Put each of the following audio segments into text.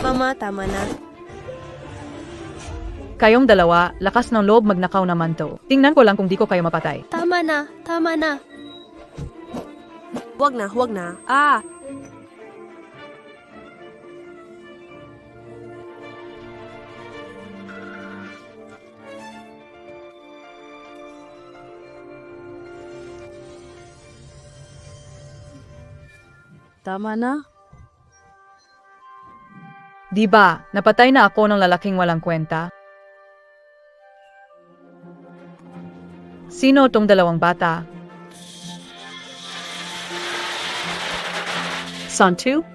Mama, tama na. Kayong dalawa, lakas ng loob magnakaw naman to. Tingnan ko lang kung di ko kayo mapatay. Tama na, tama na. Huwag na, huwag na. Ah! Tama na. Di ba, napatay na ako ng lalaking walang kwenta? Sino tong dalawang bata? Santu?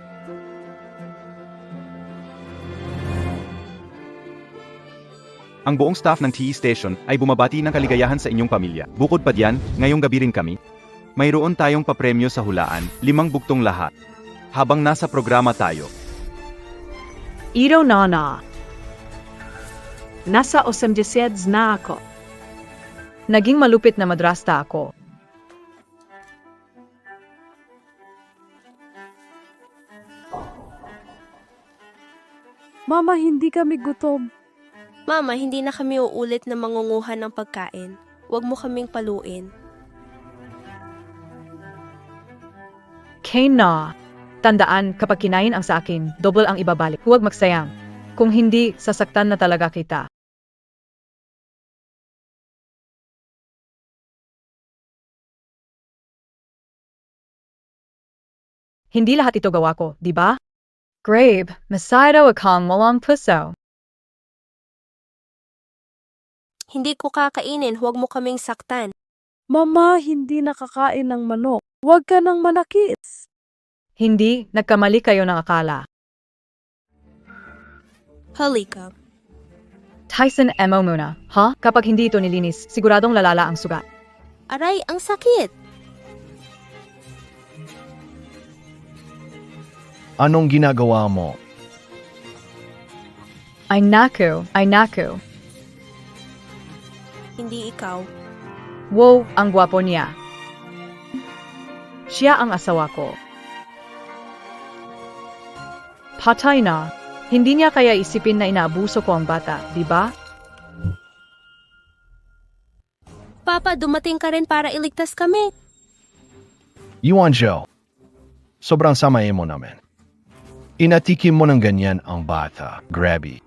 Ang buong staff ng TE Station ay bumabati ng kaligayahan sa inyong pamilya. Bukod pa diyan, ngayong gabi rin kami. Mayroon tayong papremyo sa hulaan, 5 buktong lahat. Habang nasa programa tayo. Iro na. Nasa 80 na ako. Naging malupit na madrasta ako. Mama, hindi kami gutom. Mama, hindi na kami uulit na mangunguhan ng pagkain. Huwag mo kaming paluin. Kay na. Tandaan, kapag kinain ang sa akin, double ang ibabalik. Huwag magsayang. Kung hindi, sasaktan na talaga kita. Hindi lahat ito gawa ko, di ba? Grabe, masyado akong walang puso. Hindi ko kakainin, huwag mo kaming saktan. Mama, hindi nakakain ng manok. Huwag ka nang manakit. Hindi, nagkamali kayo ng akala. Halika. Tyson, emo muna, ha? Kapag hindi ito nilinis, siguradong lalala ang sugat. Aray, ang sakit. Anong ginagawa mo? Ay naku, ay naku. Hindi ikaw. Wow, ang gwapo niya. Siya ang asawa ko. Patay na. Hindi niya kaya isipin na inaabuso ko ang bata, di ba? Papa, dumating ka rin para iligtas kami. Yuan Zhou. Sobrang samayin mo namin. Inatikim mo ng ganyan ang bata. Grabe.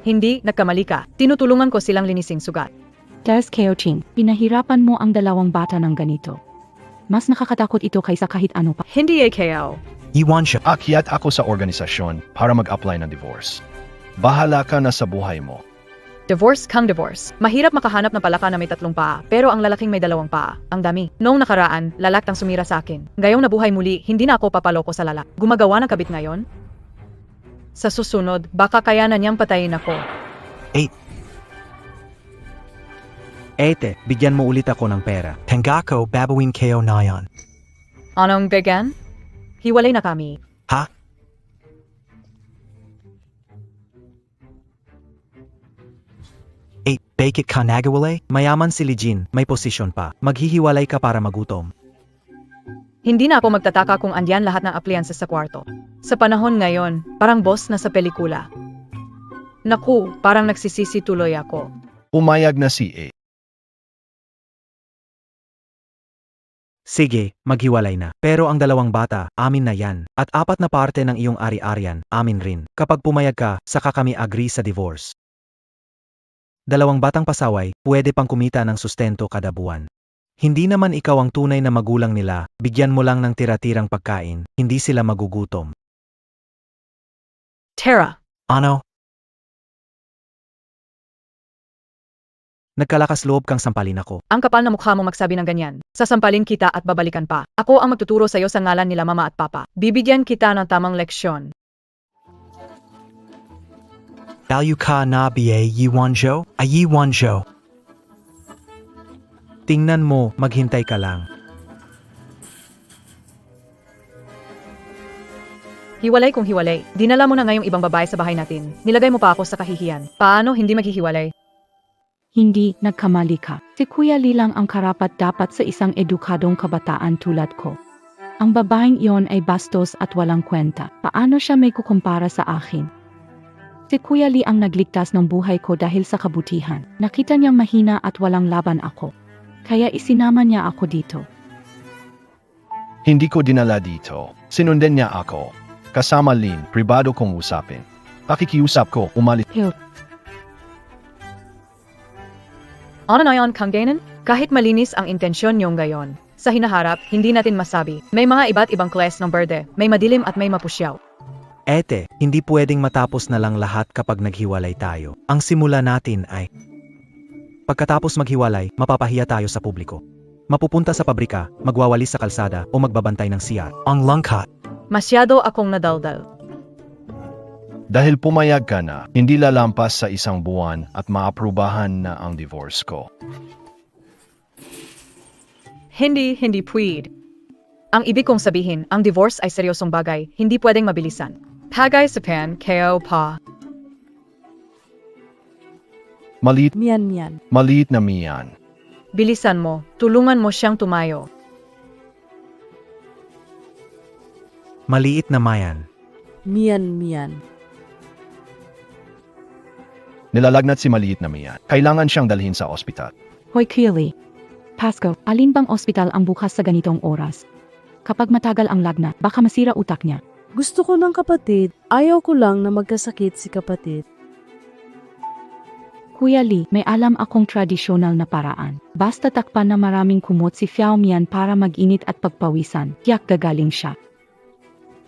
Hindi, nagkamali ka. Tinutulungan ko silang linising sugat. Des Keoching, pinahirapan mo ang dalawang bata ng ganito. Mas nakakatakot ito kaysa kahit ano pa. Hindi AKO. Akyat ako sa organisasyon para mag-apply ng divorce. Bahala ka na sa buhay mo. Divorce kang divorce. Mahirap makahanap ng palaka na may 3 paa, pero ang lalaking may 2 paa. Ang dami. Noong nakaraan, lalaktang sumira sa akin. Ngayong nabuhay muli, hindi na ako papaloko sa lalak. Gumagawa ng kabit ngayon? Sa susunod, baka kaya na niyang patayin ako. Ete, bigyan mo ulit ako ng pera. Tengako, babawin kayo na yan. Anong bigyan? Hiwalay na kami. Ha? Bakit ka nagawalay? Mayaman si Lijin, may posisyon pa. Maghihiwalay ka para magutom. Hindi na ako magtataka kung andyan lahat ng appliances sa kwarto. Sa panahon ngayon, parang boss na sa pelikula. Naku, parang nagsisisi tuloy ako. Umayag na si A. Sige, maghiwalay na. Pero ang 2 bata, amin na yan. At 4 na parte ng iyong ari-arian, amin rin. Kapag pumayag ka, saka kami agree sa divorce. 2 batang pasaway, pwede pang kumita ng sustento kada buwan. Hindi naman ikaw ang tunay na magulang nila, bigyan mo lang ng tira-tirang pagkain, hindi sila magugutom. Tara, Ano? Nagkalakas loob kang sampalin ako. ang kapal na mukha mo magsabi ng ganyan. Sasampalin kita at babalikan pa. Ako ang magtuturo sa'yo sa ngalan nila mama at papa. Bibigyan kita ng tamang leksyon. Value ka na ba Yuan Zhou? Ay Yuan Zhou. Tingnan mo, maghintay ka lang. Hiwalay kung hiwalay. Dinala mo na ngayong ibang babae sa bahay natin. Nilagay mo pa ako sa kahihiyan. Paano hindi maghihiwalay? Hindi, nagkamali ka. Si Kuya Lilang ang karapat-dapat sa isang edukadong kabataan tulad ko. Ang babaeng iyon ay bastos at walang kwenta. Paano siya may kukumpara sa akin? Si Kuya Lee ang nagligtas ng buhay ko dahil sa kabutihan. Nakita niyang mahina at walang laban ako. Kaya isinama niya ako dito. Hindi ko dinala dito. Sinundan niya ako. Kasama Lin, pribado kong usapin. Pakikiusap ko, umalis. Hill, Ano na yon, Kang Ganon? Kahit malinis ang intensyon niyong gayon, sa hinaharap, hindi natin masabi. May mga iba't ibang kles ng berde, may madilim at may mapusyaw. Ete, hindi pwedeng matapos na lang lahat kapag naghiwalay tayo. Ang simula natin ay pagkatapos maghiwalay, mapapahiya tayo sa publiko. Mapupunta sa pabrika, magwawalis sa kalsada o magbabantay ng CR. Ang langkat. Masyado akong nadaldal. Dahil pumayag ka na, hindi lalampas sa isang buwan at maaprubahan na ang divorce ko. Hindi pwede. Ang ibig kong sabihin, ang divorce ay seryosong bagay, hindi pwedeng mabilisan. Tagay sa pen, KO pa. Maliit Mian. na miyan. Bilisan mo, tulungan mo siyang tumayo. Maliit na mayan. Mian. Nilalagnat si maliit na miyan. Kailangan siyang dalhin sa ospital. Hoy Kuya Lee. Pasko, alin bang ospital ang bukas sa ganitong oras? Kapag matagal ang lagnat, baka masira utak niya. Gusto ko ng kapatid. Ayaw ko lang na magkasakit si kapatid. Kuya Lee, may alam akong tradisyonal na paraan. Basta takpan na maraming kumot si Xiao Mian para mag-init at pagpawisan. Tiyak gagaling siya.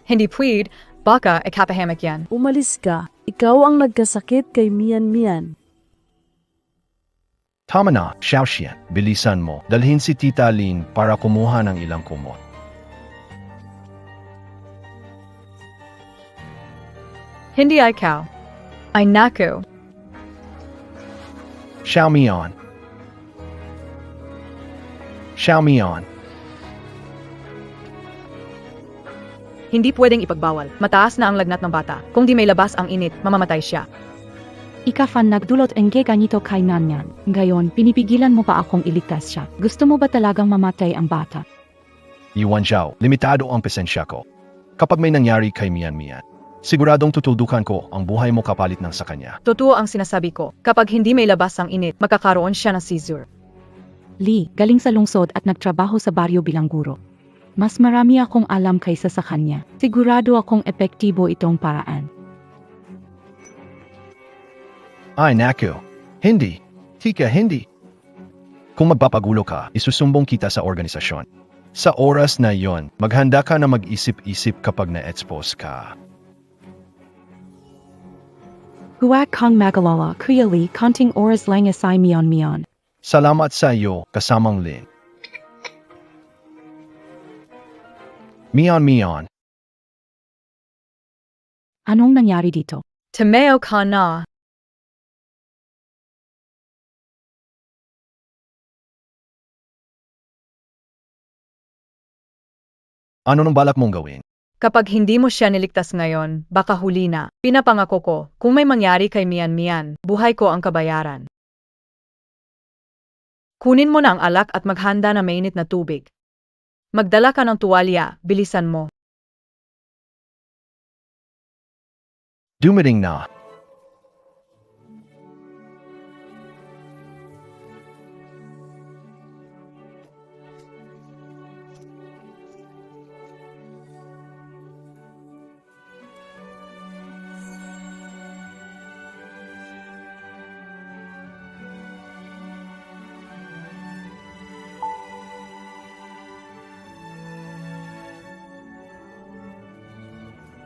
Hindi pwede, baka ikapahamak yan. Umalis ka. Ikaw ang nagkasakit kay Mian. Tama na, Xiaoxian. Bilisan mo. Dalhin si Tita Lin para kumuha ng ilang kumot. Hindi ikaw. Ay naku. Xiaomian. Hindi pwedeng ipagbawal. Mataas na ang lagnat ng bata. Kung di may labas ang init, mamamatay siya. Ikafan nagdulot ang ganito kay Nanyan. Ngayon, pinipigilan mo pa akong iligtas siya. Gusto mo ba talagang mamatay ang bata? Yuan Zhao, limitado ang pasensya ko. Kapag may nangyari kay Mian, siguradong tutuldukan ko ang buhay mo kapalit ng sa kanya. Totoo ang sinasabi ko. Kapag hindi may labas ang init, makakaroon siya ng seizure. Lee, galing sa lungsod at nagtrabaho sa baryo bilang guro. Mas marami akong alam kaysa sa kanya. Sigurado akong epektibo itong paraan. Ay naku, hindi. Tika, hindi. Kung magpapagulo ka, isusumbong kita sa organisasyon. Sa oras na yon, maghanda ka na mag-isip-isip kapag na-expose ka. Huwag kang magalala, Kuya Lee, konting oras lang asay mion. Salamat sa iyo, kasamang Lin. Mion. Anong nangyari dito? Tumeo ka na. Ano nang balak mong gawin? Kapag hindi mo siya niligtas ngayon, baka huli na. Pinapangako ko, kung may mangyari kay Mian, buhay ko ang kabayaran. Kunin mo na ang alak at maghanda na mainit na tubig. Magdala ka ng tuwalya, bilisan mo. Dumating na.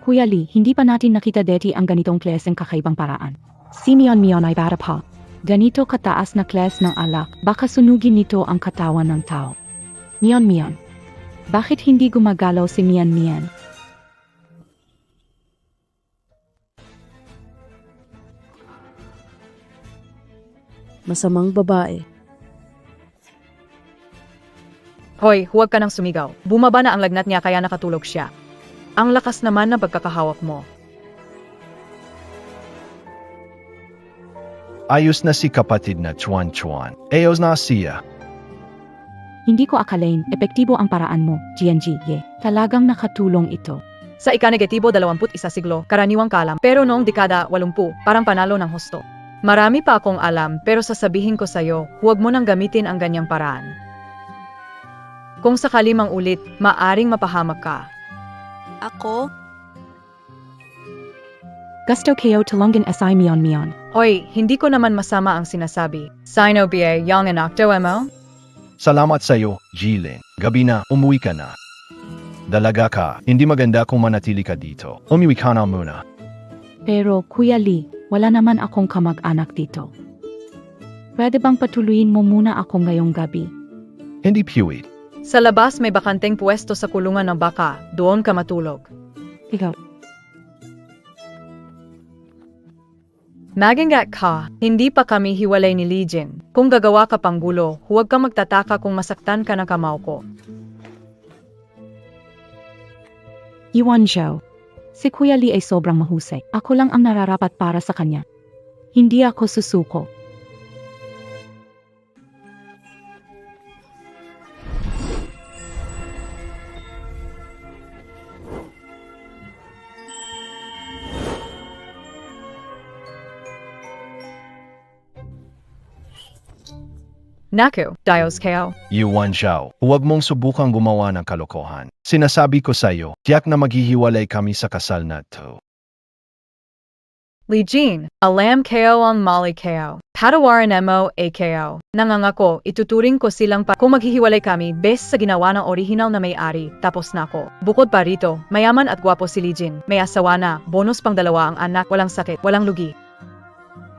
Kuya Lee, hindi pa natin nakita deti ang ganitong klaseng kakaibang paraan. Si Mion ay bata pa. Ganito kataas na klas ng alak, baka sunugin nito ang katawan ng tao. Mion. Bakit hindi gumagalaw si Mian? Masamang babae. Hoy, huwag ka nang sumigaw. Bumaba na ang lagnat niya kaya nakatulog siya. Ang lakas naman ng pagkakahawak mo. Ayos na si kapatid na Chuan. Ayos na siya. Hindi ko akalain, epektibo ang paraan mo, GNG, Talagang nakatulong ito. Sa ika-negatibo 21 siglo, karaniwang kalam, pero noong dekada 80, parang panalo ng husto. Marami pa akong alam, pero sasabihin ko sa'yo, huwag mo nang gamitin ang ganyang paraan. Kung sakali mang ulit, maaring mapahamak ka. Ako? Gusto kayo tulungan asay mion. Hoy, hindi ko naman masama ang sinasabi. Sino ba yung anak mo? Salamat sa'yo, Jilin. Gabi na, umuwi ka na. Dalaga ka, hindi maganda kung manatili ka dito. Umuwi ka na muna. Pero Kuya Lee, wala naman akong kamag-anak dito. Pwede bang patuloyin mo muna ako ngayong gabi? Hindi piwit. Sa labas may bakanteng pwesto sa kulungan ng baka, doon ka matulog. Ikaw, Magingat ka, hindi pa kami hiwalay ni Legion. Kung gagawa ka pang gulo, huwag kang magtataka kung masaktan ka ng kamao ko. Iwan Zhao. Si Kuya Lee ay sobrang mahusay. Ako lang ang nararapat para sa kanya. Hindi ako susuko. Naku, Dios kayo. Yuan Zhao, huwag mong subukang gumawa ng kalokohan. Sinasabi ko sa'yo, tiyak na maghihiwalay kami sa kasal na to. Legion, alam kayo ang mali kayo. Patawarin mo kayo. Nangangako, ituturing ko silang kung maghihiwalay kami base sa ginawa ng original na may-ari, tapos na ako. Bukod pa rito, mayaman at gwapo si Legion. May asawa na, bonus pang 2 ang anak, walang sakit, walang lugi.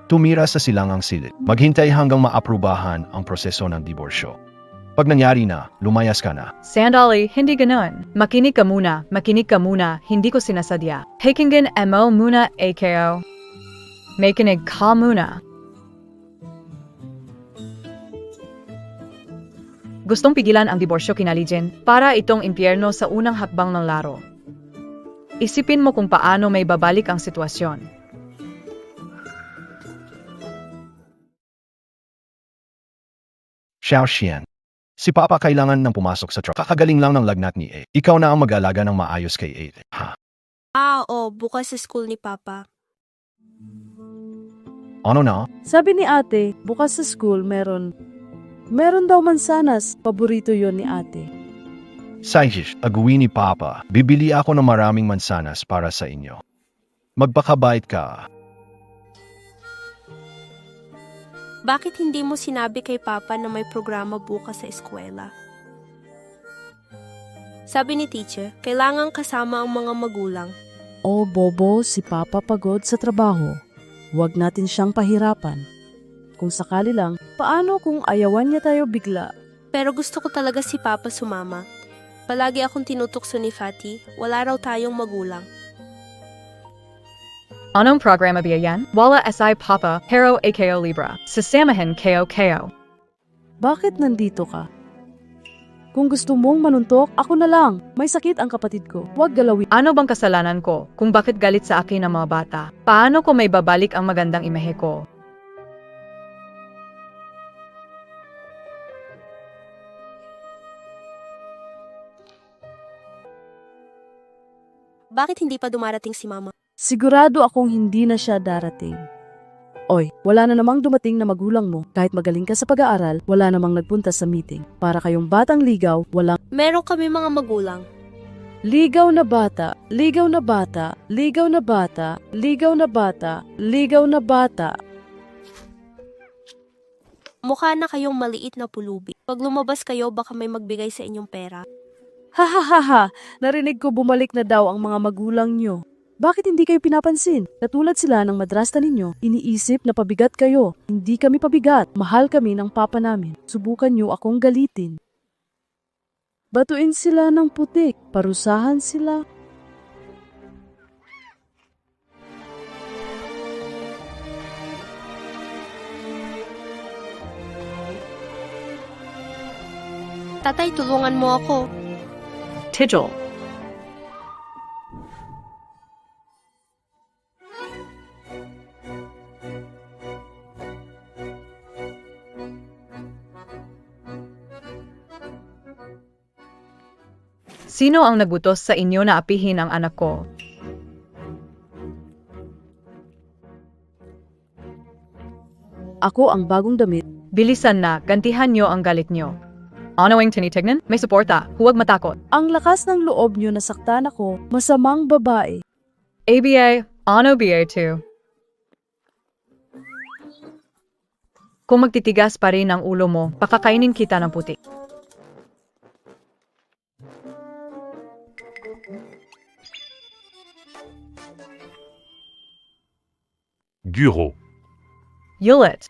Tumira sa silangang silid. Maghintay hanggang maaprubahan ang proseso ng diborsyo. Pag nangyari na, lumayas ka na. Sandali, hindi ganoon. Makinig ka muna, hindi ko sinasadya. Pakinggan mo muna kayo. Makinig ka muna. Gustong pigilan ang diborsyo kina Legion para itong impyerno sa unang hakbang ng laro. Isipin mo kung paano may babalik ang sitwasyon. Xiao Xian. Si Papa kailangan ng pumasok sa truck. Kakagaling lang ng lagnat ni A. Ikaw na ang mag-alaga ng maayos kay A. Ha? Bukas sa school ni Papa. Ano na? Sabi ni ate, bukas sa school meron daw mansanas. Paborito yon ni ate. Saish, aguwi ni Papa. Bibili ako ng maraming mansanas para sa inyo. Magpakabait ka. Bakit hindi mo sinabi kay Papa na may programa bukas sa eskwela? Sabi ni teacher, kailangan kasama ang mga magulang. Oh, Bobo, si Papa pagod sa trabaho. Huwag natin siyang pahirapan. Kung sakali lang, paano kung ayawan niya tayo bigla? Pero gusto ko talaga si Papa sumama. Palagi akong tinutukso ni Fatty, wala raw tayong magulang. Anong programa ba yan? Wala si Papa, pero kayo Libra. Sasamahan kayo. Bakit nandito ka? Kung gusto mong manuntok, ako na lang. May sakit ang kapatid ko. Huwag galawin. Ano bang kasalanan ko kung bakit galit sa akin ang mga bata? Paano ko may babalik ang magandang imahe ko? Bakit hindi pa dumarating si Mama? Sigurado akong hindi na siya darating. Oy, wala na namang dumating na magulang mo. Kahit magaling ka sa pag-aaral, wala namang nagpunta sa meeting. Para kayong batang ligaw, walang Meron kami mga magulang. ligaw na bata, ligaw na bata, ligaw na bata, ligaw na bata, ligaw na bata. Mukha na kayong maliit na pulubi. Pag lumabas kayo, baka may magbigay sa inyong pera. Ha ha ha ha! Narinig ko bumalik na daw ang mga magulang nyo. Bakit hindi kayo pinapansin? Katulad sila ng madrasta ninyo, iniisip na pabigat kayo. Hindi kami pabigat. Mahal kami ng papa namin. Subukan nyo akong galitin. Batuin sila ng putik. Parusahan sila. Tatay, tulungan mo ako. Tigil. Sino ang nagbutos sa inyo na apihin ang anak ko? Ako ang bagong damit. Bilisan na, gantihan nyo ang galit nyo. Ano ang tinitignan? May suporta, huwag matakot. Ang lakas ng loob nyo nasaktan ako, masamang babae. ABA, ano BA2? Kung magtitigas pa rin ang ulo mo, pakakainin kita ng puti. Guro. Yulit.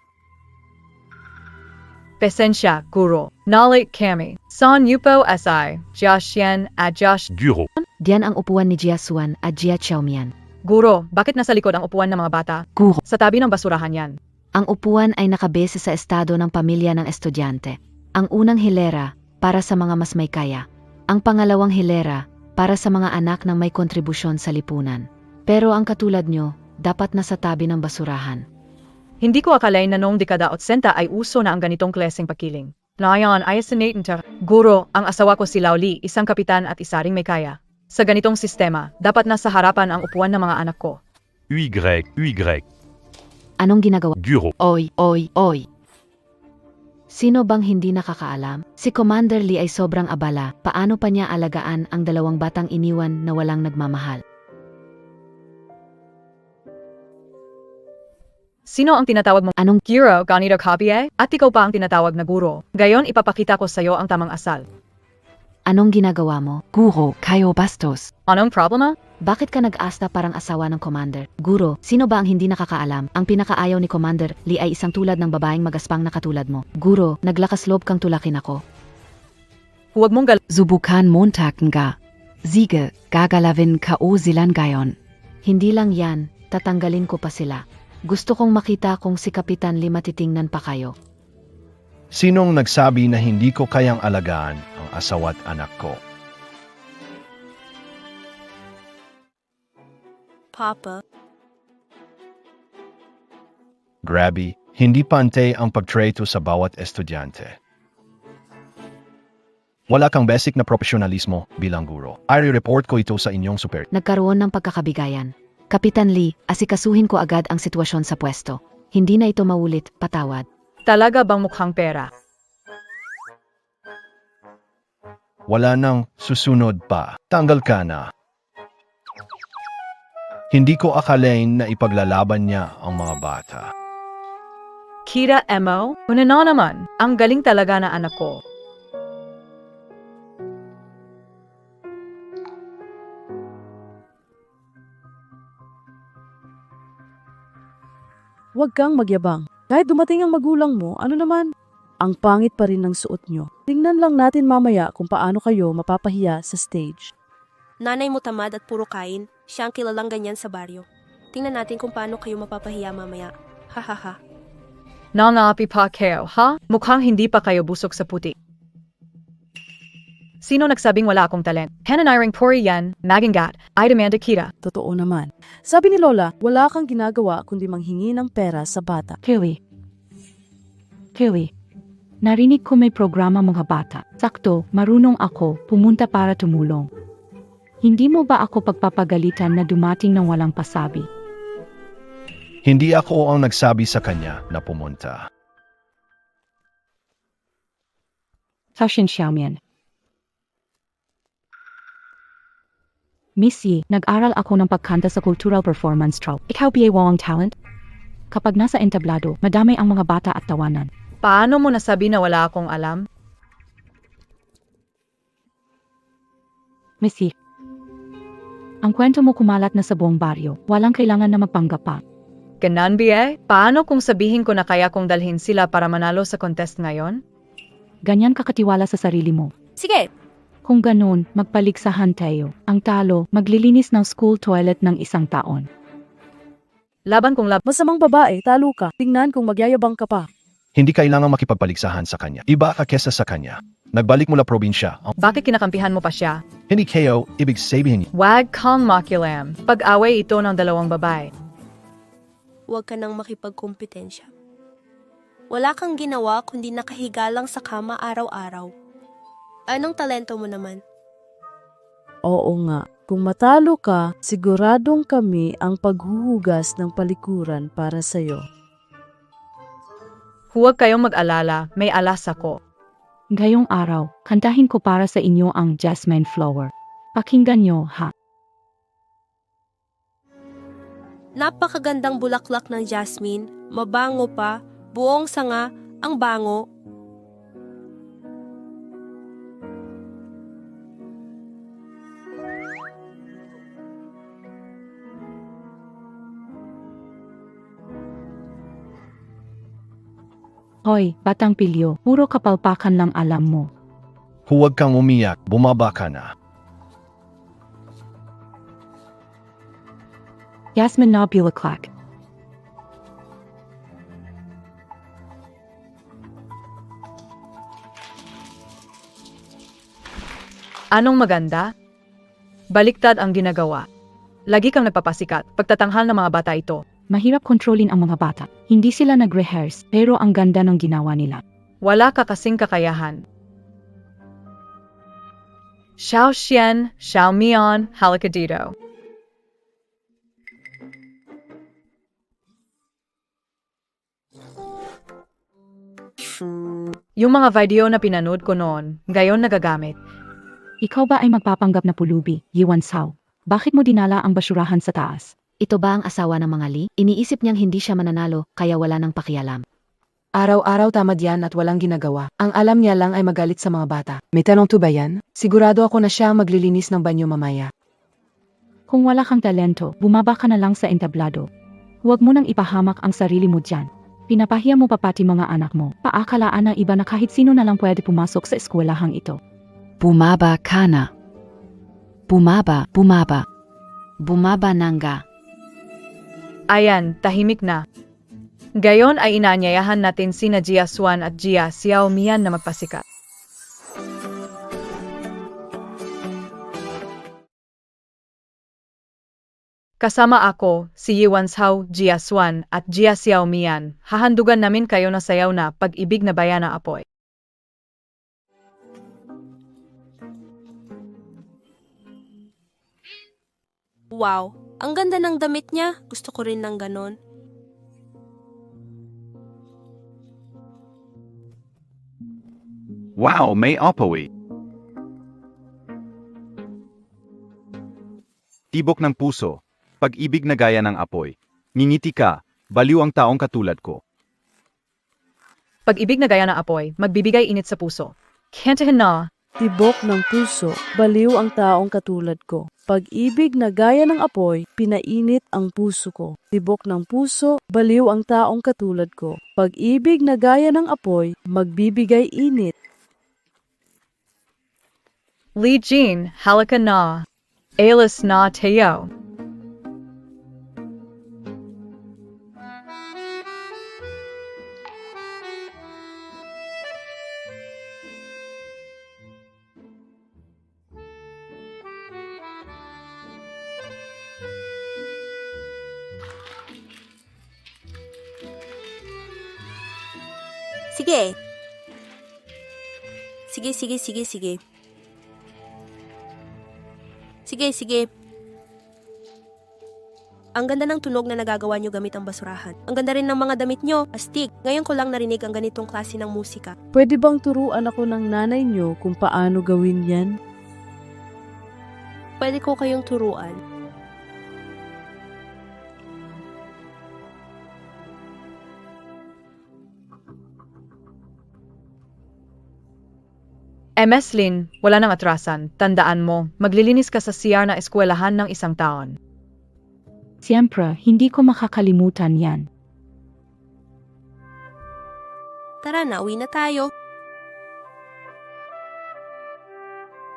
Pesensya, guro. Nalik kami. San yupo SI. Joshyen at Josh. Guro. Diyan ang upuan ni Jia Suan at Jia Xiaomian. Guro, bakit nasa likod ang upuan ng mga bata? Guro. Sa tabi ng basurahan yan. Ang upuan ay nakabase sa estado ng pamilya ng estudyante. Ang unang hilera, para sa mga mas may kaya. Ang pangalawang hilera, para sa mga anak ng may kontribusyon sa lipunan. Pero ang katulad nyo, dapat nasa tabi ng basurahan. Hindi ko akalain na noong dekada 80 ay uso na ang ganitong klaseng pakiling. Ngayon ay sinatenter. Guro, ang asawa ko si Laoli, isang kapitan at isa ring may kaya. Sa ganitong sistema, dapat nasa harapan ang upuan ng mga anak ko. UY. Anong ginagawa? Guro. Oy. Sino bang hindi nakakaalam? Si Commander Lee ay sobrang abala. Paano pa niya alagaan ang dalawang batang iniwan na walang nagmamahal? Sino ang tinatawag mong Anong Guro, ganito copy? At ikaw pa ang tinatawag na guro. Gayon ipapakita ko sa'yo ang tamang asal. Anong ginagawa mo? Guro, kayo bastos. Anong problema? Bakit ka nag-asta parang asawa ng Commander? Guro, sino ba ang hindi nakakaalam? Ang pinakaayaw ni Commander Lee ay isang tulad ng babaeng magaspang na katulad mo. Guro, naglakas loob kang tulakin ako. Huwag mong Subukan montaken ka. Sige, gagalawin ka o silan gayon. Hindi lang yan, tatanggalin ko pa sila. Gusto kong makita kung si Kapitan Lee matitingnan pa kayo. Sinong nagsabi na hindi ko kayang alagaan ang asawa't anak ko? Papa, Grabe, hindi pantay ang pagtrato sa bawat estudyante. Wala kang basic na profesionalismo bilang guro. I-report ko ito sa inyong superior. Nagkaroon ng pagkakabigayan. Kapitan Lee, asikasuhin ko agad ang sitwasyon sa pwesto. Hindi na ito maulit, patawad. talaga bang mukhang pera? Wala nang susunod pa. Tanggal ka na. Hindi ko akalain na ipaglalaban niya ang mga bata. Kira Emo, una na naman, ang galing talaga na anak ko. Huwag kang magyabang. Kahit dumating ang magulang mo, ano naman? Ang pangit pa rin ng suot nyo. Tingnan lang natin mamaya kung paano kayo mapapahiya sa stage. Nanay mo tamad at puro kain. Siya ang kilalang ganyan sa baryo. Tingnan natin kung paano kayo mapapahiya mamaya. Hahaha. Nangapi pa kayo, ha? Mukhang hindi pa kayo busok sa puti. Sino nagsabing wala akong talent? Hananiring puri yan, magingat, ay demanda kita. Totoo naman. Sabi ni Lola, wala kang ginagawa kundi manghingi ng pera sa bata. Kiwi. Narinig ko may programa mga bata. Sakto, marunong ako, pumunta para tumulong. Hindi mo ba ako pagpapagalitan na dumating ng walang pasabi? Hindi ako ang nagsabi sa kanya na pumunta. Sashin Xiaomian. Missy, nag-aral ako ng pagkanta sa cultural performance troupe. Ikaw BA ang talent? Kapag nasa entablado, madamay ang mga bata at tawanan. Paano mo nasabi na wala akong alam? Missy, ang kwento mo kumalat na sa buong baryo. Walang kailangan na magpanggap pa. Ganon, BA? Paano kung sabihin ko na kaya kong dalhin sila para manalo sa contest ngayon? Ganyan kakatiwala sa sarili mo. Sige, Kung ganun, magpaligsahan tayo. Ang talo, maglilinis ng school toilet ng isang taon. Laban kung Masamang babae, talo ka. Tingnan kung magyayabang ka pa. Hindi kailangang makipagpaligsahan sa kanya. Iba ka kesa sa kanya. Nagbalik mula probinsya. bakit kinakampihan mo pa siya? Hindi kayo, ibig sabihin Wag kang makialam. Pag-away ito ng dalawang babae. huwag ka nang makipagkompetensya. Wala kang ginawa kundi nakahiga lang sa kama araw-araw. Anong talento mo naman? Oo nga. Kung matalo ka, siguradong kami ang paghuhugas ng palikuran para sa'yo. Huwag kayong mag-alala, may alas ako. Ngayong araw, kantahin ko para sa inyo ang Jasmine Flower. Pakinggan nyo, ha? Napakagandang bulaklak ng jasmine, mabango pa, buong sanga, ang bango. Hoy, batang pilyo, puro kapalpakan lang alam mo. Huwag kang umiyak, bumaba ka na. Jasmine na bulaklak. Anong maganda? Baliktad ang ginagawa. Lagi kang nagpapasikat, pagtatanghal ng mga bata ito. Mahirap kontrolin ang mga bata. Hindi sila nag-rehearse, pero ang ganda ng ginawa nila. Wala ka kasing kakayahan. Xiao Xian, Xiao Mian, halika dito. Yung mga video na pinanood ko noon, ngayon nagagamit. Ikaw ba ay magpapanggap na pulubi, Yuan Sao? Bakit mo dinala ang basurahan sa taas? Ito ba ang asawa ng mga Li? Iniisip niyang hindi siya mananalo, kaya wala nang pakialam. Araw-araw tamad yan at walang ginagawa. Ang alam niya lang ay magalit sa mga bata. May tanong to ba yan? Sigurado ako na siya ang maglilinis ng banyo mamaya. Kung wala kang talento, bumaba ka na lang sa entablado. Huwag mo nang ipahamak ang sarili mo dyan. Pinapahiya mo pa pati mga anak mo. Paakalaan ng iba na kahit sino na lang pwede pumasok sa eskwelahang ito. Bumaba ka na. Bumaba, bumaba. Bumaba nangga. Ayan, tahimik na. Gayon ay inaanyayahan natin sina Jia Xuan at Jia Xiao Mian na magpasikat. Kasama ako, si Yuan Sao, Jia Xuan at Jia Xiao Mian. Hahandugan namin kayo na sayaw na pag-ibig na bayan ng apoy. Wow, ang ganda ng damit niya. Gusto ko rin ng ganon. Wow, may apoy. Tibok ng puso, pag-ibig na gaya ng apoy. Ngingiti ka, baliw ang taong katulad ko. Pag-ibig na gaya ng apoy, magbibigay init sa puso. Kantahin na. Tibok ng puso, baliw ang taong katulad ko. Pag-ibig na gaya ng apoy, pinainit ang puso ko. Tibok ng puso, baliw ang taong katulad ko. Pag-ibig na gaya ng apoy, magbibigay init. Li Jean, halika na. Alis na tayo. Sige. Sige. Sige. Ang ganda ng tunog na nagagawa nyo gamit ang basurahan. Ang ganda rin ng mga damit nyo, astig. Ngayon ko lang narinig ang ganitong klase ng musika. Pwede bang turuan ako ng nanay niyo kung paano gawin yan? Pwede ko kayong turuan. MS Lin, wala nang atrasan. Tandaan mo, maglilinis ka sa CR na eskwelahan ng isang taon. Siyempre, hindi ko makakalimutan yan. Tara na, uwi na tayo.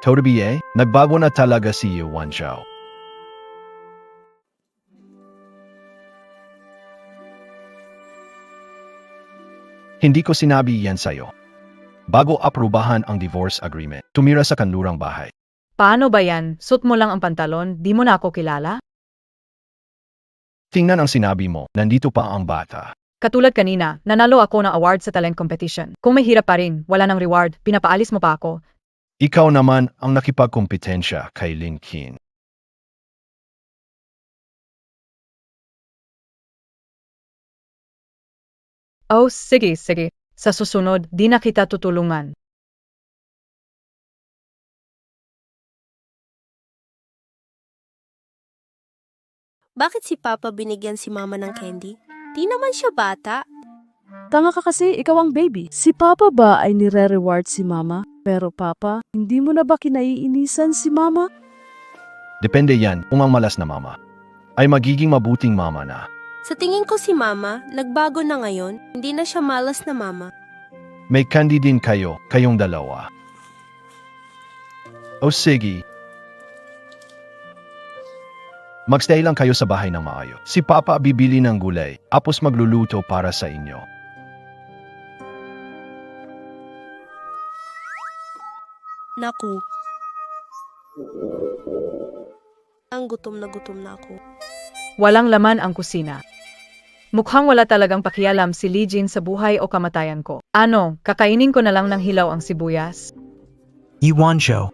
Totabi nagbago na talaga si Yuan Zhao. Hindi ko sinabi yan sa'yo. Bago aprubahan ang divorce agreement, tumira sa kanlurang bahay. Paano ba yan? Suot mo lang ang pantalon, di mo na ako kilala? Tingnan ang sinabi mo, nandito pa ang bata. Katulad kanina, nanalo ako ng award sa talent competition. Kung may hirap pa rin, wala nang reward, pinapaalis mo pa ako. Ikaw naman ang nakipagkompetensya kay Linkin. Oh, sige, sige. Sa susunod, di na kita tutulungan. Bakit si Papa binigyan si Mama ng candy? Di naman siya bata. Tanga ka kasi, ikaw ang baby. Si Papa ba ay nire-reward si Mama? Pero Papa, hindi mo na ba kinaiinisan si Mama? Depende yan kung ang malas na mama ay magiging mabuting mama na. Sa tingin ko si Mama, nagbago na ngayon. Hindi na siya malas na mama. May candy din kayong dalawa. O sige. Magstay lang kayo sa bahay ng maayos. Si Papa bibili ng gulay, tapos magluluto para sa inyo. Naku. Ang gutom na ako. Walang laman ang kusina. Mukhang wala talagang pakialam si Lee Jin sa buhay o kamatayan ko. Ano, kakainin ko na lang ng hilaw ang sibuyas? Iwancho.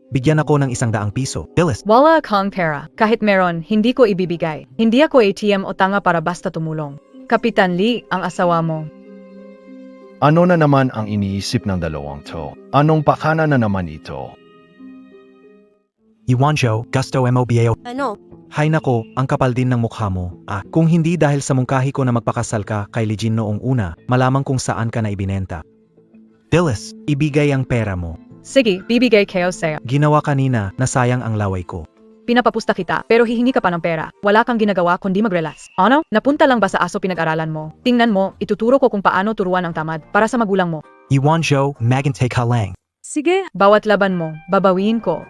Bigyan ako ng 100 piso. Bilis. Wala kang pera. Kahit meron, hindi ko ibibigay. Hindi ako ATM o tanga para basta tumulong. Kapitan Lee, ang asawa mo. Ano na naman ang iniisip ng dalawang to? Anong pakana na naman ito? Iwancho, gusto MOBAO. Ano? Hay nako, ang kapal din ng mukha mo. Kung hindi dahil sa mungkahi ko na magpakasal ka kay Lijin noong una, malamang kung saan ka na ibinenta. Dilis, ibigay ang pera mo. Sige, bibigay kayo sa'yo. Ginawa kanina, nasayang ang laway ko. Pinapapusta kita, pero hihingi ka pa ng pera. Wala kang ginagawa kundi mag-relax. Ano? Napunta lang ba sa aso pinag-aralan mo? Tingnan mo, ituturo ko kung paano turuan ang tamad para sa magulang mo. Iwancho, magantay ka lang. Sige, Bawat laban mo, babawiin ko.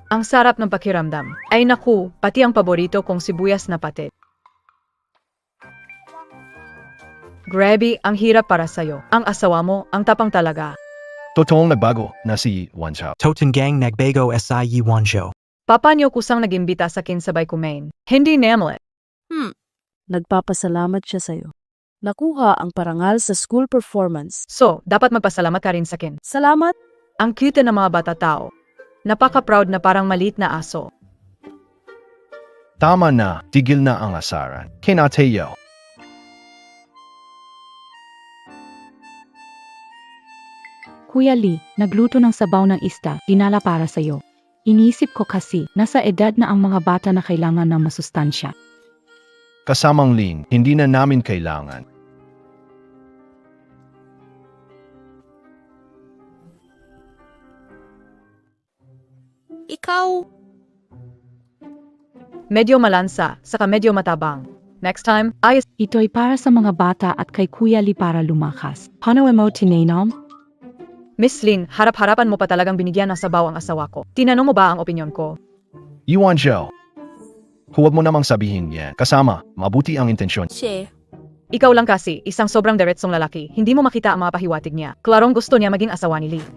Ang sarap ng pakiramdam. Ay naku, pati ang paborito kong sibuyas na patit. Grabe, ang hirap para sa'yo. Ang asawa mo, ang tapang talaga. Totoong nagbago na si Wanchao. Totengang nagbago si Iwancho. Papa niyo kusang nagimbita sa akin sabay kumain. Hindi namelit. nagpapasalamat siya sa'yo. Nakuha ang parangal sa school performance. So, dapat magpasalamat ka rin sa akin. Salamat! Ang cute ng mga bata tao. Napaka-proud na parang maliit na aso. Tama na, tigil na ang asaran. Kinateyo. Kuya Lee, nagluto ng sabaw ng isda, dinala para sa'yo. Iniisip ko kasi, nasa edad na ang mga bata na kailangan ng masustansya. Kasamang Lin, hindi na namin kailangan. Ikaw, Medyo malansa, saka medyo matabang. Next time, ayos. Ito'y para sa mga bata at kay Kuya Lee para lumakas. Paano mo tinainom? Miss Lin, harap-harapan mo pa talagang binigyan ng sabaw ang asawa ko. Tinanong mo ba ang opinyon ko? Yuan Zhou. Huwag mo namang sabihin yan. Kasama, mabuti ang intensyon. Che. Ikaw lang kasi, isang sobrang diretsong lalaki. Hindi mo makita ang mga pahiwatig niya. Klarong gusto niya maging asawa ni Lee.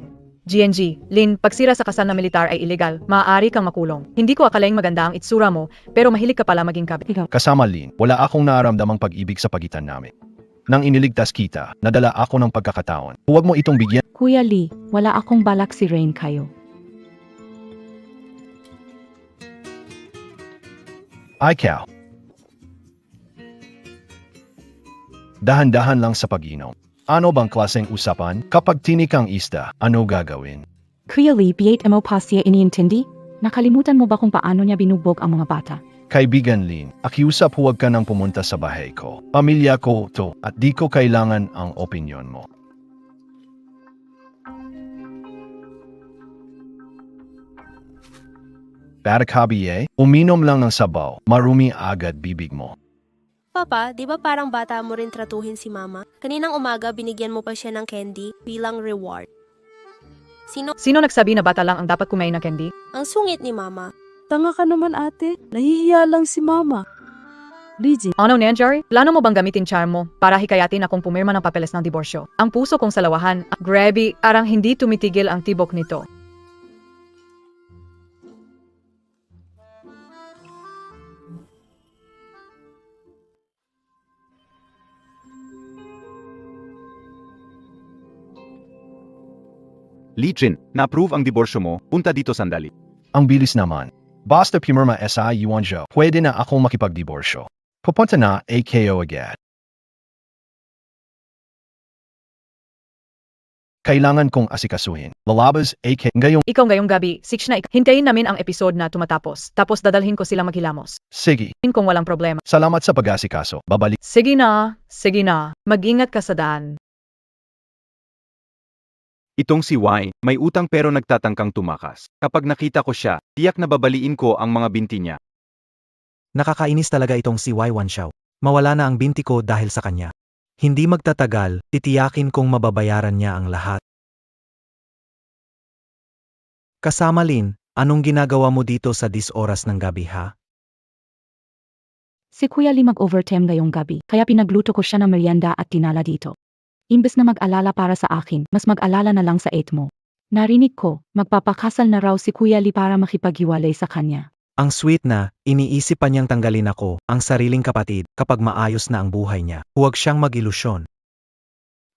GNG, Lin, pagsira sa kasal na militar ay illegal. Maaari kang makulong. Hindi ko akalaing maganda ang itsura mo, pero mahilig ka pala maging kabit. Kasama Lin, wala akong nararamdamang pag-ibig sa pagitan namin. Nang iniligtas kita, nadala ako ng pagkakataon. Huwag mo itong bigyan. Kuya Lee, wala akong balak si Rain kayo. Ikaw. Dahan-dahan lang sa pag-inom. Ano bang klaseng usapan? Kapag tinik ang isda, ano gagawin? Kuya Lee, biyait mo pa siya iniintindi? Nakalimutan mo ba kung paano niya binubog ang mga bata? Kaibigan Lin, akiusap huwag ka nang pumunta sa bahay ko. Pamilya ko to at di ko kailangan ang opinyon mo. Para kabiye, uminom lang ng sabaw, marumi agad bibig mo. Papa, di ba parang bata mo rin tratuhin si Mama? Kaninang umaga binigyan mo pa siya ng candy bilang reward. Sino nagsabi na bata lang ang dapat kumain ng candy? Ang sungit ni Mama. Tanga ka naman ate, nahihiya lang si Mama. Liji, Ano nangyari? Plano mo bang gamitin charm mo para hikayatin akong pumirma ng papeles ng diborsyo? Ang puso kong salawahan, grabe, arang hindi tumitigil ang tibok nito. Lee Jin, na-approve ang diborsyo mo, punta dito sandali. Ang bilis naman. Basta pumirma sa Yuan Zhou, pwede na akong makipagdiborsyo. Pupunta na AKO agad. Kailangan kong asikasuhin. Lalabas AK ngayong Ikaw ngayong gabi, 6 na hintayin namin ang episode na tumatapos, tapos dadalhin ko sila maghilamos. sige. Kung walang problema. Salamat sa pag-asikaso. Babalik. Sige na, mag-ingat ka sa daan. Itong si Y, may utang pero nagtatangkang tumakas. Kapag nakita ko siya, tiyak na babaliin ko ang mga binti niya. Nakakainis talaga itong si Y Wanxiao. Mawala na ang binti ko dahil sa kanya. Hindi magtatagal, titiyakin kong mababayaran niya ang lahat. Kasama Lin, anong ginagawa mo dito sa 10 oras ng gabi ha? Si Kuya Lee mag-overtime ngayong gabi, kaya pinagluto ko siya ng merienda at tinala dito. Imbes na mag-alala para sa akin, mas mag-alala na lang sa eat mo. Narinig ko, magpapakasal na raw si Kuya Lee para makipaghiwalay sa kanya. Ang sweet na, iniisip pa niyang tanggalin ako, ang sariling kapatid, kapag maayos na ang buhay niya. Huwag siyang mag-ilusyon.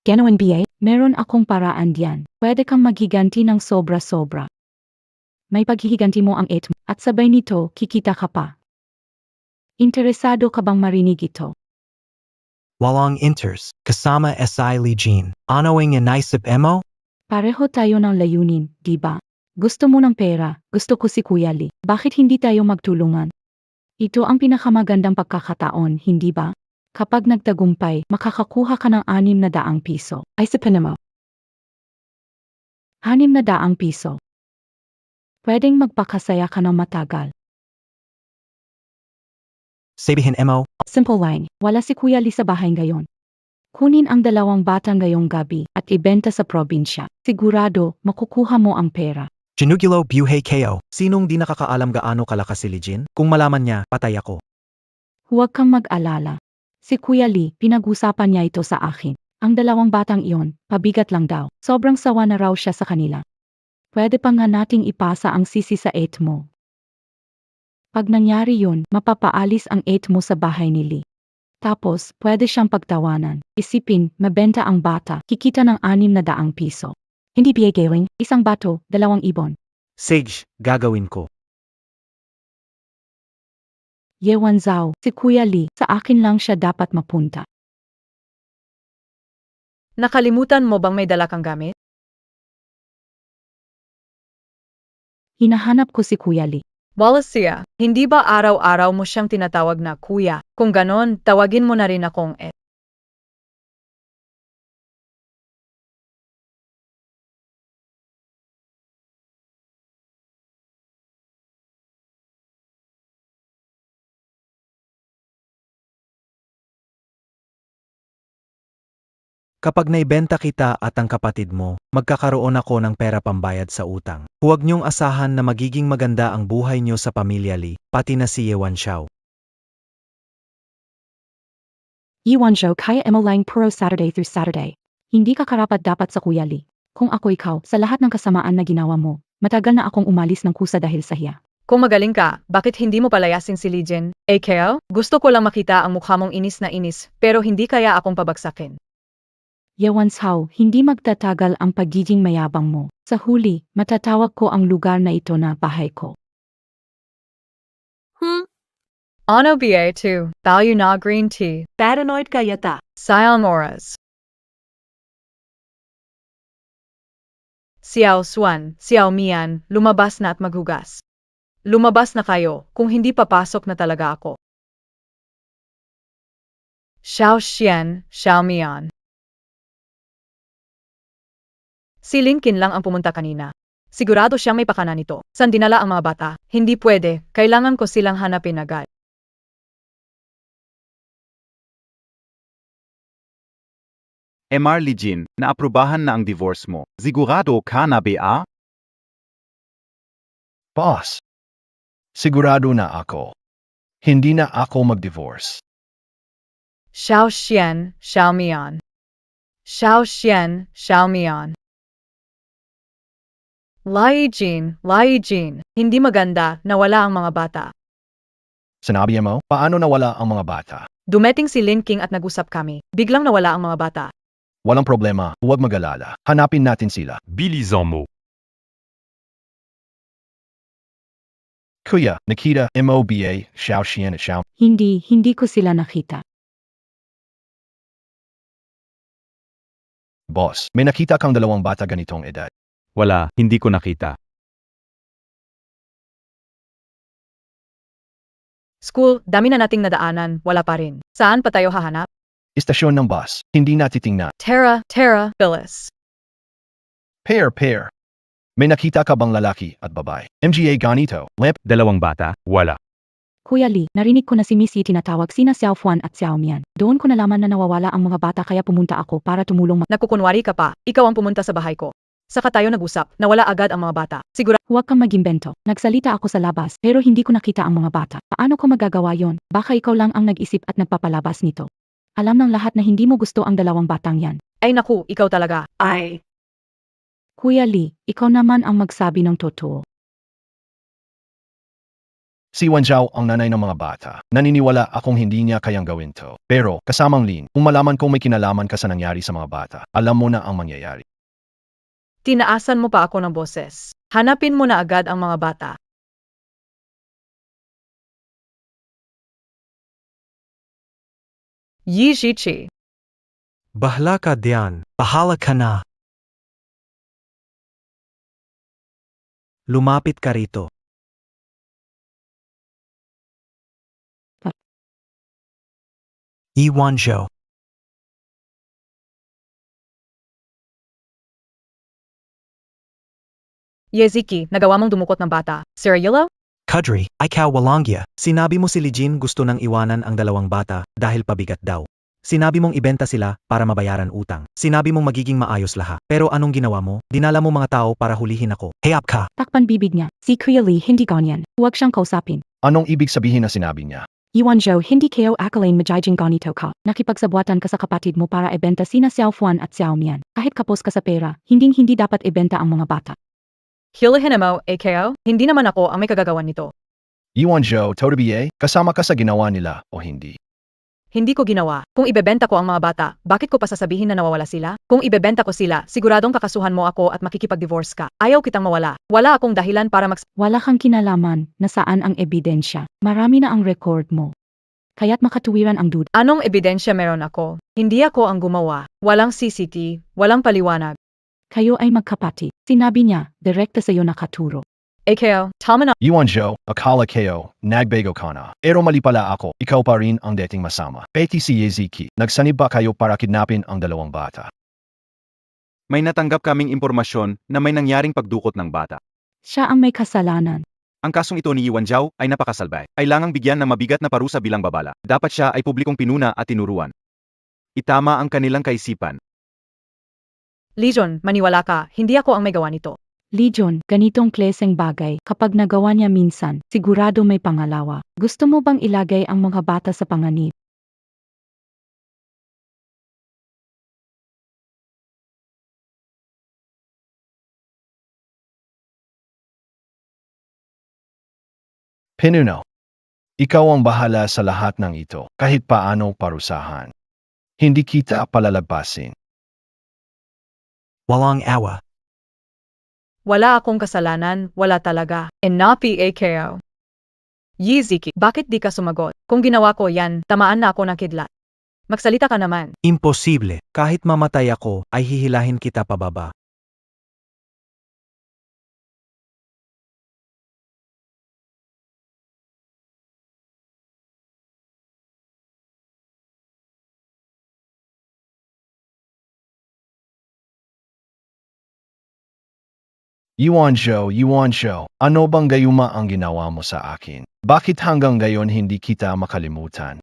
Ganoon BA, meron akong paraan diyan. Pwede kang maghiganti ng sobra-sobra. May paghihiganti mo ang eat mo, at sabay nito, kikita ka pa. Interesado ka bang marinig ito? Walang inters, kasama SI Lee Jean. Ano ang inaisip mo? Pareho tayo ng layunin, di ba? Gusto mo ng pera, gusto ko si Kuya Lee. Bakit hindi tayo magtulungan? Ito ang pinakamagandang pagkakataon, hindi ba? Kapag nagtagumpay, makakakuha ka ng 600 piso. Ay sa mo. 600 piso. Pwedeng magpakasaya ka ng matagal. Sabihin mo, Simple line, wala si Kuya Lee sa bahay ngayon. Kunin ang 2 bata ngayong gabi at ibenta sa probinsya. Sigurado, makukuha mo ang pera. Ginugulo Buhay KO. Sinong di nakakaalam gaano kalakas si Lee Jin? Kung malaman niya, patay ako. Huwag kang mag-alala. Si Kuya Lee, pinag-usapan niya ito sa akin. Ang 2 batang iyon, pabigat lang daw. Sobrang sawa na raw siya sa kanila. Pwede pa nga nating ipasa ang sisi sa eat mo. Pag nangyari yun, mapapaalis ang eat mo sa bahay ni Lee. Tapos, pwede siyang pagtawanan. Isipin, mabenta ang bata, kikita ng 600 piso. Hindi BA Galing, 1 bato, 2 ibon. Sage, gagawin ko. Yewan Zhao, si Kuya Lee, sa akin lang siya dapat mapunta. Nakalimutan mo bang may dala kang gamit? Hinahanap ko si Kuya Lee. Wallacea, hindi ba araw-araw mo siyang tinatawag na kuya? Kung ganon, tawagin mo na rin akong et. Kapag naibenta kita at ang kapatid mo, magkakaroon ako ng pera pambayad sa utang. Huwag niyong asahan na magiging maganda ang buhay niyo sa pamilya Lee, pati na si Yewan Xiao. Iwan Zhou kaya mo lang puro Saturday through Saturday. Hindi ka karapat dapat sa Kuya Lee. Kung ako ikaw, sa lahat ng kasamaan na ginawa mo, matagal na akong umalis ng kusa dahil sa hiya. Kung magaling ka, bakit hindi mo palayasin si Lee Jin? AKO, gusto ko lang makita ang mukha mong inis na inis, pero hindi kaya akong pabagsakin. Yewan Zhao, hindi magtatagal ang pagiging mayabang mo. Sa huli, matatawag ko ang lugar na ito na bahay ko. Ano BA2, value na green tea. Paranoid ka yata. Sial Moras. Xiao Xuan, Xiao Mian, lumabas na at maghugas. Lumabas na kayo, kung hindi papasok na talaga ako. Xiao Xian, Xiao Mian. Si Lincoln lang ang pumunta kanina. Sigurado siyang may pakana nito. San dinala ang mga bata? Hindi pwede, kailangan ko silang hanapin agad. MR Lee Jin, naaprubahan na ang divorce mo. Sigurado ka na ba? Boss. Sigurado na ako. Hindi na ako mag-divorce. Xiao Xian, Xiao Mian. Xiao Xian, Xiao Mian. Lai Jin, hindi maganda na wala ang mga bata. Sinabi mo, paano nawala ang mga bata? Dumating si Lin King at nag-usap kami. Biglang nawala ang mga bata. Walang problema, huwag mag-alala. Hanapin natin sila. Bilisan mo. Kuya, Nikita, MOBA, Xiao Xian at Xiao. Hindi ko sila nakita. Boss, may nakita kang dalawang bata ganitong edad. Wala, hindi ko nakita. School, dami na nating nadaanan, wala pa rin. Saan pa tayo hahanap? Istasyon ng bus, hindi natitingnan. Tara, Phyllis. Pair. May nakita ka bang lalaki at babae? MGA ganito, lamp. Dalawang bata? Wala. Kuya Lee, narinig ko na si Missy tinatawag sina Xiao Fuan at Xiao Mian. Doon ko nalaman na nawawala ang mga bata kaya pumunta ako para tumulong. Nakukunwari ka pa, ikaw ang pumunta sa bahay ko. Saka tayo nag-usap, nawala agad ang mga bata. Huwag kang mag-imbento. Nagsalita ako sa labas pero hindi ko nakita ang mga bata. Paano ko magagawa yon? Baka ikaw lang ang nag-isip at nagpapalabas nito. Alam ng lahat na hindi mo gusto ang dalawang batang yan. Ay naku, ikaw talaga. Kuya Lee, ikaw naman ang magsabi ng totoo. Si Wan Zhao ang nanay ng mga bata. Naniniwala akong hindi niya kayang gawin to. Pero, kasamang Lin, kung malaman kong may kinalaman ka sa nangyari sa mga bata, alam mo na ang mangyayari. Tinaasan mo pa ako ng boses. Hanapin mo na agad ang mga bata. Yi Shichi. Bahala ka diyan. Bahala ka na. Lumapit ka rito. Iwan Zhou. Yeziki, nagawa mong dumukot ng bata. Cirilo? Kudri, ikaw walangya. Sinabi mo si Lijin gusto nang iwanan ang dalawang bata dahil pabigat daw. Sinabi mong ibenta sila para mabayaran utang. Sinabi mong magiging maayos lahat. Pero anong ginawa mo? Dinala mo mga tao para hulihin ako. Hayap ka! Takpan bibig niya. Si Kuya Lee hindi ganyan. Huwag siyang kausapin. Anong ibig sabihin na sinabi niya? Iwan Zhou, hindi kayo akalain magiging ganito ka. Nakipagsabuatan ka sa kapatid mo para ibenta sina Xiao Fuan at Xiao Mian. Kahit kapos ka sa pera, hindi dapat ibenta ang mga bata. Hilahin mo, AKO? Hindi naman ako ang may kagagawan nito. Iwan Zhou, Totobiye, kasama ka sa ginawa nila o hindi? Hindi ko ginawa. Kung ibebenta ko ang mga bata, bakit ko pa sasabihin na nawawala sila? Kung ibebenta ko sila, siguradong kakasuhan mo ako at makikipag-divorce ka. Ayaw kitang mawala. Wala akong dahilan para Wala kang kinalaman na saan ang ebidensya. Marami na ang record mo. Kaya't makatuwiran ang duda. Anong ebidensya meron ako? Hindi ako ang gumawa. Walang CCTV, walang paliwanag. Kayo ay magkapatid. Sinabi niya, direkta sa iyo nakaturo. AKO, tama na. Iwan Zhou, akala kayo, nagbago ka na. Pero mali pala ako, ikaw pa rin ang dating masama. Peti si Yeziki, nagsanib ba kayo para kidnapin ang dalawang bata? May natanggap kaming impormasyon na may nangyaring pagdukot ng bata. Siya ang may kasalanan. Ang kasong ito ni Iwan Zhao ay napakasalbay. Kailangang bigyan ng mabigat na parusa bilang babala. Dapat siya ay publikong pinuna at tinuruan. Itama ang kanilang kaisipan. Legion, maniwala ka, hindi ako ang may gawa nito. Legion, ganitong kleseng bagay, kapag nagawa niya minsan, sigurado may pangalawa. Gusto mo bang ilagay ang mga bata sa panganib? Pinuno, ikaw ang bahala sa lahat ng ito, kahit paano parusahan. Hindi kita palalagpasin. Walang awa. Wala akong kasalanan, wala talaga. And napi AKO. Yeziki, bakit di ka sumagot? Kung ginawa ko yan, tamaan na ako ng kidlat. Magsalita ka naman. Imposible. Kahit mamatay ako, ay hihilahin kita pababa. Yuan Zhou, ano bang gayuma ang ginawa mo sa akin? Bakit hanggang ngayon hindi kita makalimutan?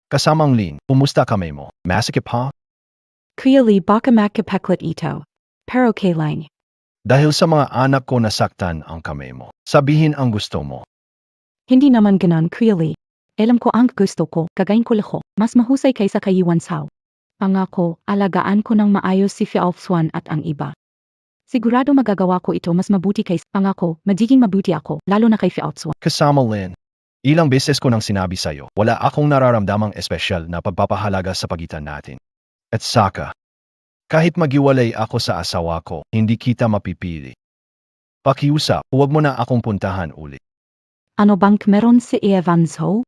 Kasamang Lin, kumusta kamay mo? Masikip ha? Kuya Lee, baka makapaklat ito. Pero kailan? Dahil sa mga anak ko nasaktan ang kamay mo. Sabihin ang gusto mo. Hindi naman ganon, Kuya Lee. Alam ko ang gusto ko, kagayin ko laho. Mas mahusay kaysa kay Iwan Zhao. Pangako, alagaan ko ng maayos si Xiao Fuan at ang iba. Sigurado magagawa ko ito mas mabuti kaysa pangako, magiging mabuti ako, lalo na kay Xiao Fuan. Kasama Lin, ilang beses ko nang sinabi sa'yo, wala akong nararamdamang espesyal na pagpapahalaga sa pagitan natin. At saka, Kahit magiwalay ako sa asawa ko, hindi kita mapipili. Pakiusap, huwag mo na akong puntahan ulit. Ano bang meron si Evans Ho?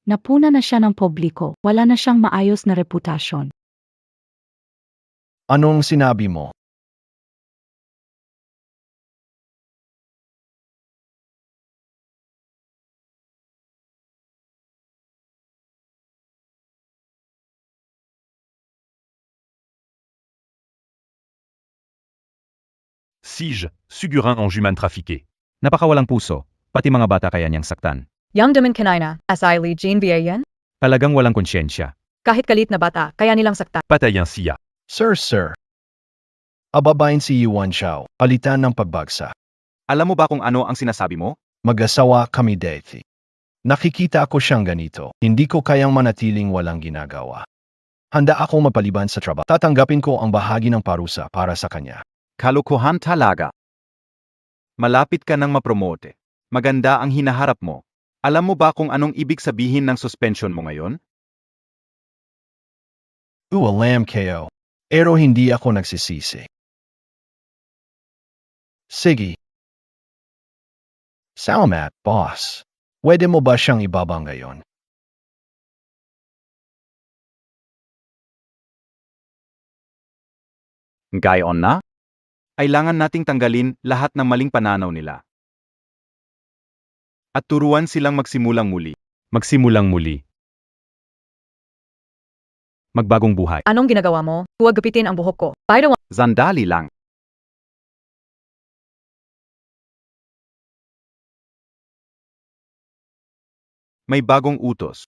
Napuna na siya ng publiko, wala na siyang maayos na reputasyon. Anong sinabi mo? Sige, Sugurin en Juman trafiqué. Napakawalang puso, pati mga bata kaya niyang saktan. Yang demen kinaina, asay Li Jean Biayan? Talagang walang konsyensya. Kahit kalit na bata, kaya nilang sakta. Patayan siya. Sir. Ababain si Yuan Xiao, palitan ng pagbagsa. Alam mo ba kung ano ang sinasabi mo? Mag-asawa kami dati. Nakikita ko siyang ganito, hindi ko kayang manatiling walang ginagawa. Handa ako mapaliban sa trabaho. Tatanggapin ko ang bahagi ng parusa para sa kanya. Kalokohan talaga. Malapit ka nang mapromote. Maganda ang hinaharap mo. Alam mo ba kung anong ibig sabihin ng suspension mo ngayon? Alam kayo. Pero hindi ako nagsisisi. Sige. Salamat, boss. Pwede mo ba siyang ibaba ngayon? Gayon na? Kailangan nating tanggalin lahat ng maling pananaw nila. At turuan silang magsimulang muli. Magsimulang muli. Magbagong buhay. Anong ginagawa mo? Huwag gapitin ang buhok ko. By the way, Sandali lang. May bagong utos.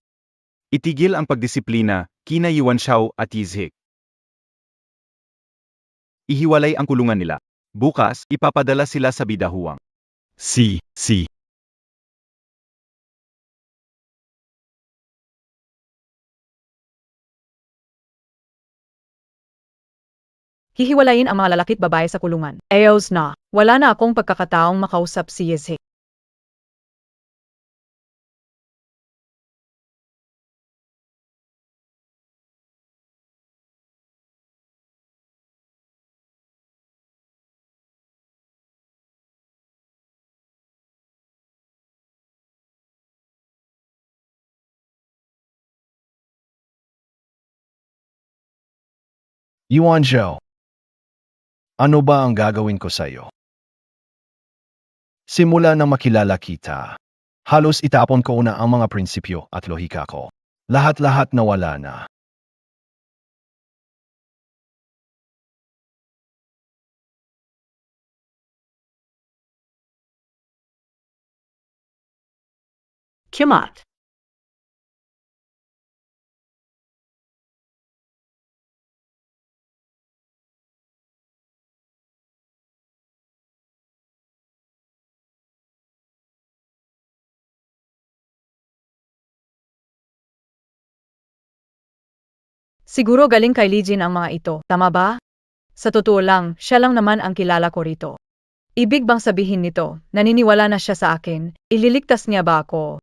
Itigil ang pagdisiplina kina Yuan Xiao at Yizhik. Ihiwalay ang kulungan nila. Bukas, ipapadala sila sa bidahuang. Si. hihiwalayin ang mga lalaki at babae sa kulungan. Ayos na. Wala na akong pagkakataong makausap si Yezhik. Yuan Xiao. Ano ba ang gagawin ko sa'yo? Simula nang makilala kita, halos itapon ko na ang mga prinsipyo at lohika ko. Lahat-lahat nawala na. Kimat. Siguro galing kay Li Jin ang mga ito, tama ba? Sa totoo lang, siya lang naman ang kilala ko rito. Ibig bang sabihin nito, naniniwala na siya sa akin, ililigtas niya ba ako?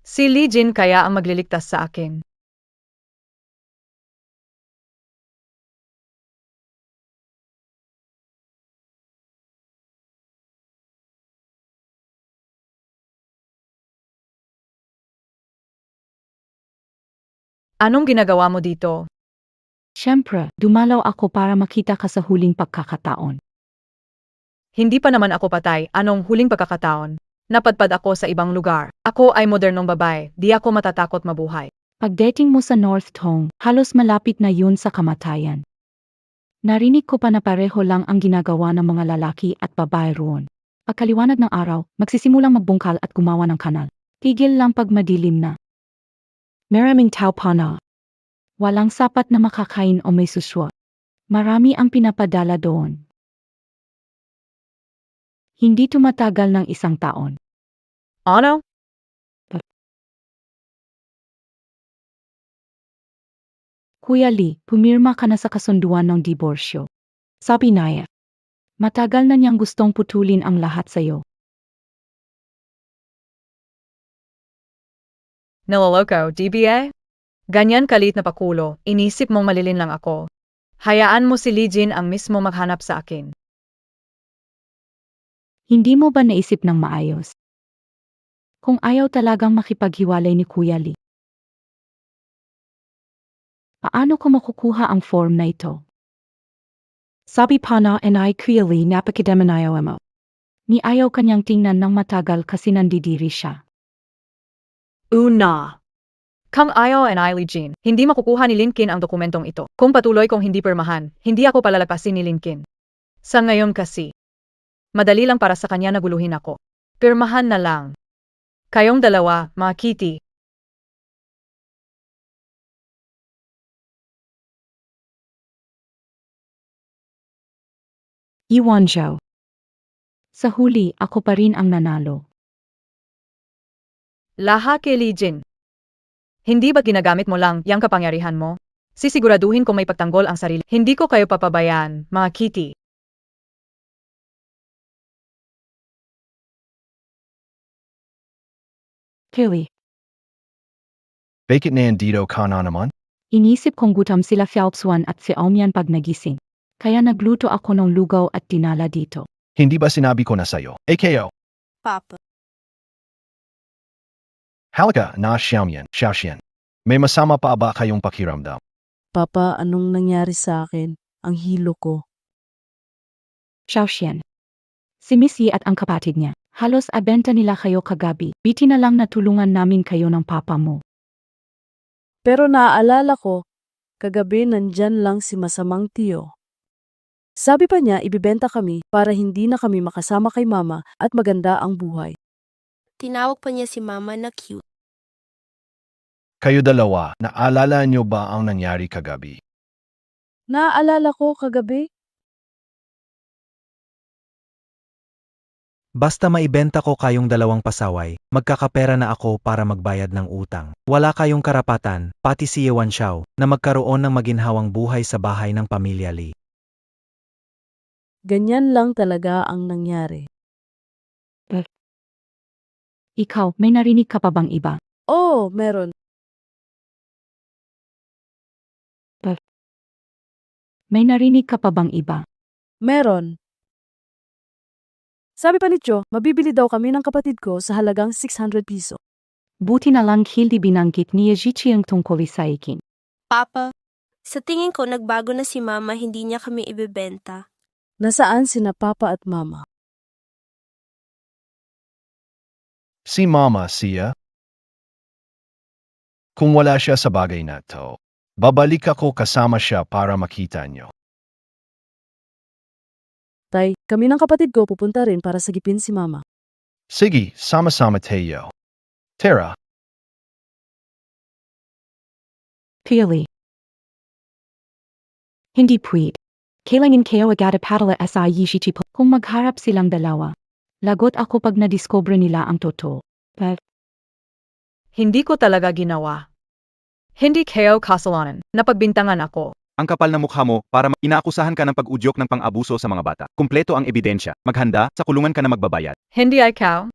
Si Li Jin kaya ang magliligtas sa akin. Anong ginagawa mo dito? Siyempre, dumalaw ako para makita ka sa huling pagkakataon. Hindi pa naman ako patay, anong huling pagkakataon? Napadpad ako sa ibang lugar. Ako ay modernong babae, di ako matatakot mabuhay. Pagdating mo sa North Tong, halos malapit na yun sa kamatayan. Narinig ko pa na pareho lang ang ginagawa ng mga lalaki at babae roon. Pagkaliwanag ng araw, magsisimulang magbungkal at gumawa ng kanal. Tigil lang pag madilim na. Maraming tao pa na. Walang sapat na makakain o may suswa. Marami ang pinapadala doon. Hindi tumatagal ng isang taon. Ano? Kuya Lee, pumirma ka na sa kasunduan ng diborsyo. Sabi niya. Matagal na niyang gustong putulin ang lahat sa'yo. Niloloko, DBA? Ganyan kalit na pakulo, inisip mong malilin lang ako. Hayaan mo si Lee Jin ang mismo maghanap sa akin. Hindi mo ba naisip ng maayos? Kung ayaw talagang makipaghiwalay ni Kuya Lee, paano ko makukuha ang form na ito? Sabi pa na ay Kuya Lee napakidemanayaw mo. Ni ayaw kanyang tingnan ng matagal kasi nandidiri siya. Una. Kang ayaw and Lee Jin, hindi makukuha ni Linkin ang dokumentong ito. Kung patuloy kong hindi pirmahan, hindi ako palalagpasin ni Linkin. Sa ngayon kasi, madali lang para sa kanya na guluhin ako. Pirmahan na lang. Kayong dalawa, mga kitty. Iwan Zhao. Sa huli, ako pa rin ang nanalo. Laha kay Lee Jin. Hindi ba ginagamit mo lang yang kapangyarihan mo? Sisiguraduhin kung may pagtanggol ang sarili. Hindi ko kayo papabayaan, mga kitty. Kuya, Bakit nandito ka na naman? inisip kong gutom sila Phelpswan at si Omian pag nagising. Kaya nagluto ako ng lugaw at tinala dito. Hindi ba sinabi ko na sa'yo? AKO. Papa. Halika na Xiaoxian. May masama pa ba kayong pakiramdam? Papa, anong nangyari sa akin? Ang hilo ko. Xiaoxian. Si Miss Yi at ang kapatid niya. Halos abenta nila kayo kagabi. Biti na lang natulungan namin kayo ng papa mo. Pero naaalala ko, kagabi nandyan lang si masamang tiyo. Sabi pa niya ibibenta kami para hindi na kami makasama kay mama at maganda ang buhay. Tinawag pa niya si mama na cute. Kayo dalawa, naalala niyo ba ang nangyari kagabi? Naaalala ko kagabi? Basta maibenta ko kayong dalawang pasaway, magkakapera na ako para magbayad ng utang. Wala kayong karapatan, pati si Yuan Xiao, na magkaroon ng maginhawang buhay sa bahay ng pamilya Lee. Ganyan lang talaga ang nangyari. Ikaw, may narinig ka pa bang iba? Oo, meron. May narinig ka pa bang iba? Meron. Sabi pa ni Cho, mabibili daw kami ng kapatid ko sa halagang 600 piso. Buti na lang hindi binanggit ni Yajichi ang tungkol sa akin. Papa, sa tingin ko nagbago na si mama, hindi niya kami ibebenta. Nasaan sina Papa at Mama? Si Mama siya? Kung wala siya sa bagay na to, babalik ako kasama siya para makita niyo. Tay, kami ng kapatid ko pupunta rin para sagipin si Mama. Sige, sama-sama tayo. Tara, Clearly. Hindi pwede. Kailangan kayo agad padala sa Yajichi po. Kung magharap silang dalawa. Lagot ako pag nadiscover nila ang totoo. Hindi ko talaga ginawa. Hindi kayo kasalanan. Napagbintangan ako. Ang kapal na mukha mo para inaakusahan ka ng pag-udyok ng pang-abuso sa mga bata. Kumpleto ang ebidensya. Maghanda, sa kulungan ka na magbabayad. Hindi ikaw.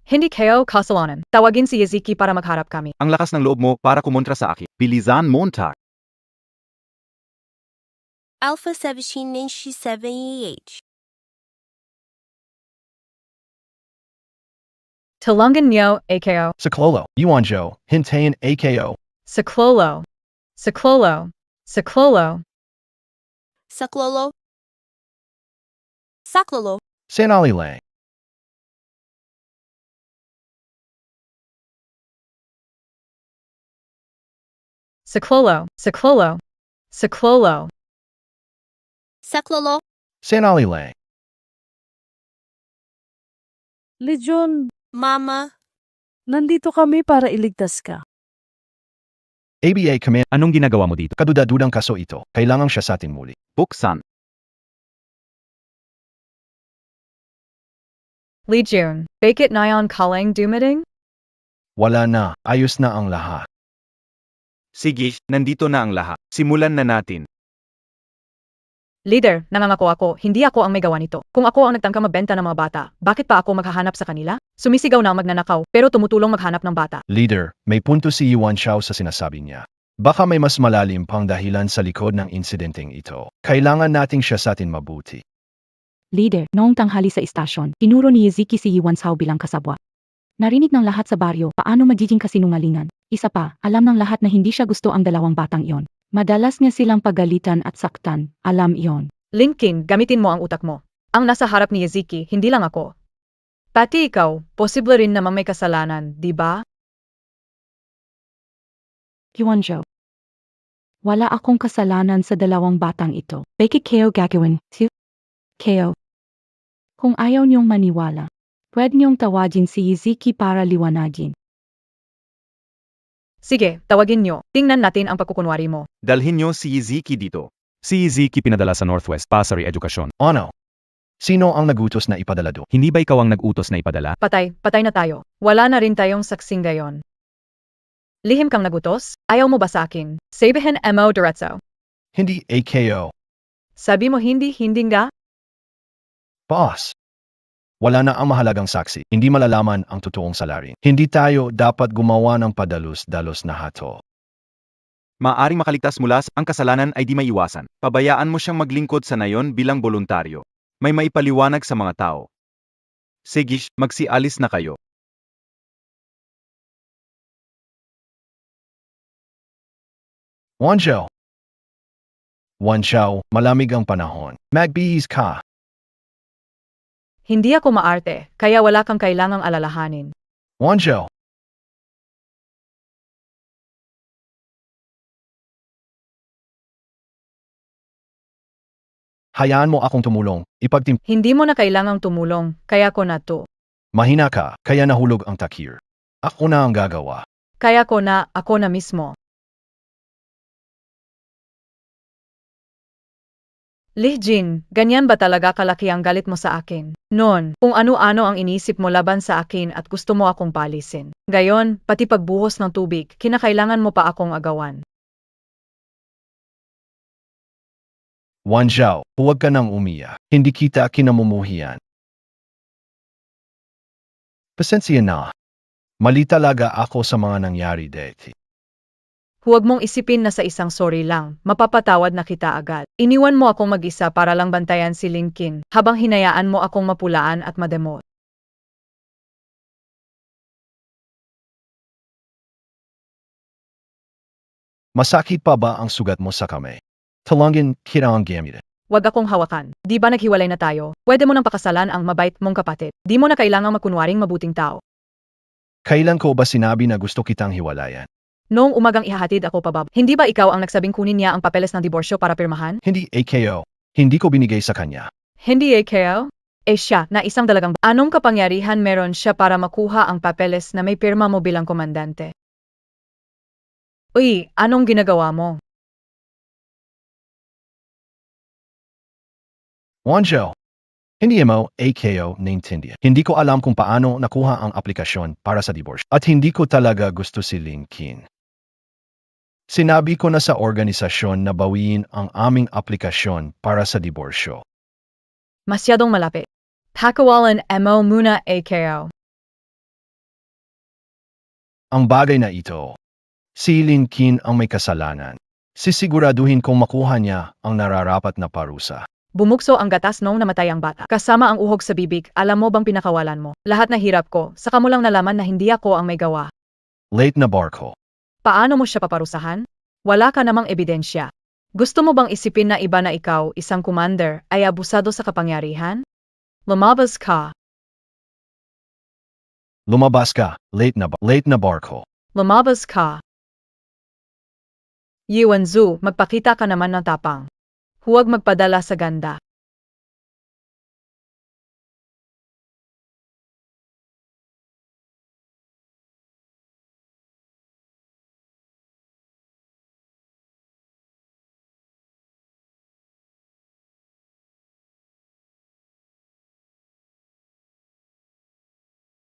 Hindi kayo kasalanan. Tawagin si Yaziki para magharap kami. Ang lakas ng loob mo para kumontra sa akin. Bilisan Montag. Alpha 1797EH. Tulungan niyo, AKO. sa Clolo, Yuanzhou, hintayin AKO. Sa Clolo. Sa Clolo. Sa Clolo. Saklolo. Saklolo. Sanali Lang. Sa Clolo. Sa Clolo. Sa Clolo. Saklolo. Sanali Lang. Legion, Mama. nandito kami para iligtas ka. ABA Command, Anong ginagawa mo dito? kadudadudang kaso ito, kailangan siya sa atin muli. Buksan. Lee Jun. Bakit nayon kalang dumating? Wala na, ayos na ang lahat. Sige, nandito na ang lahat. Simulan na natin. Leader, nangangako ako, hindi ako ang may gawa nito. Kung ako ang nagtangka magbenta ng mga bata, bakit pa ako maghahanap sa kanila? Sumisigaw na ang magnanakaw, pero tumutulong maghanap ng bata. Leader, may punto si Yuan Xiao sa sinasabi niya. Baka may mas malalim pang dahilan sa likod ng insidenteng ito. Kailangan nating siya sa atin mabuti. Leader, noong tanghali sa istasyon, tinuro ni Yeziki si Yuan Sao bilang kasabwa. Narinig ng lahat sa baryo paano magiging kasinungalingan. Isa pa, alam ng lahat na hindi siya gusto ang dalawang batang iyon. Madalas niya silang pagalitan at saktan, alam iyon. Linkin, gamitin mo ang utak mo. Ang nasa harap ni Yeziki, hindi lang ako. Pati ikaw, posible rin namang may kasalanan, di ba? Yuan Zhou. Wala akong kasalanan sa dalawang batang ito. Bakit kayo gagawin? Kayo. Kung ayaw niyong maniwala, pwede niyong tawagin si Yeziki para liwanagin. Sige, tawagin nyo. Tingnan natin ang pagkukunwari mo. Dalhin niyo si Yiziki dito. Si Ziki pinadala sa Northwest Pasari Edukasyon. Ano? Sino ang nagutos na ipadala do? Hindi ba ikaw ang nag-utos na ipadala? Patay na tayo. Wala na rin tayong saksing gayon. Lihim kang nagutos? Ayaw mo ba sa akin? Sabihin mo diretso. Hindi AKO. Sabi mo hindi nga? Boss. Wala na ang mahalagang saksi. Hindi malalaman ang totoong salarin. Hindi tayo dapat gumawa ng padalos-dalos na hato. Maaring makaligtas mula sa ang kasalanan ay di maiwasan. Pabayaan mo siyang maglingkod sa nayon bilang voluntaryo. May maipaliwanag sa mga tao. Sige, magsialis na kayo. Wan Xiao. Wan Xiao, malamig ang panahon. Magbihis ka. Hindi ako maarte, kaya wala kang kailangang alalahanin. Wan Xiao. Hayaan mo akong tumulong. Hindi mo na kailangang tumulong, kaya ko na to. Mahina ka, kaya nahulog ang takir. Ako na ang gagawa. Kaya ko na, ako na mismo. Lee Jin, ganyan ba talaga kalaki ang galit mo sa akin? Noon, kung ano-ano ang inisip mo laban sa akin at gusto mo akong palisin. Gayon, pati pagbuhos ng tubig, kinakailangan mo pa akong agawan. Wan Xiao, huwag ka nang umiyak. Hindi kita kinamumuhian. Pasensya na. Mali talaga ako sa mga nangyari dati. Huwag mong isipin na sa isang sorry lang, mapapatawad na kita agad. Iniwan mo akong mag-isa para lang bantayan si Linkin, habang hinayaan mo akong mapulaan at mademot. Masakit pa ba ang sugat mo sa kamay? Talangin kita ang gamitin. Huwag akong hawakan. Di ba naghiwalay na tayo? Pwede mo nang pakasalan ang mabait mong kapatid. Di mo na kailangang magkunwaring mabuting tao. Kailan ko ba sinabi na gusto kitang hiwalayan? Noong umagang ihahatid ako pabab, hindi ba ikaw ang nagsabing kunin niya ang papeles ng diborsyo para pirmahan? Hindi AKO. Hindi ko binigay sa kanya. Hindi kayo? Siya, na isang dalagang anong kapangyarihan meron siya para makuha ang papeles na may pirma mo bilang komandante? Uy, anong ginagawa mo? Wan Xiao. Hindi mo AKO naintindihan. Hindi ko alam kung paano nakuha ang aplikasyon para sa divorce. At hindi ko talaga gusto si Linkin. Sinabi ko na sa organisasyon na bawiin ang aming aplikasyon para sa diborsyo. Masyadong malapit. Pakawalan mo muna AKO. Ang bagay na ito, si Linkin ang may kasalanan. Sisiguraduhin kong makuha niya ang nararapat na parusa. Bumukso ang gatas noong namatay ang bata. Kasama ang uhog sa bibig, alam mo bang pinakawalan mo? Lahat na hirap ko, saka mo lang nalaman na hindi ako ang may gawa. Late na barko. Paano mo siya paparusahan? Wala ka namang ebidensya. Gusto mo bang isipin na iba na ikaw, isang commander, ay abusado sa kapangyarihan? Lumabas ka. Lumabas ka, late na barko. Lumabas ka. Yuan Zhu, magpakita ka naman ng tapang. Huwag magpadala sa ganda.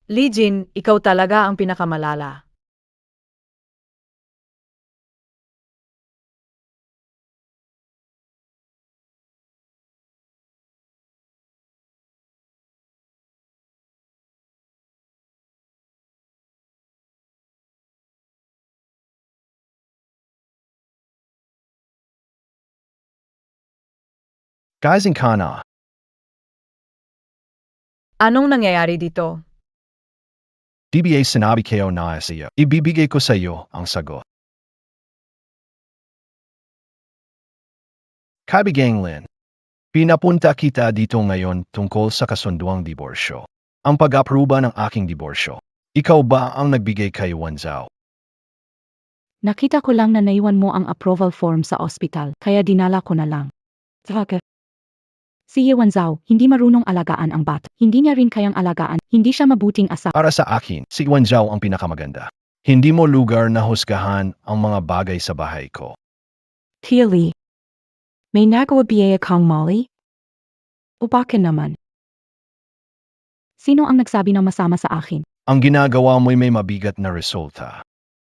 Lee Jin, ikaw talaga ang pinakamalala. Guysing ka na. Anong nangyayari dito? DBA sinabi kayo na sa iyo. Ibibigay ko sa iyo ang sagot. Kaibigang Lin, pinapunta kita dito ngayon tungkol sa kasunduang diborsyo. Ang pag-apruba ng aking diborsyo. Ikaw ba ang nagbigay kay Wanzao? Nakita ko lang na naiwan mo ang approval form sa ospital, kaya dinala ko na lang. Tsaka, si Yewan Zhao, hindi marunong alagaan ang bata. Hindi niya rin kayang alagaan, hindi siya mabuting asawa. Para sa akin, si Wanzao ang pinakamaganda. Hindi mo lugar na husgahan ang mga bagay sa bahay ko. Tia Lee, may nagawa biyaya kang Molly? O bakit naman? Sino ang nagsabi ng masama sa akin? Ang ginagawa mo'y may mabigat na resulta.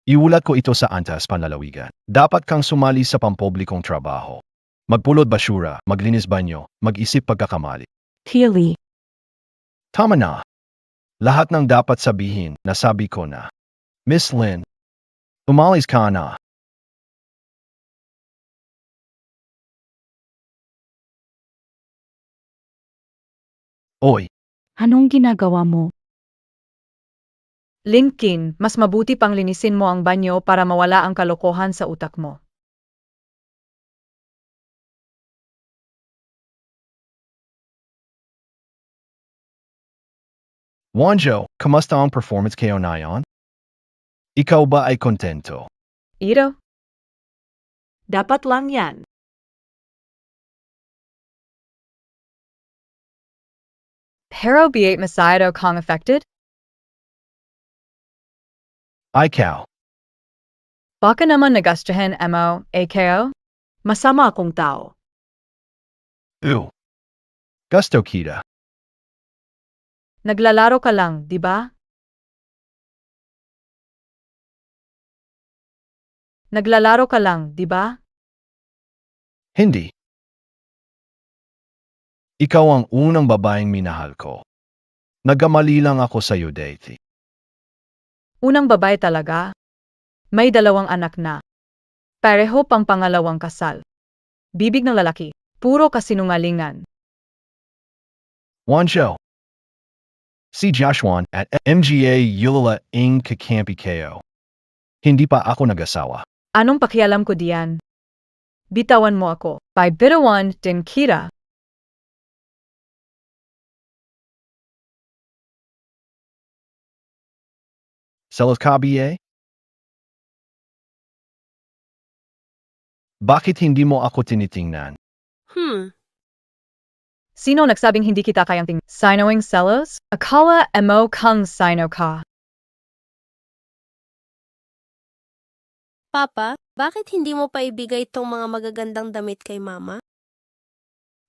Iulat ko ito sa antas panlalawigan. Dapat kang sumali sa pampublikong trabaho. Magpulot basura, maglinis banyo, mag-isip pagkakamali. Tia Lee, Tama na. Lahat ng dapat sabihin, nasabi ko na. Miss Lin, umalis ka na. Oy, anong ginagawa mo? Linkin, mas mabuti pang linisin mo ang banyo para mawala ang kalokohan sa utak mo. Wanjo, kamusta ang performance kayo na yon? Ikaw ba ay kontento? Iro? Dapat lang yan. Pero B8 masyado kang affected? Ikaw, Baka naman nagastahan mo, AKO? Masama akong tao. gusto kita. Naglalaro ka lang, di ba? Naglalaro ka lang, di ba? Hindi. Ikaw ang unang babaeng minahal ko. Nagkamali lang ako sa iyo, Daisy. Unang babae talaga. May 2 anak na. Pareho pang pangalawang kasal. Bibig ng lalaki. Puro kasinungalingan. Wanjo. Si Joshua at MGA Yulala ng kakampi kayo. Hindi pa ako nag-asawa. Anong pakialam ko diyan? Bitawan mo ako. Bitawan din kita. Selos ka, BA? Bakit hindi mo ako tinitingnan? Sino nagsabing hindi kita kayang ting sinoing selos? Akala mo kang sino ka. Papa, bakit hindi mo pa ibigay itong mga magagandang damit kay Mama?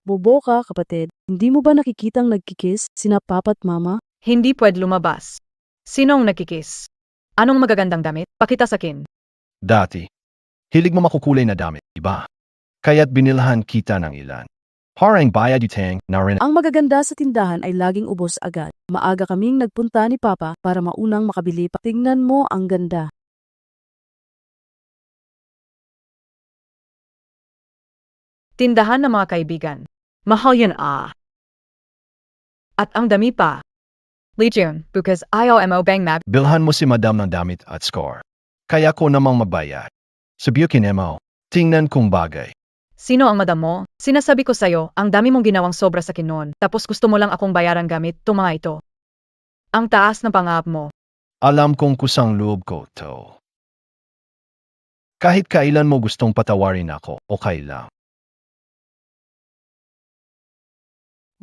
Bobo ka, kapatid. Hindi mo ba nakikitang nagkikis sina Papa at Mama? Hindi pwede lumabas. Sinong nakikis? Anong magagandang damit? Pakita sa akin. Dati. Hilig mo makukulay na damit, iba? Kaya't binilhan kita ng ilan. Parang bayad utang na rin. Ang magaganda sa tindahan ay laging ubos agad. Maaga kaming nagpunta ni Papa para maunang makabili pa. Tingnan mo ang ganda. Tindahan ng mga kaibigan. Mahal yan ah. At ang dami pa. Legion, because IOMO bang map. Bilhan mo si Madam ng damit at score. Kaya ko namang mabayad. Sabiukin mo. Tingnan kung bagay. Sino ang madam mo? Sinasabi ko sa'yo, ang dami mong ginawang sobra sa kinon, tapos gusto mo lang akong bayaran gamit itong mga ito. Ang taas ng pangab mo. Alam kong kusang loob ko to. Kahit kailan mo gustong patawarin ako, okay lang.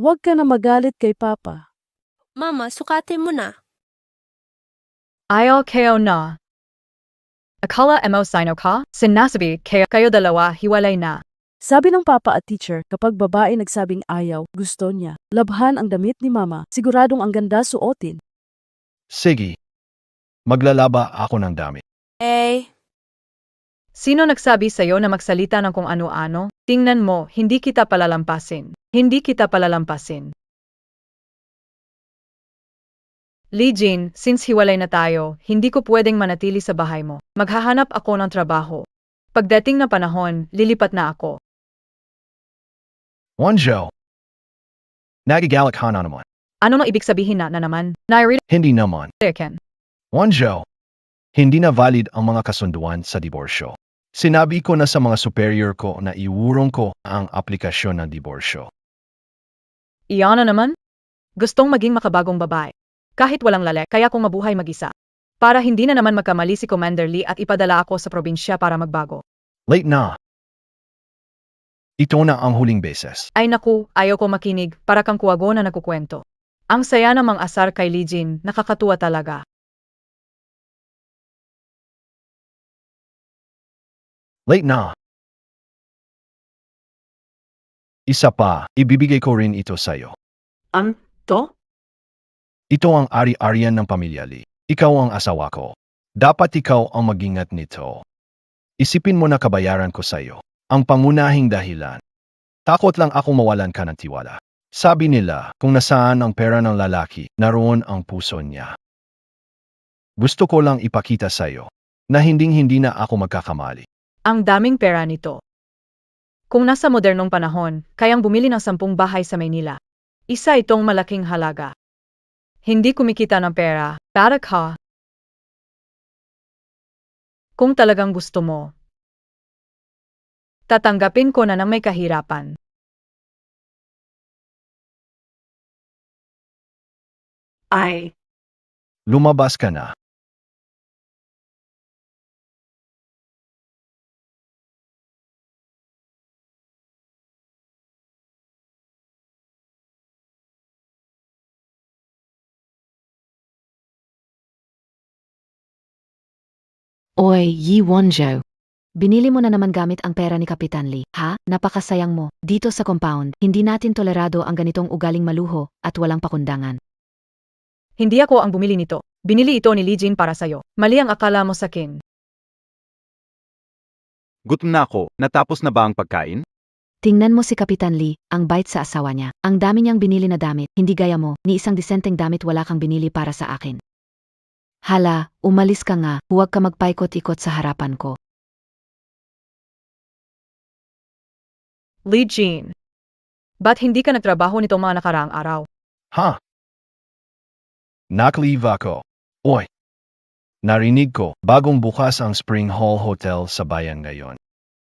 Huwag ka na magalit kay Papa. Mama, sukatin mo na. Ayaw kayo na. Akala mo sino ka? Sinasabi kayo 2 hiwalay na. Sabi ng Papa at teacher, kapag babae nagsabing ayaw, gusto niya. Labhan ang damit ni Mama, siguradong ang ganda suotin. Sige. Maglalaba ako ng damit. Sino nagsabi sa'yo na magsalita ng kung ano-ano? Tingnan mo, hindi kita palalampasin. Hindi kita palalampasin. Lee Jin, since hiwalay na tayo, hindi ko pwedeng manatili sa bahay mo. Maghahanap ako ng trabaho. Pagdating na panahon, lilipat na ako. Wanjo. Nagagalit ka na naman. Ano nang ibig sabihin na naman? Nairita, Hindi naman. Ken. Wanjo. Hindi na valid ang mga kasunduan sa diborsyo. Sinabi ko na sa mga superior ko na iurong ko ang aplikasyon ng diborsyo. Iyan na naman? Gustong maging makabagong babae. Kahit walang lalek, kaya kong mabuhay mag-isa. Para hindi na naman magkamali si Commander Lee at ipadala ako sa probinsya para magbago. Late na. Ito na ang huling beses. Ay naku, ayaw ko makinig, para kang kuwago na nagkukwento. Ang saya namang asar kay Lee Jin, nakakatuwa talaga. Late na. Isa pa, ibibigay ko rin ito sa'yo. Anto? Ito ang ari-arian ng pamilya Lee. Ikaw ang asawa ko. Dapat ikaw ang mag-ingat nito. Isipin mo na kabayaran ko sa'yo. Ang pangunahing dahilan. Takot lang ako mawalan ka ng tiwala. Sabi nila, kung nasaan ang pera ng lalaki, naroon ang puso niya. Gusto ko lang ipakita sa'yo na hinding-hindi na ako magkakamali. Ang daming pera nito. Kung nasa modernong panahon, kayang bumili ng 10 bahay sa Maynila. Isa itong malaking halaga. Hindi kumikita ng pera, para ka. Kung talagang gusto mo, tatanggapin ko na ng may kahirapan. Ay, Lumabas ka na. Oy, Yi Wonjo. Binili mo na naman gamit ang pera ni Kapitan Lee, ha? Napakasayang mo. Dito sa compound, hindi natin tolerado ang ganitong ugaling maluho at walang pakundangan. hindi ako ang bumili nito. Binili ito ni Lee Jin para sa'yo. Mali ang akala mo sa akin. Gutom na ako, natapos na ba ang pagkain? Tingnan mo si Kapitan Lee, ang bait sa asawa niya. Ang dami niyang binili na damit, hindi gaya mo, ni isang disenteng damit wala kang binili para sa akin. Hala, umalis ka nga, huwag ka magpaikot-ikot sa harapan ko. Lee Jin, ba't hindi ka nagtrabaho nitong mga nakaraang araw? Ha? Nakleave ako. Oy. Narinig ko, bagong bukas ang Spring Hall Hotel sa bayan ngayon.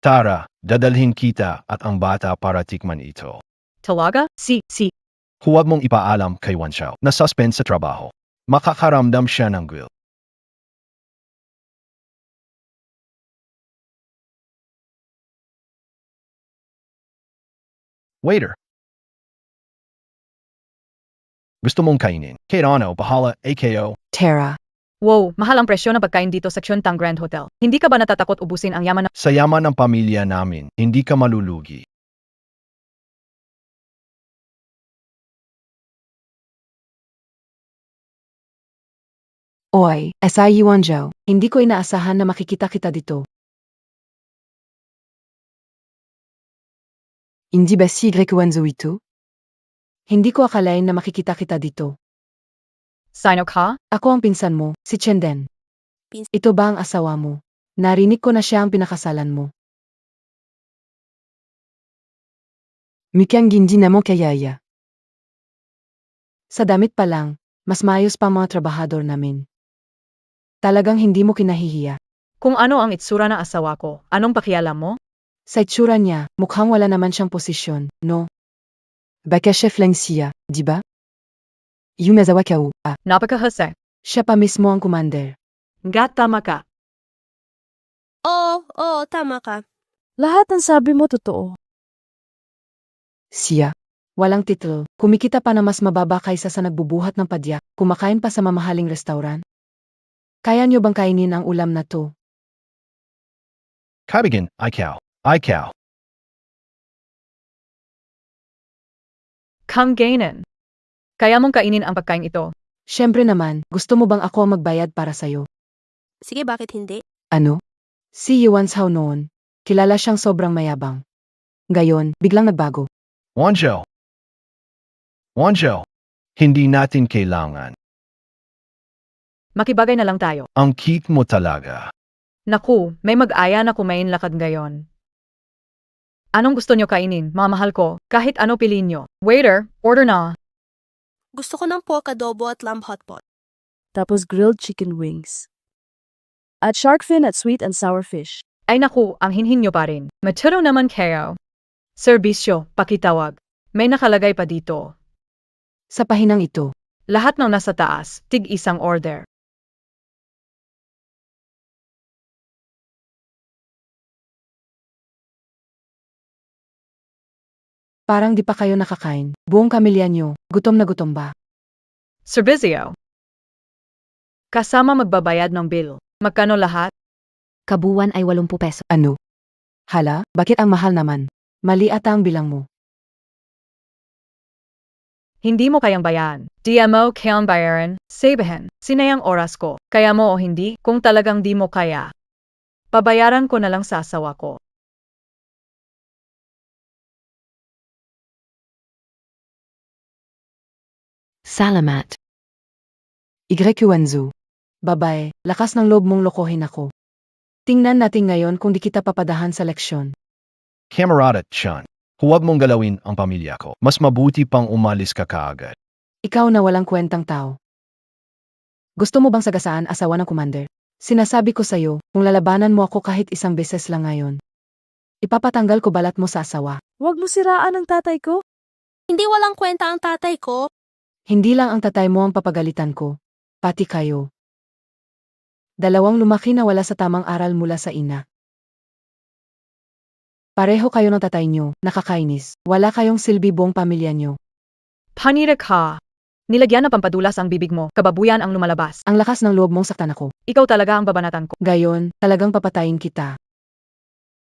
Tara, dadalhin kita at ang bata para tikman ito. Talaga? Huwag mong ipaalam kay Wanxiao na suspend sa trabaho. Makakaramdam siya ng guilt. Waiter. Gusto mong kainin? Kate ano, bahala, AKO. Tara. Wow, mahal ang presyo ng pagkain dito sa Chuntang Grand Hotel. Hindi ka ba natatakot ubusin ang yaman ng... Sa yaman ng pamilya namin, hindi ka malulugi. Oy, SI Wanjo, hindi ko inaasahan na makikita kita dito. Hindi ba si Greg Wanzo ito? Hindi ko akalain na makikita kita dito. Sino ka? Ako ang pinsan mo, si Chenden. Pins- Ito ba ang asawa mo? Narinig ko na siya ang pinakasalan mo. Mukhang hindi naman kayaya. Sa damit pa lang, mas maayos pa ang mga trabahador namin. Talagang hindi mo kinahihiya. Kung ano ang itsura ng asawa ko, anong pakialam mo? Sa itsura niya, mukhang wala naman siyang posisyon, no? Baka chef lang siya, di ba? Yumezawa ka Napakahusay. Siya pa mismo ang commander. Nga tama ka. Oo, tama ka. Lahat ng sabi mo totoo. Siya. Walang titulo. Kumikita pa na mas mababa kaysa sa nagbubuhat ng padyak, kumakain pa sa mamahaling restaurant. Kaya niyo bang kainin ang ulam na to? Kaibigan, ikaw. Kang gainin. Kaya mong kainin ang pagkain ito. Siyempre naman, gusto mo bang ako ang magbayad para sa'yo? Sige, bakit hindi? Ano? Si Yuan Sao noon. Kilala siyang sobrang mayabang. Gayon, biglang nagbago. Wanjo. Hindi natin kailangan. Makibagay na lang tayo. Ang cute mo talaga. Naku, may mag-aya na kumain lakad ngayon. Anong gusto nyo kainin, mga mahal ko? Kahit ano piliin nyo. Waiter, order na. Gusto ko ng pork adobo at lamb hotpot. Tapos grilled chicken wings. At shark fin at sweet and sour fish. Ay naku, ang hinhin nyo pa rin. Maturo naman kayo. Serbisyo, pakitawag. May nakalagay pa dito. Sa pahinang ito, Lahat ng nasa taas, tig isang order. parang di pa kayo nakakain. Buong pamilya nyo, gutom na gutom ba? Servizio. Kasama magbabayad ng bill. Magkano lahat? Kabuuan ay 80 peso. Ano? Hala, bakit ang mahal naman? Mali ata ang bilang mo. Hindi mo kayang bayan. Di mo kayang bayaran, sabihin, sinayang oras ko. Kaya mo o hindi, kung talagang di mo kaya. Pabayaran ko na lang sa asawa ko. Salamat. Igrecuanzo. Babae, lakas ng loob mong lokohin ako. Tingnan natin ngayon kung di kita papadahan sa leksyon. Camarada Chan, huwag mong galawin ang pamilya ko. Mas mabuti pang umalis ka kaagad. Ikaw na walang kwentang tao. Gusto mo bang sagasaan asawa ng commander? Sinasabi ko sa'yo, kung lalabanan mo ako kahit isang beses lang ngayon, ipapatanggal ko balat mo sa asawa. Huwag mo siraan ang tatay ko. Hindi walang kwenta ang tatay ko. Hindi lang ang tatay mo ang papagalitan ko, pati kayo. Dalawang lumaki na wala sa tamang aral mula sa ina. Pareho kayo ng tatay nyo, nakakainis. Wala kayong silbi buong pamilya nyo. Panira ka. Nilagyan na pampadulas ang bibig mo, kababuyan ang lumalabas. Ang lakas ng loob mong saktan ako. Ikaw talaga ang babanatan ko. Gayon, talagang papatayin kita.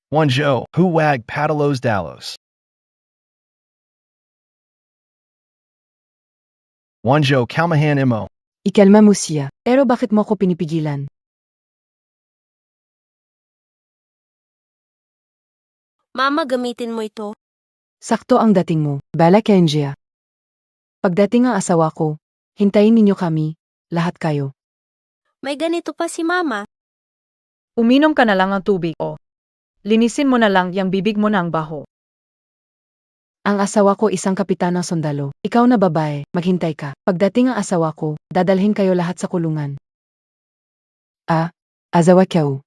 Wanjo, huwag padalos dalos. Wanjo, kalmahan imo. Ikalma mo siya. Pero bakit mo ako pinipigilan? Mama, gamitin mo ito. Sakto ang dating mo. Bala Kenjia. Pagdating ang asawa ko, hintayin ninyo kami, lahat kayo. May ganito pa si Mama. Uminom ka na lang ng tubig, o. Linisin mo na lang yung bibig mo ng baho. Ang asawa ko isang kapitan ng sundalo. Ikaw na babae, maghintay ka. Pagdating ang asawa ko, dadalhin kayo lahat sa kulungan. Azawa kayo.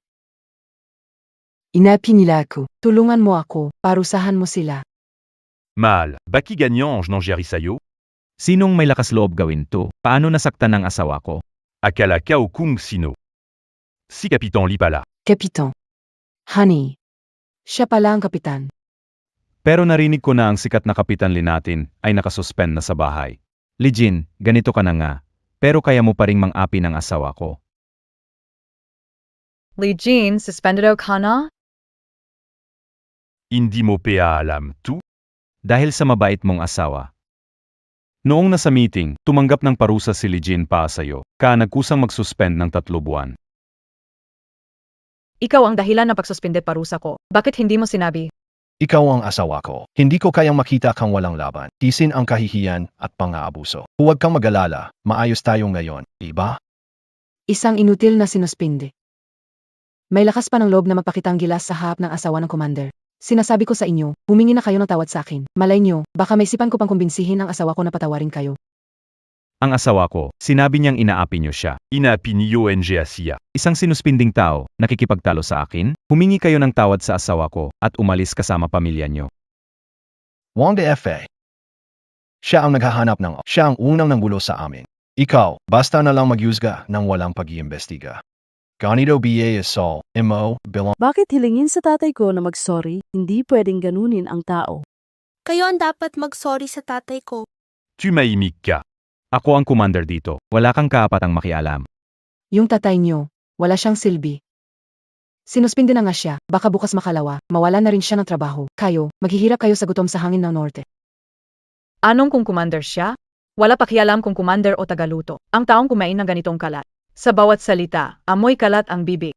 Inapi nila ako. Tulungan mo ako, parusahan mo sila. Mal, baki gagnant non sayo? Sinong may lakas loob gawin to? Paano nasaktan ng asawa ko? Akala kao kung sino? Si Kapitan Li pala. Kapitan. Honey. Siya pala ang kapitan. Pero narinig ko na ang sikat na Kapitan Li natin ay nakasuspend na sa bahay. Li Jin, ganito ka na nga. Pero kaya mo pa ring mang-api ng asawa ko. Li Jean, suspendido ka na? Hindi mo pa alam tu? Dahil sa mabait mong asawa. Noong nasa meeting, tumanggap ng parusa si Li Jin pa sa'yo, nagkusang mag-suspend ng 3 buwan. Ikaw ang dahilan ng pagsuspende parusa ko. Bakit hindi mo sinabi? Ikaw ang asawa ko. Hindi ko kayang makita kang walang laban. Tisin ang kahihiyan at pang-aabuso. Huwag kang mag-alala. Maayos tayo ngayon, diba? Isang inutil na sinuspinde. May lakas pa ng loob na magpakitang gilas sa harap ng asawa ng commander. Sinasabi ko sa inyo, humingi na kayo ng tawad sa akin. Malay nyo, baka may sipan ko pang kumbinsihin ang asawa ko na patawarin kayo. Ang asawa ko, sinabi niyang inaapi niyo siya. Inaapi niyo siya. Isang sinuspinding tao, nakikipagtalo sa akin? Humingi kayo ng tawad sa asawa ko at umalis kasama pamilya niyo. Wang de Fa. Siya ang naghahanap ng siya ang unang nanggulo sa amin. Ikaw, basta na lang magyusga ng walang pag-iimbestiga. Ganito ba Saul, imo, bilang. Bakit hilingin sa tatay ko na mag-sorry? Hindi pwedeng ganunin ang tao. Kayo ang dapat mag-sorry sa tatay ko. Tumahimik ka. Ako ang commander dito. Wala kang kaapatang makialam. Yung tatay nyo, wala siyang silbi. Sinuspinde na nga siya, baka bukas makalawa, mawala na rin siya ng trabaho. Kayo, maghihirap kayo sa gutom sa hangin ng norte. Anong kung commander siya? Wala pakialam kung commander o tagaluto. Ang taong kumain ng ganitong kalat. Sa bawat salita, amoy kalat ang bibig.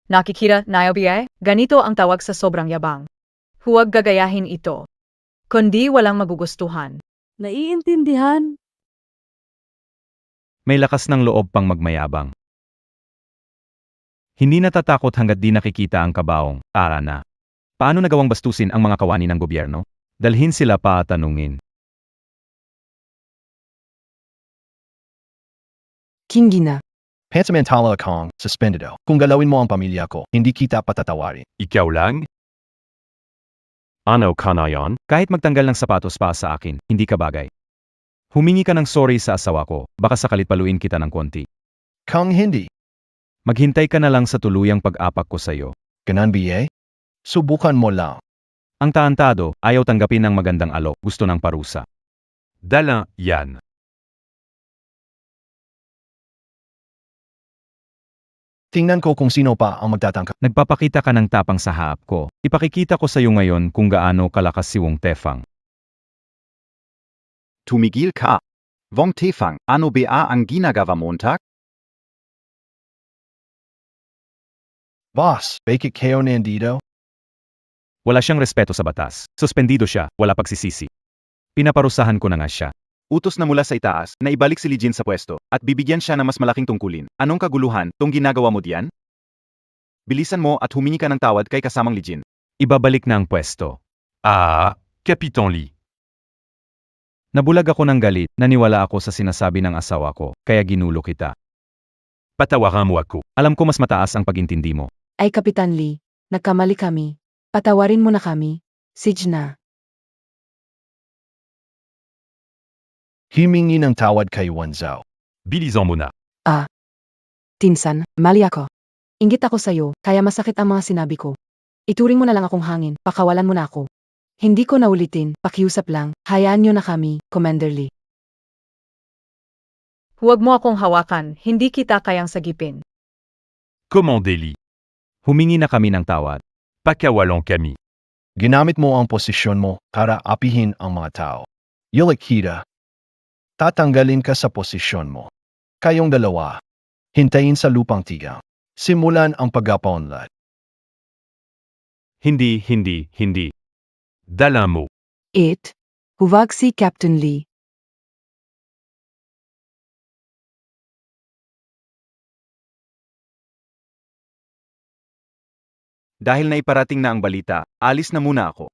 Nakikita, Niobe, ganito ang tawag sa sobrang yabang. Huwag gagayahin ito. Kundi walang magugustuhan. Naiintindihan? May lakas ng loob pang magmayabang. Hindi natatakot hanggat di nakikita ang kabaong. Tara na. Paano nagawang bastusin ang mga kawani ng gobyerno? Dalhin sila pa at tanungin. Kingina. Pansamantala akong suspendido. Kung galawin mo ang pamilya ko, hindi kita patatawarin. Ikaw lang? Ano ka na yon? Kahit magtanggal ng sapatos pa sa akin, hindi ka bagay. Humingi ka ng sorry sa asawa ko, baka sakalit paluin kita ng konti. Kung hindi, Maghintay ka na lang sa tuluyang pag-apak ko sa'yo. ganan ba? Subukan mo lang. Ang taantado, ayaw tanggapin ng magandang alok, gusto ng parusa. Dala, yan. Tingnan ko kung sino pa ang magtatangka. Nagpapakita ka ng tapang sa harap ko. Ipakikita ko sa'yo ngayon kung gaano kalakas si Wong Tefang. Tumigil ka. Wong Tefang, ano ba ang ginagawa Montag? Boss, bakit kayo nandito? Wala siyang respeto sa batas. Suspendido siya, wala pagsisisi. Pinaparusahan ko na nga siya. Utos na mula sa itaas na ibalik si Lee Jin sa pwesto at bibigyan siya ng mas malaking tungkulin. Anong kaguluhan tong ginagawa mo diyan? Bilisan mo at humingi ka ng tawad kay kasamang Lee Jin. Ibabalik na ang pwesto. Kapitan Lee. Nabulag ako ng galit, naniwala ako sa sinasabi ng asawa ko, kaya ginulo kita. Patawaran mo ako. Alam ko mas mataas ang pagintindi mo. Ay Kapitan Lee, nagkamali kami. Patawarin mo na kami. Sige na. Himingi ng tawad kay Wanzhao. Bilisan mo na. Tinsan, mali ako. Inggit ako sa'yo, kaya masakit ang mga sinabi ko. Ituring mo na lang akong hangin, pakawalan mo na ako. Hindi ko naulitin, pakiusap lang, hayaan nyo na kami, Commander Lee. Huwag mo akong hawakan, hindi kita kayang sagipin. Commander Lee. Humingi na kami ng tawad. Pakawalan kami. Ginamit mo ang posisyon mo para apihin ang mga tao. Yulik kita. Tatanggalin ka sa posisyon mo. Kayong dalawa, hintayin sa lupang tigang. Simulan ang pagpapaunlad. Hindi. Dala mo. Huwag si Captain Lee. Dahil naiparating na ang balita, alis na muna ako.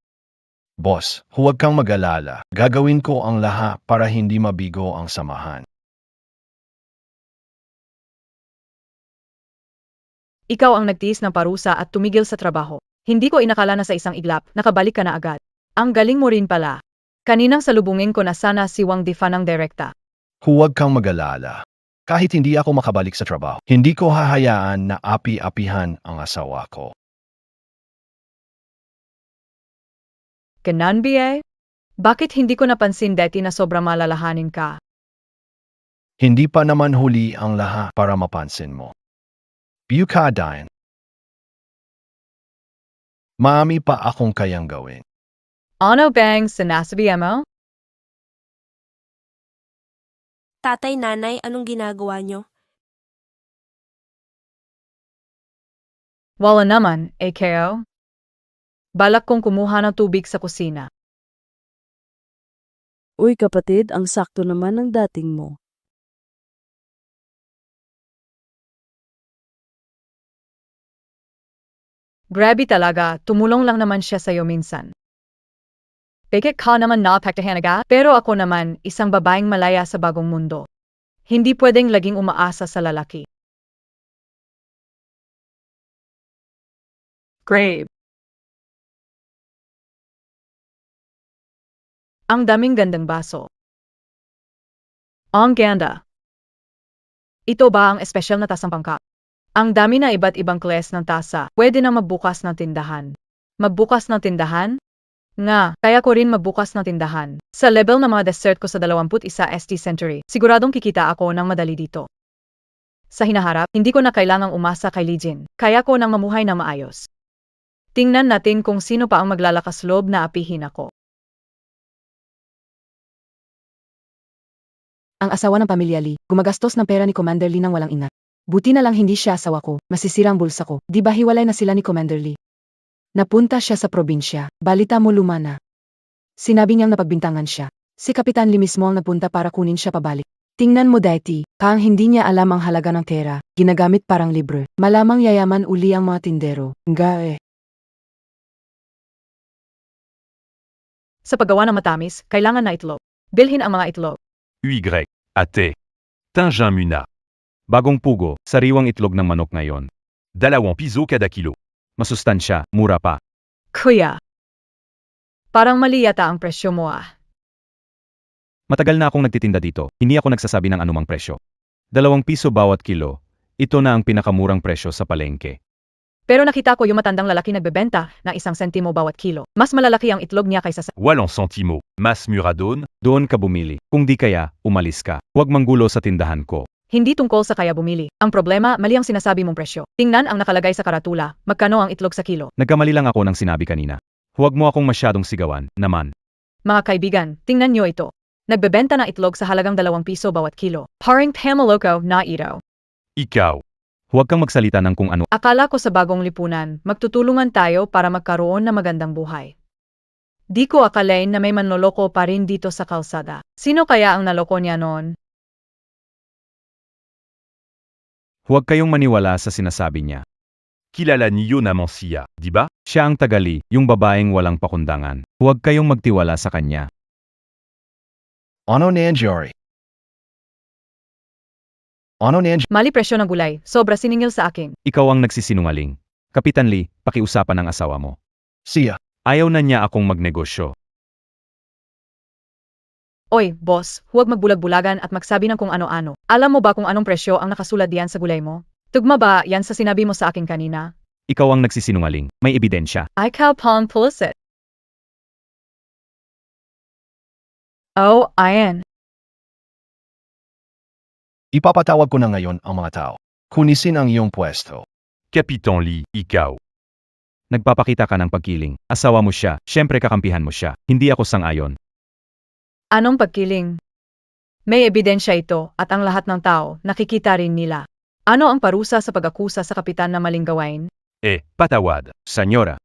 Boss, huwag kang mag-alala. Gagawin ko ang lahat para hindi mabigo ang samahan. Ikaw ang nagtiis ng parusa at tumigil sa trabaho. Hindi ko inakala na sa isang iglap, nakabalik ka na agad. Ang galing mo rin pala. Kaninang salubungin ko na sana si Wang Difan ng direkta. Huwag kang mag-alala. Kahit hindi ako makabalik sa trabaho, hindi ko hahayaan na api-apihan ang asawa ko. Ganon ba? Bakit hindi ko napansin dati na sobrang malalahanin ka? Hindi pa naman huli ang lahat para mapansin mo. Bukadain. Maami pa akong kayang gawin. Ano bang sinasabi mo? Tatay, nanay, anong ginagawa nyo? Wala naman, kayo? Balak kong kumuha ng tubig sa kusina. Uy kapatid, ang sakto naman ng dating mo. Grabe talaga, tumulong lang naman siya sa'yo minsan. Bakit ka naman napagtahanaga? Pero ako naman, isang babaeng malaya sa bagong mundo. Hindi pwedeng laging umaasa sa lalaki. Grave. Ang daming gandang baso. Ang ganda. Ito ba ang espesyal na tasang pangkat? Ang dami na iba't ibang klase ng tasa. Pwede na magbukas ng tindahan. Magbukas ng tindahan? Nga, kaya ko rin magbukas ng tindahan. Sa level ng mga dessert ko sa 21 ST Century, siguradong kikita ako ng madali dito. Sa hinaharap, hindi ko na kailangang umasa kay Lee Jin. Kaya ko nang mamuhay na maayos. Tingnan natin kung sino pa ang maglalakas loob na apihin ako. Ang asawa ng pamilya Lee, gumagastos ng pera ni Commander Lee nang walang ingat. Buti na lang hindi siya asawa ko, masisira ang bulsa ko. Di ba hiwalay na sila ni Commander Lee? Napunta siya sa probinsya, balita mo lumana. Sinabi niyang napagbintangan siya. Si Kapitan Lee mismo ang napunta para kunin siya pabalik. Tingnan mo Deti, kang hindi niya alam ang halaga ng pera, ginagamit parang libre. Malamang yayaman uli ang mga tindero. Nga eh. Sa paggawa ng matamis, kailangan na itlog. Bilhin ang mga itlog. UY, AT. Tinjan Muna. Bagong pugo, sariwang itlog ng manok ngayon. 2 piso kada kilo. Masustansya, mura pa. Kuya. Parang mali yata ang presyo mo ah. Matagal na akong nagtitinda dito, hindi ako nagsasabi ng anumang presyo. 2 piso bawat kilo, ito na ang pinakamurang presyo sa palengke. Pero nakita ko yung matandang lalaki nagbebenta ng 1 sentimo bawat kilo. Mas malalaki ang itlog niya kaysa sa... Walang sentimo. Mas muradon. Doon ka bumili, kung di kaya, umalis ka. Huwag manggulo sa tindahan ko. Hindi tungkol sa kaya bumili. Ang problema, mali ang sinasabi mong presyo. Tingnan ang nakalagay sa karatula, magkano ang itlog sa kilo. Nagkamali lang ako ng sinabi kanina. Huwag mo akong masyadong sigawan, naman. Mga kaibigan, tingnan nyo ito. Nagbebenta ng itlog sa halagang 2 piso bawat kilo. Paring pamaloko na ito. Ikaw. Huwag kang magsalita ng kung ano. Akala ko sa bagong lipunan, magtutulungan tayo para magkaroon ng magandang buhay. Di ko akalain na may manloloko pa rin dito sa kalsada. Sino kaya ang naloko niya noon? Huwag kayong maniwala sa sinasabi niya. Kilala niyo naman siya, di ba? Siya ang tagali, yung babaeng walang pakundangan. Huwag kayong magtiwala sa kanya. Ano nangyari? Ano nangyari? Mali presyo ng gulay, sobra siningil sa akin. Ikaw ang nagsisinungaling. Kapitan Lee, pakiusapan ng asawa mo. Siya. Ayaw na niya akong magnegosyo. Oy, boss, huwag magbulag-bulagan at magsabi ng kung ano-ano. Alam mo ba kung anong presyo ang nakasulat diyan sa gulay mo? Tugma ba yan sa sinabi mo sa akin kanina? Ikaw ang nagsisinungaling. May ebidensya. Ikaw pang pulisit. Oh, ayan. Ipapatawag ko na ngayon ang mga tao. Kunisin ang iyong pwesto. Kapitan Lee, ikaw. Nagpapakita ka ng pagkiling. Asawa mo siya, syempre kakampihan mo siya. Hindi ako sang-ayon. Anong pagkiling? May ebidensya ito at ang lahat ng tao nakikita rin nila. Ano ang parusa sa pag-akusa sa kapitan na maling gawain? Patawad. Senyora.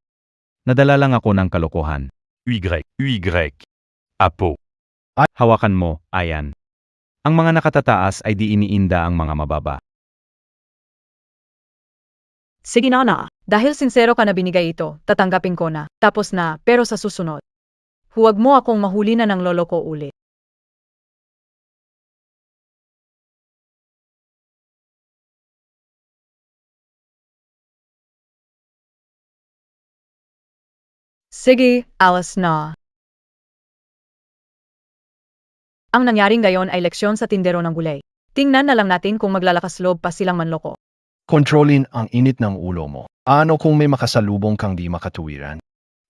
Nadala lang ako ng kalokohan. UY. Apo. Hawakan mo, ayan. Ang mga nakatataas ay di iniinda ang mga mababa. Sige na. Dahil sincero ka na binigay ito, tatanggapin ko na. Tapos na, pero sa susunod. Huwag mo akong mahuli na ng lolo ko ulit. Sige, alas na. Ang nangyaring gayon ay leksyon sa tindero ng gulay. Tingnan na lang natin kung maglalakas loob pa silang manloko. Kontrolin ang init ng ulo mo. Ano kung may makasalubong kang di makatuwiran?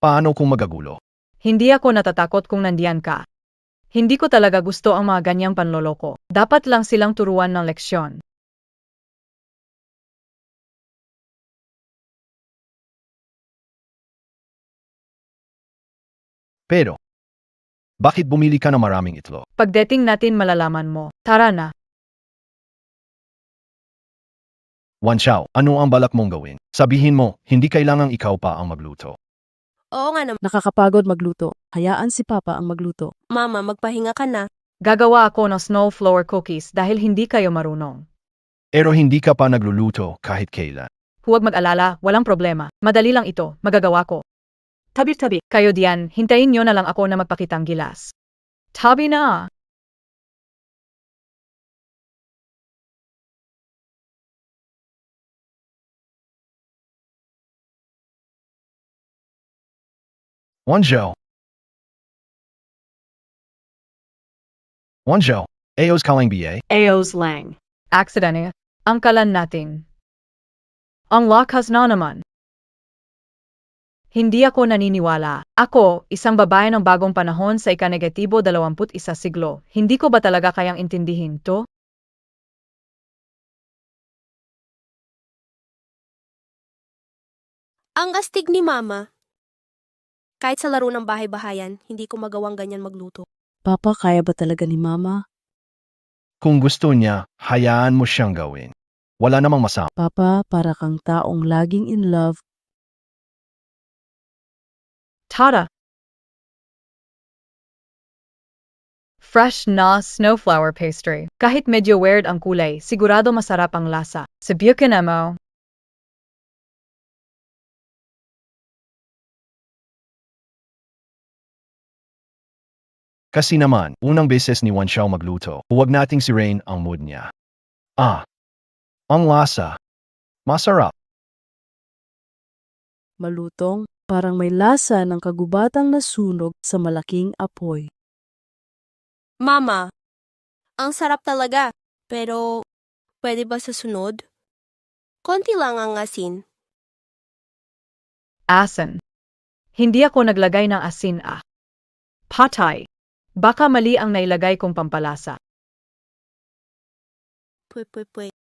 Paano kung magagulo? Hindi ako natatakot kung nandiyan ka. Hindi ko talaga gusto ang mga ganyang panloloko. Dapat lang silang turuan ng leksyon. Pero, bakit bumili ka ng maraming itlog? Pagdating natin malalaman mo. Tara na. Wan Xiao, ano ang balak mong gawin? Sabihin mo, hindi kailangang ikaw pa ang magluto. Oo nga naman. Nakakapagod magluto. Hayaan si Papa ang magluto. Mama, magpahinga ka na. Gagawa ako ng snow flour cookies dahil hindi kayo marunong. Pero hindi ka pa nagluluto kahit kailan. Huwag mag-alala, walang problema. Madali lang ito, magagawa ko. Tabi-tabi. Kayo diyan, hintayin nyo na lang ako na magpakitang gilas. Tabi na. Wan Xiao. Wan Xiao, Aos calling BA. Aos lang. Aksidente. Ang kalan natin. Ang lakas na naman. Hindi ako naniniwala. Ako, isang babae ng bagong panahon sa ika-negatibo 21 siglo. Hindi ko ba talaga kayang intindihin to? Ang astig ni Mama. Kahit sa laro ng bahay-bahayan, hindi ko magawang ganyan magluto. Papa, kaya ba talaga ni Mama? Kung gusto niya, hayaan mo siyang gawin. Wala namang masama. Papa, para kang taong laging in love. Tara. Fresh na snowflower pastry. Kahit medyo weird ang kulay, sigurado masarap ang lasa. Subukan mo. Kasi naman, unang beses ni Wan Xiao magluto, huwag nating sirain ang mood niya. Ang lasa. Masarap. Malutong, parang may lasa ng kagubatang nasunog sa malaking apoy. Mama, ang sarap talaga. Pero, pwede ba sa sunod? Konti lang ang asin. Asin. Hindi ako naglagay ng asin Patay. Baka mali ang nailagay kong pampalasa. Pwe.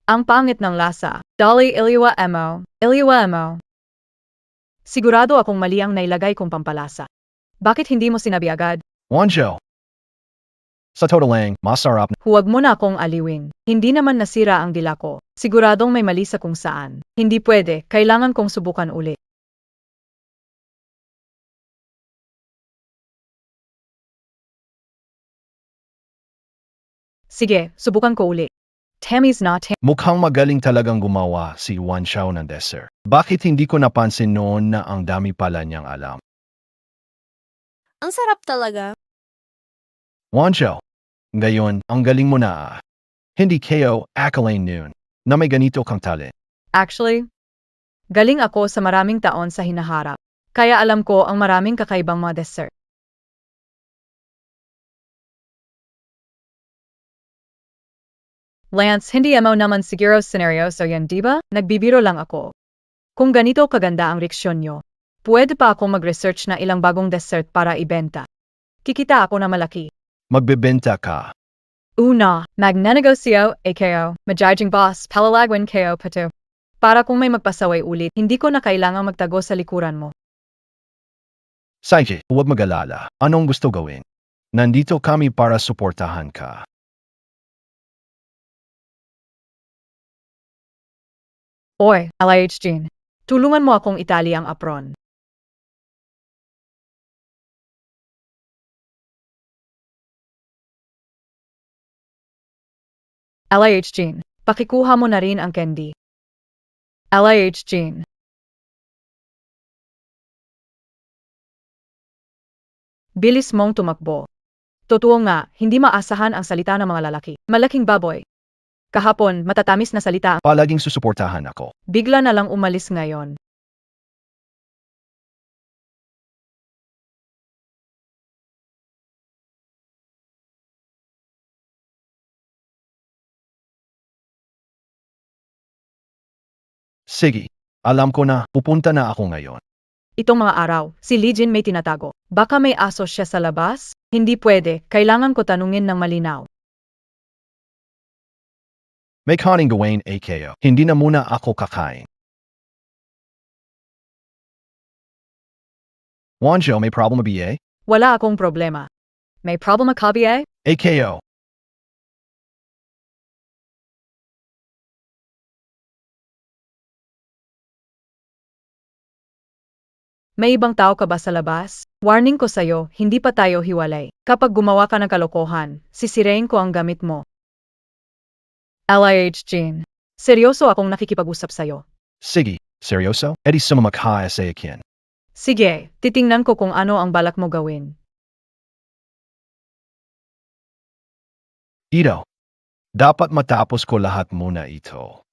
Ang pangit ng lasa. Dali iliwa mo. Sigurado akong mali ang nailagay kong pampalasa. Bakit hindi mo sinabi agad? Wan Xiao. Sa totoo lang, masarap. Huwag mo na akong aliwin. Hindi naman nasira ang dila ko. Siguradong may mali sa kung saan. Hindi pwede, kailangan kong subukan ulit. Sige, subukan ko uli. Tammy's not Mukhang magaling talagang gumawa si Wan Xiao ng dessert. Bakit hindi ko napansin noon na ang dami pala niyang alam? Ang sarap talaga. Wan Xiao. Ngayon, ang galing mo na Hindi kayo accolade noon na may ganito kang talent. Actually, galing ako sa maraming taon sa hinaharap. Kaya alam ko ang maraming kakaibang mga dessert. Lance, hindi mo naman siguro seryoso yan, di ba? Nagbibiro lang ako. Kung ganito kaganda ang reaksyon nyo, pwede pa akong mag-research na ilang bagong dessert para ibenta. Kikita ako na malaki. Magbebenta ka. Una, magnanegosyo, AKO, majajing boss, palalagwan kayo pato. Para kung may magpasaway ulit, hindi ko na kailangang magtago sa likuran mo. Sige, huwag mag-alala. Anong gusto gawin? Nandito kami para suportahan ka. Oy, LH Jean. Tulungan mo akong itali ang apron. LH Jean, pakikuha mo na rin ang candy. LH Jean. Bilis mong tumakbo. Totoo nga, hindi maasahan ang salita ng mga lalaki. Malaking baboy. Kahapon, matatamis na salita. Palaging susuportahan ako. Bigla na lang umalis ngayon. Sige, alam ko na, pupunta na ako ngayon. Itong mga araw, si Li Jin may tinatago. Baka may aso siya sa labas? Hindi pwede, kailangan ko tanungin ng malinaw. May kaning gawin AKO. Hindi na muna ako kakain. Wan Xiao, may problema ba? Wala akong problema. May problema ka ba? AKO. May ibang tao ka ba sa labas? Warning ko sa'yo, hindi pa tayo hiwalay. Kapag gumawa ka ng kalokohan, sisirain ko ang gamit mo. LIH Jean. Seryoso akong nakikipag-usap sa'yo. Sige, seryoso? Edi sumamakha sa akin. Sige, titingnan ko kung ano ang balak mo gawin. Ito. Dapat matapos ko lahat muna ito.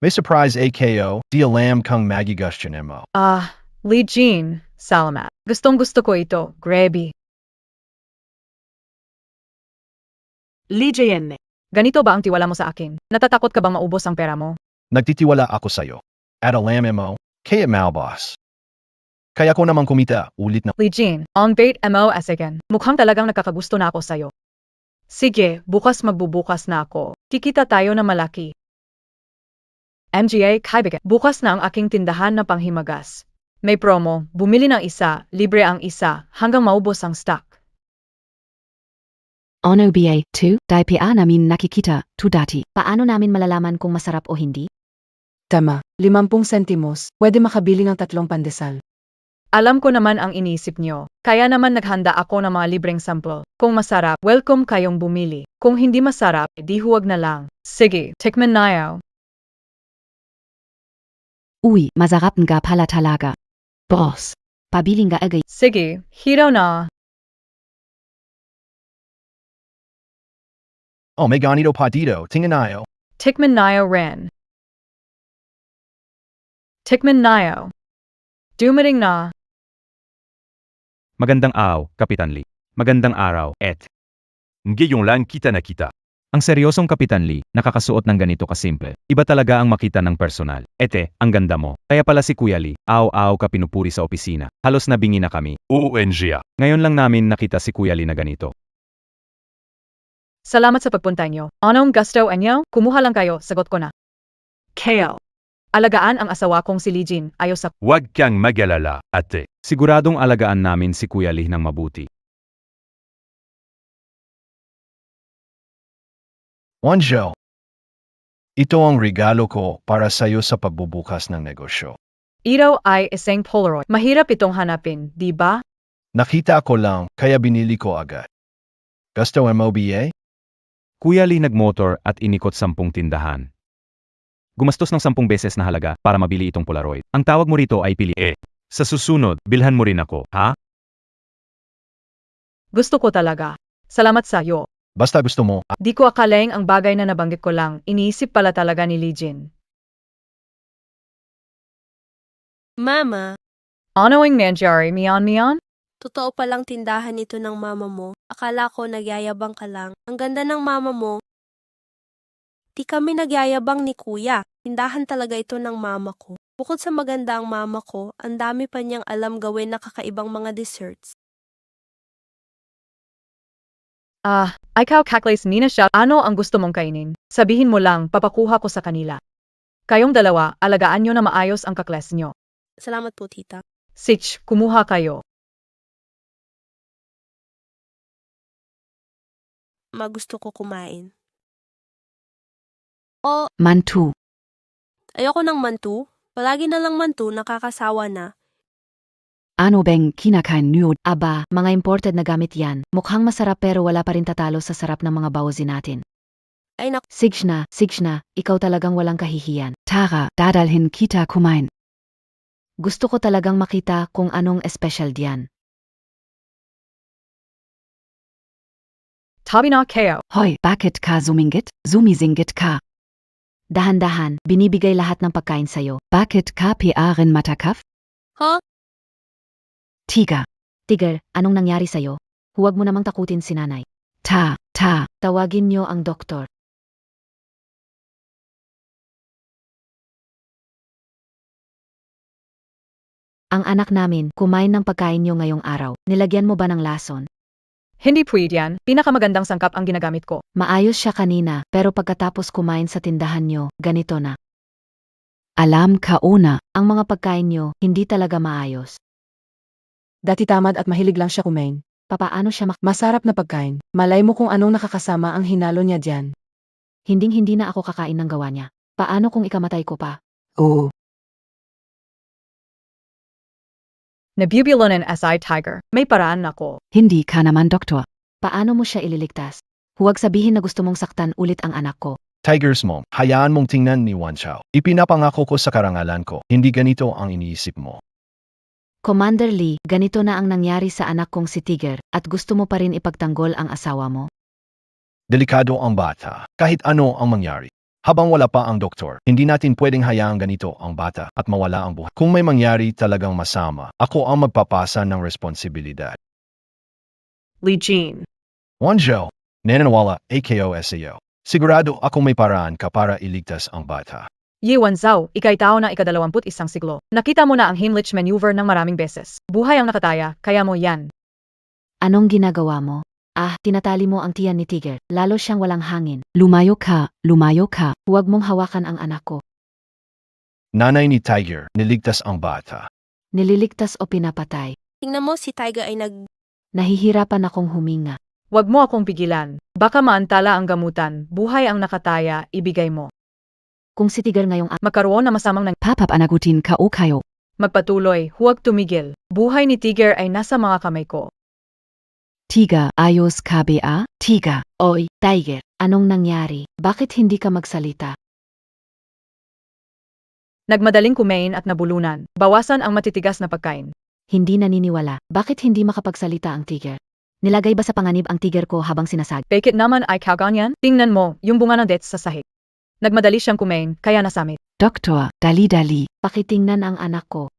May surprise AKO, di alam kang magigustion mo. Li Jean, salamat. Gustong gusto ko ito, grabe. Li Jian. Ganito ba ang tiwala mo sa akin? Natatakot ka bang maubos ang pera mo? Nagtitiwala ako sa'yo. At alam mo, kaya malbas. Kaya ko naman kumita, ulit na. Li Jean, ang bait mo again. Mukhang talagang nakakagusto na ako sa'yo. Sige, bukas magbubukas na ako. Kikita tayo na malaki. MGA, kaibigan, bukas na ang aking tindahan na panghimagas. May promo, bumili ng isa, libre ang isa, hanggang maubos ang stock. Ono ba, 2, DPA namin nakikita, tu dati. Paano namin malalaman kung masarap o hindi? Tama, 50 sentimos, pwede makabili ng 3 pandesal. Alam ko naman ang inisip nyo. Kaya naman naghanda ako ng mga libreng sample. Kung masarap, welcome kayong bumili. Kung hindi masarap, di huwag na lang. Sige, tikman na yaw. Uy, masarap nga pala talaga. Boss, pabili nga agad. Sige, hiraw na. Oh, may ganito pa dito. Tingnan tayo. Tikman na yaw rin. Tikman na yaw. Dumating na. Magandang araw, Kapitan Lee. Magandang araw, et. Ngayon lang kita nakita. Ang seryosong Kapitan Lee, nakakasuot ng ganito kasimple. Iba talaga ang makita ng personal. Ete, ang ganda mo. Kaya pala si Kuya Lee, aw-aw ka pinupuri sa opisina. Halos nabingi na kami. ONG. Ngayon lang namin nakita si Kuya Lee na ganito. Salamat sa pagpunta nyo. Anong gusto enyo? Kumuha lang kayo, sagot ko na. Kale. Alagaan ang asawa kong si Lee Jin, ayos sa... Huwag kang mag-alala, ate. Siguradong alagaan namin si Kuya Lee ng mabuti. Wanjo. Ito ang regalo ko para sa iyo sa pagbubukas ng negosyo. Ito ay isang Polaroid. Mahirap itong hanapin, di ba? Nakita ko lang, kaya binili ko agad. Gusto mo BA? Kuya Lee nagmotor at inikot 10 tindahan. Gumastos ng 10 beses na halaga para mabili itong Polaroid. Ang tawag mo rito ay pili. Sa susunod, bilhan mo rin ako, ha? Gusto ko talaga. Salamat sa iyo. Basta gusto mo. Di ko akalaing ang bagay na nabanggit ko lang, iniisip pala talaga ni Lee Jin. Mama, Ano ang nangyari, Mian? totoo palang tindahan ito ng mama mo. Akala ko nagyayabang ka lang. Ang ganda ng mama mo. Di kami nagyayabang ni kuya. Tindahan talaga ito ng mama ko. Bukod sa maganda ang mama ko, ang dami pa niyang alam gawin na kakaibang mga desserts. Ikaw kaklis Nina siya. Ano ang gusto mong kainin? Sabihin mo lang, papakuha ko sa kanila. Kayong dalawa, alagaan nyo na maayos ang kakles nyo. Salamat po, tita. Sich, kumuha kayo. Magusto ko kumain. Mantu. Ayoko ng mantu. Palagi na lang mantu, nakakasawa na. Ano bang kinakain nude? Aba, mga imported na gamit yan. Mukhang masarap pero wala pa rin tatalo sa sarap ng mga bawozin natin. Ay nak, Signa, ikaw talagang walang kahihiyan. Tara, dadalhin kita kumain. Gusto ko talagang makita kung anong espesyal diyan. Tabi na kayo. Hoy, bakit ka zumingit? Zumisingit ka. Dahan-dahan, binibigay lahat ng pagkain sa'yo. Bakit ka piarin matakaf? ha? Tiger, anong nangyari sa'yo? Huwag mo namang takutin si nanay. Tawagin niyo ang doktor. Ang anak namin, kumain ng pagkain niyo ngayong araw. Nilagyan mo ba ng lason? Hindi pwede yan. Pinakamagandang sangkap ang ginagamit ko. Maayos siya kanina, pero pagkatapos kumain sa tindahan niyo, ganito na. Alam ka una, ang mga pagkain niyo, hindi talaga maayos. Dati tamad at mahilig lang siya kumain. Papaano siya Masarap na pagkain. Malay mo kung anong nakakasama ang hinalo niya dyan. Hinding-hindi na ako kakain ng gawa niya. Paano kung ikamatay ko pa? Oo. Nabibilo ng SI Tiger. May paraan ako. Hindi ka naman doktor. Paano mo siya ililigtas? Huwag sabihin na gusto mong saktan ulit ang anak ko. Tigers mo, hayaan mong tingnan ni Wanchow. Ipinapangako ko sa karangalan ko, hindi ganito ang iniisip mo. Commander Lee, ganito na ang nangyari sa anak kong si Tiger, at gusto mo pa rin ipagtanggol ang asawa mo? Delikado ang bata, kahit ano ang mangyari. Habang wala pa ang doktor, hindi natin pwedeng hayaang ganito ang bata at mawala ang buhay. Kung may mangyari talagang masama, ako ang magpapasa ng responsibilidad. Lee Jin. Wanjo, nananawala, AKO-SAO. Sigurado ako may paraan ka para iligtas ang bata. Ye Wanzhao, ikay tao na ika-21 siglo. Nakita mo na ang Heimlich maneuver ng maraming beses. Buhay ang nakataya, kaya mo yan. Anong ginagawa mo? Tinatali mo ang tiyan ni Tiger, lalo siyang walang hangin. Lumayo ka, huwag mong hawakan ang anak ko. Nanay ni Tiger, niligtas ang bata. Nililigtas o pinapatay. Tingnan mo, si Taiga ay Nahihirapan akong huminga. Huwag mo akong pigilan. Baka maantala ang gamutan. Buhay ang nakataya, ibigay mo. Kung si Tiger ngayong Magkaroon na masamang papapanagutin ka o kayo. Magpatuloy, huwag tumigil. Buhay ni Tiger ay nasa mga kamay ko. Tiga, ayos ka ba? Tiga, oy, Tiger, anong nangyari? Bakit hindi ka magsalita? Nagmadaling kumain at nabulunan. Bawasan ang matitigas na pagkain. Hindi naniniwala. Bakit hindi makapagsalita ang Tiger? Nilagay ba sa panganib ang Tiger ko habang sinasag? Bakit naman ay kaganyan? Tingnan mo, yung bunga ng dates sa sahig. Nagmadali siyang kumain, kaya nasamit. Doktor, dali-dali. Pakitingnan ang anak ko.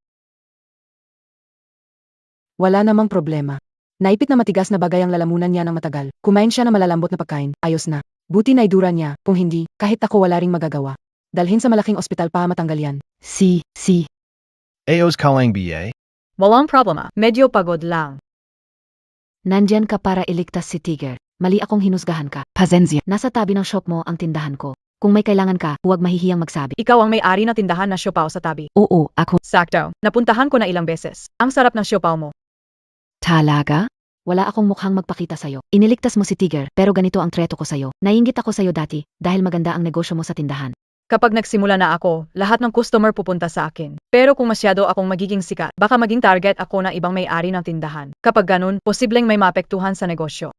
Wala namang problema. Naipit na matigas na bagay ang lalamunan niya ng matagal. Kumain siya ng malalambot na pagkain. Ayos na. Buti na idura niya. Kung hindi, kahit ako wala ring magagawa. Dalhin sa malaking ospital para matanggal yan. Si. Ayos ka lang BA? Walang problema, medyo pagod lang. Nandyan ka para iligtas si Tiger. Mali akong hinusgahan ka. Pasensya. Nasa tabi ng shop mo ang tindahan ko. Kung may kailangan ka, huwag mahihiyang magsabi. Ikaw ang may-ari ng tindahan na siopaw sa tabi. Oo, ako. Sakto, napuntahan ko na ilang beses. Ang sarap ng siopaw mo. Talaga? Wala akong mukhang magpakita sa'yo. Iniligtas mo si Tiger, pero ganito ang treto ko sa'yo. Naiinggit ako sa'yo dati, dahil maganda ang negosyo mo sa tindahan. Kapag nagsimula na ako, lahat ng customer pupunta sa akin. Pero kung masyado akong magiging sikat, baka maging target ako ng ibang may-ari ng tindahan. Kapag ganun, posibleng may maapektuhan sa negosyo.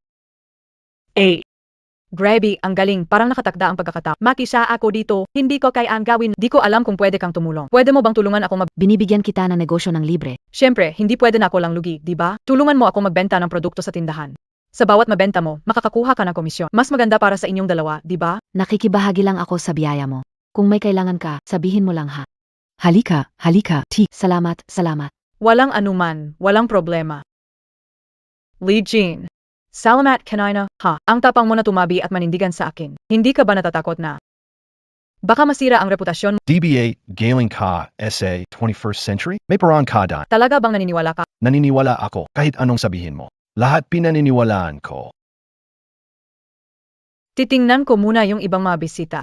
Grabe, ang galing, parang nakatakda ang pagkakataon. Makisa ako dito, hindi ko kayaan gawin. Di ko alam kung pwede kang tumulong. Pwede mo bang tulungan ako Binibigyan kita ng negosyo ng libre. Siyempre, hindi pwede na ako lang lugi, di ba? Tulungan mo ako magbenta ng produkto sa tindahan. Sa bawat mabenta mo, makakakuha ka ng komisyon. Mas maganda para sa inyong dalawa, di ba? Nakikibahagi lang ako sa biyaya mo. Kung may kailangan ka, sabihin mo lang ha. Halika, Salamat. Walang anuman, walang problema. Lee Jean. Salamat kanina, ha? Ang tapang mo na tumabi at manindigan sa akin. Hindi ka ba natatakot na? Baka masira ang reputasyon mo. DBA, Galing ka, SA, 21st century? May paraan ka dan. Talaga bang naniniwala ka? Naniniwala ako kahit anong sabihin mo. Lahat pinaniniwalaan ko. Titingnan ko muna yung ibang mga bisita.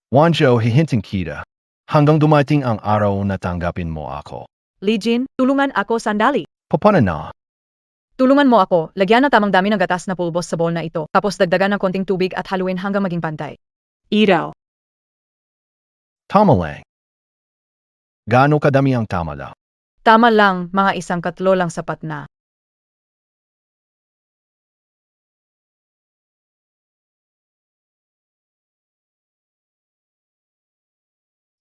Wanjo, hihinting kita. Hanggang dumating ang araw na tanggapin mo ako. Lee Jean, tulungan ako sandali. Papana na. Tulungan mo ako, lagyan ng tamang dami ng gatas na pulbos sa bowl na ito, tapos dagdagan ng konting tubig at haluin hanggang maging pantay. Iraw. Tama lang. Gaano kadami ang tama lang? Tama lang, mga 1/4 lang sapat na.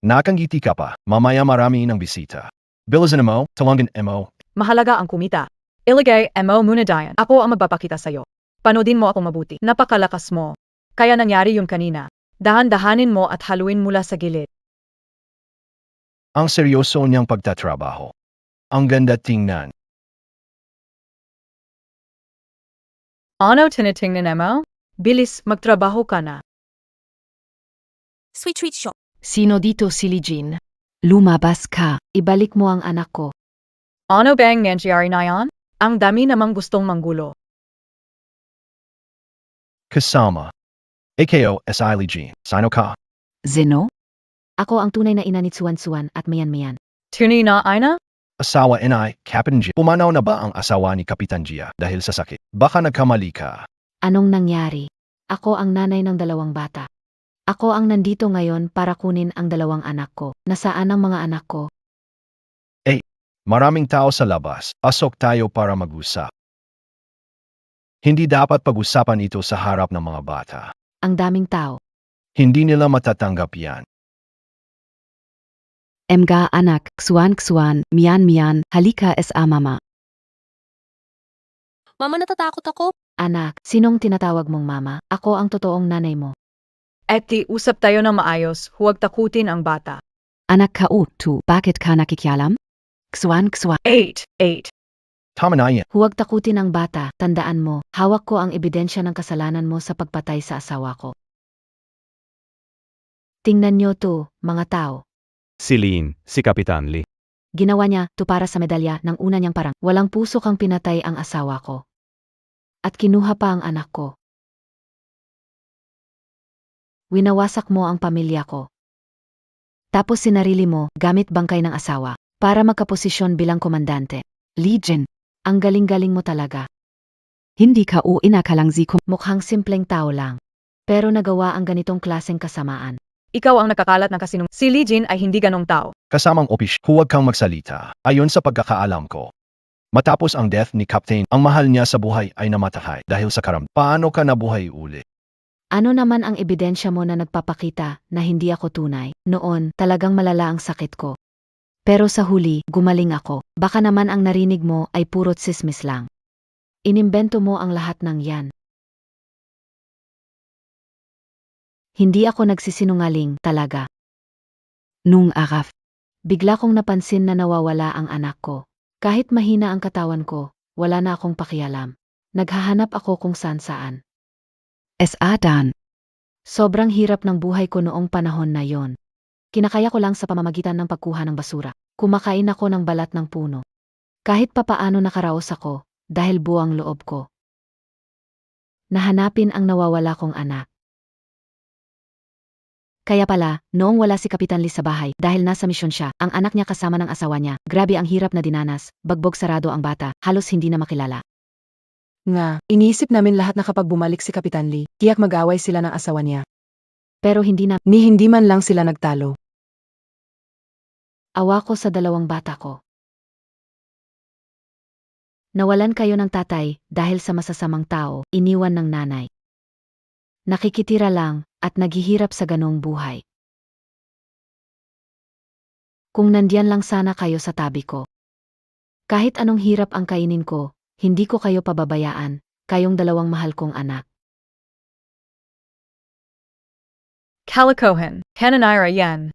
Nakangiti ka pa, mamaya marami ng bisita. Bilisan mo, talungan mo. Mahalaga ang kumita. Ilagay mo muna diyan. Ako ang magpapakita sa'yo. Panoodin mo ako mabuti. Napakalakas mo. Kaya nangyari yun kanina. Dahan-dahanin mo at haluin mula sa gilid. Ang seryoso niyang pagtatrabaho. Ang ganda tingnan. Ano tinitingnan mo? Bilis, magtrabaho ka na. Sweet treat shop. Sino dito si Lee Jean? Lumabas ka. Ibalik mo ang anak ko. Ano bang nangyari na yan? Ang dami namang gustong manggulo. Kasama. AKO, SI Jean. Sino ka? Zeno? Ako ang tunay na ina ni Suan-Suan at mayan-mayan. Tuni na Aina? Asawa NI, Captain G. Pumanaw na ba ang asawa ni Kapitan Gia dahil sa sakit? Baka nagkamali ka. Anong nangyari? Ako ang nanay ng 2 bata. Ako ang nandito ngayon para kunin ang 2 anak ko. Nasaan ang mga anak ko? Maraming tao sa labas. Pasok tayo para mag-usap. Hindi dapat pag-usapan ito sa harap ng mga bata. Ang daming tao. Hindi nila matatanggap yan. Mga anak, Suan-Suan, miyan-miyan, halika sa mama. Mama, natatakot ako. Anak, sinong tinatawag mong mama? Ako ang totoong nanay mo. Eti, usap tayo ng maayos, huwag takutin ang bata. Anak ka bakit ka nakikialam? Suan-Suan. 8. Tama na yan. Huwag takutin ang bata, tandaan mo, hawak ko ang ebidensya ng kasalanan mo sa pagpatay sa asawa ko. Tingnan nyo to, mga tao. Si Lin, si Kapitan Lee. Ginawa niya to para sa medalya ng una niyang parang. Walang puso kang pinatay ang asawa ko. At kinuha pa ang anak ko. Winawasak mo ang pamilya ko. Tapos sinarili mo, gamit bangkay ng asawa, para magkaposisyon bilang komandante. Legion, ang galing-galing mo talaga. Hindi ka inakalang ko. Mukhang simpleng tao lang. Pero nagawa ang ganitong klaseng kasamaan. Ikaw ang nakakalat ng kasinungalingan. Si Lee Jin ay hindi ganong tao. kasamang opish, huwag kang magsalita. Ayon sa pagkakaalam ko, matapos ang death ni Captain, ang mahal niya sa buhay ay namatay dahil sa karam. Paano ka nabuhay uli? Ano naman ang ebidensya mo na nagpapakita na hindi ako tunay? Noon, talagang malala ang sakit ko. Pero sa huli, gumaling ako. Baka naman ang narinig mo ay puro tsismis lang. Inimbento mo ang lahat ng yan. Hindi ako nagsisinungaling, talaga. Nung araf, bigla kong napansin na nawawala ang anak ko. Kahit mahina ang katawan ko, wala na akong pakialam. Naghahanap ako kung saan-saan. Adan. Sobrang hirap ng buhay ko noong panahon na yon. Kinakaya ko lang sa pamamagitan ng pagkuha ng basura. Kumakain ako ng balat ng puno. Kahit papaano nakaraos ako, dahil buwang loob ko. Nahanapin ang nawawala kong anak. Kaya pala, noong wala si Kapitan Lee sa bahay, dahil nasa misyon siya, ang anak niya kasama ng asawa niya, grabe ang hirap na dinanas, bagbog sarado ang bata, halos hindi na makilala. Nga, iniisip namin lahat na kapag bumalik si Kapitan Lee, tiyak mag-away sila ng asawa niya. Pero hindi na, Ni hindi man lang sila nagtalo. awa ko sa dalawang bata ko. Nawalan kayo ng tatay dahil sa masasamang tao, iniwan ng nanay. Nakikitira lang at naghihirap sa ganong buhay. Kung nandiyan lang sana kayo sa tabi ko. Kahit anong hirap ang kainin ko, hindi ko kayo pababayaan, kayong dalawang mahal kong anak. Kalokohan, Hananira yan.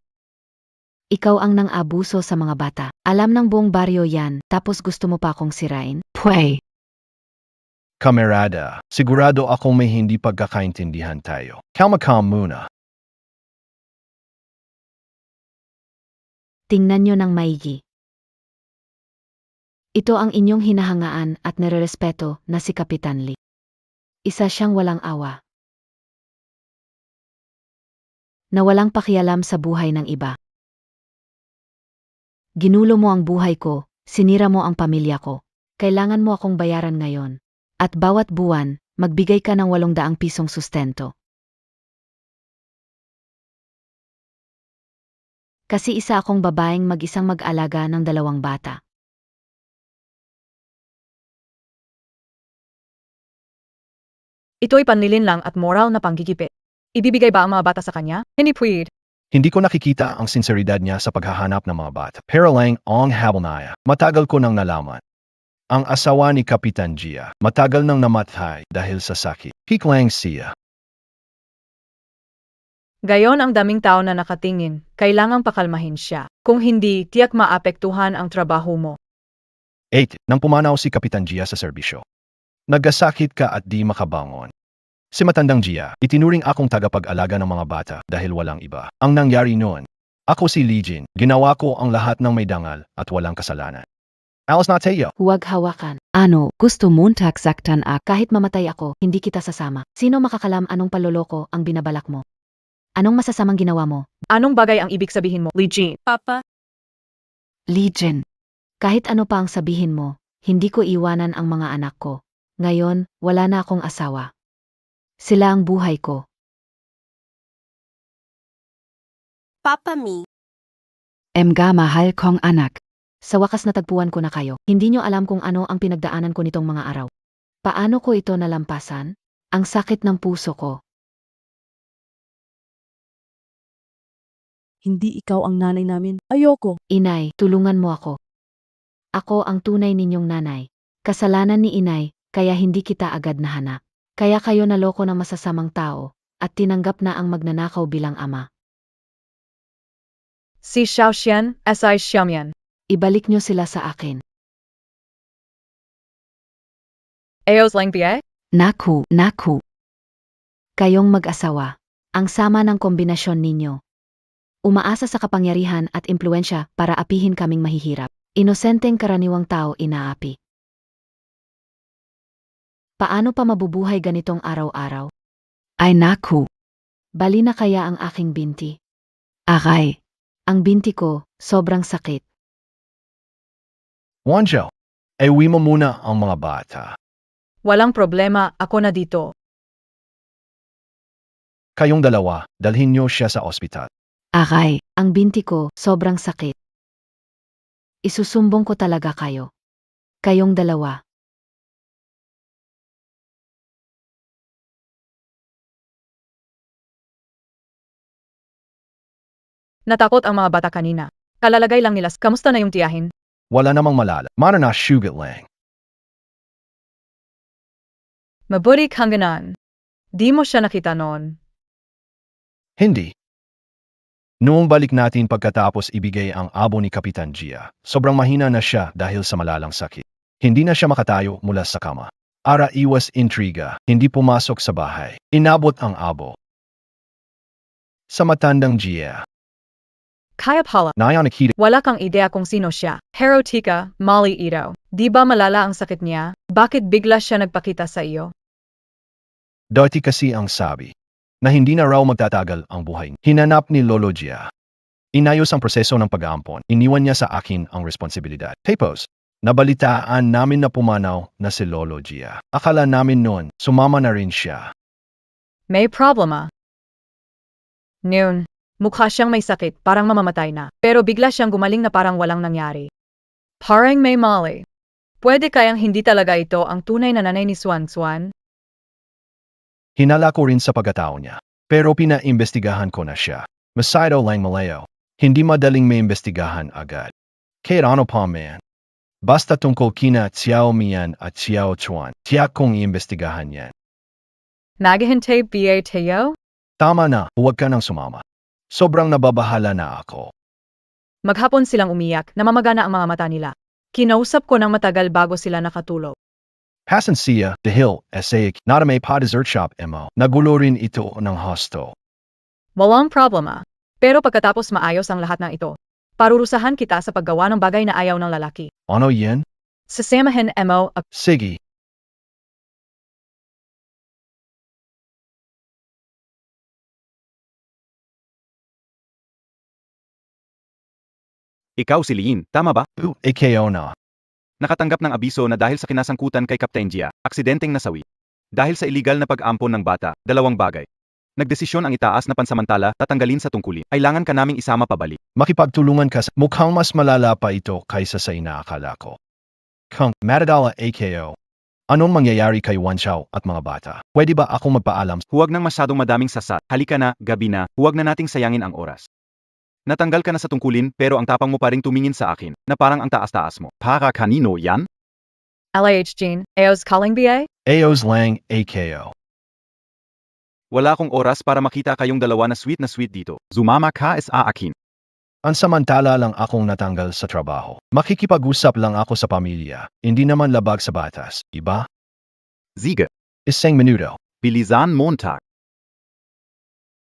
Ikaw ang nang-abuso sa mga bata. Alam ng buong baryo yan, tapos gusto mo pa akong sirain? Pwey! Kamerada, sigurado akong may hindi pagkakaintindihan tayo. Kalma-calm muna. Tingnan nyo ng maigi. Ito ang inyong hinahangaan at nirerespeto na si Kapitan Lee. Isa siyang walang awa. Na walang pakialam sa buhay ng iba. Ginulo mo ang buhay ko, sinira mo ang pamilya ko. Kailangan mo akong bayaran ngayon. At bawat buwan, magbigay ka ng 800 pisong sustento. Kasi isa akong babaeng mag-isang mag-alaga ng 2 bata. Ito'y panlilin lang at moral na panggigipit. Ibibigay ba ang mga bata sa kanya? Hindi pwede. Hindi ko nakikita ang sinseridad niya sa paghahanap ng mga bata. Pero lang ang habol na matagal ko nang nalaman. Ang asawa ni Kapitan Gia, matagal nang namatay dahil sa sakit. Peak lang siya. Gayon ang daming tao na nakatingin, kailangang pakalmahin siya. Kung hindi, tiyak maapektuhan ang trabaho mo. 8. Nang pumanaw si Kapitan Gia sa serbisyo. Nagkasakit ka at di makabangon. Si matandang Gia, itinuring akong tagapag-alaga ng mga bata dahil walang iba. Ang nangyari noon, ako si Legion, ginawa ko ang lahat ng may dangal at walang kasalanan. Alas na tayo. Huwag hawakan. Ano, gusto mong taksaktan kahit mamatay ako, hindi kita sasama. Sino makakalam anong paloloko ang binabalak mo? Anong masasamang ginawa mo? Anong bagay ang ibig sabihin mo, Legion? Papa, Legion. Kahit ano pa ang sabihin mo, hindi ko iwanan ang mga anak ko. Ngayon, wala na akong asawa. Sila ang buhay ko. Papa Mi, Emga mahal kong anak. Sa wakas natagpuan ko na kayo. Hindi nyo alam kung ano ang pinagdaanan ko nitong mga araw. Paano ko ito nalampasan? Ang sakit ng puso ko. Hindi ikaw ang nanay namin. Ayoko. Inay, tulungan mo ako. Ako ang tunay ninyong nanay. Kasalanan ni Inay, kaya hindi kita agad nahanap. Kaya kayo naloko ng masasamang tao, at tinanggap na ang magnanakaw bilang ama. Si Xiaoxian, S.I. Xiaomian. Ibalik nyo sila sa akin. Eos lang biye? Naku. Kayong mag-asawa. Ang sama ng kombinasyon ninyo. Umaasa sa kapangyarihan at impluensya para apihin kaming mahihirap. Inosenteng karaniwang tao inaapi. Paano pa mabubuhay ganitong araw-araw? Ay naku. Bali na kaya ang aking binti? Aray. Ang binti ko, sobrang sakit. Wanjo, uwi mo muna ang mga bata. Walang problema, ako na dito. Kayong dalawa, dalhin niyo siya sa ospital. Aray. Ang binti ko, sobrang sakit. Isusumbong ko talaga kayo. Kayong dalawa. Natakot ang mga bata kanina. Kalalagay lang nila, kamusta na yung tiyahin? Wala namang malala. Mana na sugat lang. Mabuti kang ganan. Di mo siya nakita noon. Hindi. Noong balik natin pagkatapos ibigay ang abo ni Kapitan Gia, sobrang mahina na siya dahil sa malalang sakit. Hindi na siya makatayo mula sa kama. Ara iwas intriga, hindi pumasok sa bahay. Inabot ang abo. Sa matandang Gia, Kaya pala, nayon nakita wala kang ideya kung sino siya. Herotika, Molly Ito. Di ba malala ang sakit niya? Bakit bigla siya nagpakita sa iyo? dati kasi ang sabi na hindi na raw magtatagal ang buhay. Hinanap ni Lolo Gia. Inayos ang proseso ng pag-aampon. Iniwan niya sa akin ang responsibilidad. Tapos, nabalitaan namin na pumanaw na si Lolo Gia. Akala namin noon, sumama na rin siya. May problema. Noon, mukha siyang may sakit, parang mamamatay na. Pero bigla siyang gumaling na parang walang nangyari. Parang may mali. Pwede kayang hindi talaga ito ang tunay na nanay ni Swan Swan? Hinala ko rin sa pagkatao niya. Pero pinaimbestigahan ko na siya. Masyado lang malayo. Hindi madaling may imbestigahan agad. Kahit ano pa man. Basta tungkol kina Xiao Mian at Xiao Chuan, tiyak kong iimbestigahan yan. Naghihintay ba tayo? Tama na, huwag ka nang sumama. Sobrang nababahala na ako. Maghapon silang umiyak, namamagana ang mga mata nila. Kinausap ko ng matagal bago sila nakatulog. Hassan siya, dahil, esayik, na may pa-dessert shop mo, nagulo rin ito ng hosto. Walang problema. Pero pagkatapos maayos ang lahat ng ito, parurusahan kita sa paggawa ng bagay na ayaw ng lalaki. Ano yan? Sasamahin mo ak Sige. Ikaw si Liin, tama ba? Ikaw na. Nakatanggap ng abiso na dahil sa kinasangkutan kay Kapten Gia, aksidenteng nasawi. Dahil sa illegal na pag-ampon ng bata, dalawang bagay. Nagdesisyon ang itaas na pansamantala, tatanggalin sa tungkulin. Kailangan ka naming isama pabalik. Makipagtulungan ka sa mukhang mas malala pa ito kaysa sa inaakala ko. Kung matadala AKO, anong mangyayari kay Wan Xiao at mga bata? Pwede ba akong magpaalam? Huwag nang masyadong madaming sasat. Halika na, gabi na, huwag na nating sayangin ang oras. Natanggal ka na sa tungkulin pero ang tapang mo pa ring tumingin sa akin, na parang ang taas-taas mo. Para kanino yan? LH Jean, Aos calling ba? Aos lang AKO. Wala akong oras para makita kayong dalawa na sweet dito. Zumama ka sa akin. Ansamantala lang akong natanggal sa trabaho. Makikipag-usap lang ako sa pamilya. Hindi naman labag sa batas, iba? Sige, Isang minuto. bilisan Montag.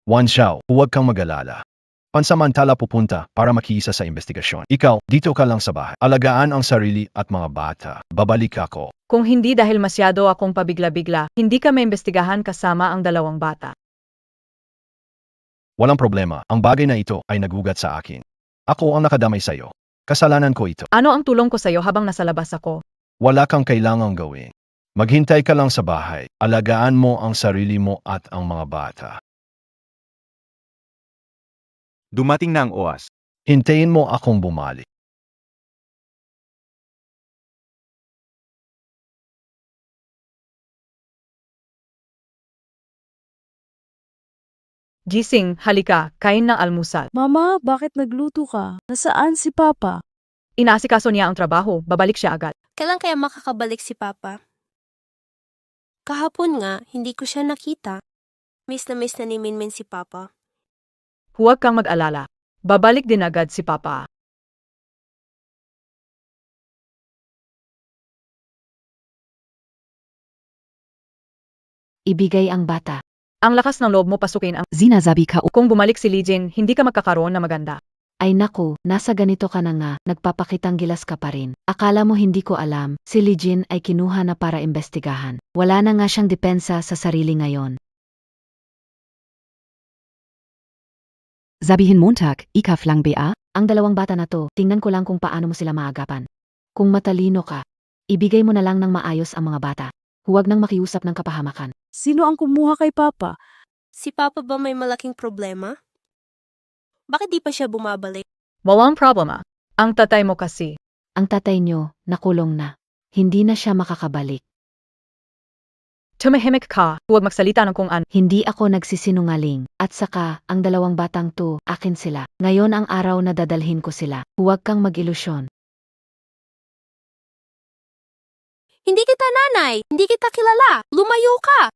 Wan Xiao, huwag kang mag-alala. Pansamantala pupunta para makiisa sa investigasyon. Ikaw, dito ka lang sa bahay. Alagaan ang sarili at mga bata. Babalik ako. Kung hindi dahil masyado akong pabigla-bigla, hindi ka maimbestigahan kasama ang dalawang bata. Walang problema. Ang bagay na ito ay nagugat sa akin. Ako ang nakadamay sa iyo. Kasalanan ko ito. Ano ang tulong ko sa iyo habang nasa labas ako? Wala kang kailangang gawin. Maghintay ka lang sa bahay. Alagaan mo ang sarili mo at ang mga bata. Dumating na ang oras. Hintayin mo akong bumalik. Gising, halika, kain ng almusal. Mama, bakit nagluto ka? Nasaan si Papa? Inasikaso niya ang trabaho, babalik siya agad. Kailan kaya makakabalik si Papa? Kahapon nga, hindi ko siya nakita. Miss na ni Minmin si Papa. Huwag kang mag-alala. Babalik din agad si Papa. Ibigay ang bata. Ang lakas ng loob mo pasukin ang Sinasabi ka kung bumalik si Lijin, hindi ka magkakaroon na maganda. Ay naku, nasa ganito ka na nga, nagpapakitang gilas ka pa rin. Akala mo hindi ko alam, si Li Jin ay kinuha na para imbestigahan. Wala na nga siyang depensa sa sarili ngayon. Sabihin Montag, ikaf lang ba? Ang dalawang bata na to, tingnan ko lang kung paano mo sila maagapan. Kung matalino ka, ibigay mo na lang ng maayos ang mga bata. Huwag nang makiusap ng kapahamakan. Sino ang kumuha kay Papa? Si Papa ba may malaking problema? Bakit di pa siya bumabalik? Walang problema. Ang tatay mo kasi. Ang tatay nyo, nakulong na. Hindi na siya makakabalik. Tumahimik ka, huwag magsalita ng kung ano. Hindi ako nagsisinungaling. At saka, ang dalawang batang to, akin sila. Ngayon ang araw na dadalhin ko sila. Huwag kang mag-ilusyon. Hindi kita nanay! Hindi kita kilala! Lumayo ka!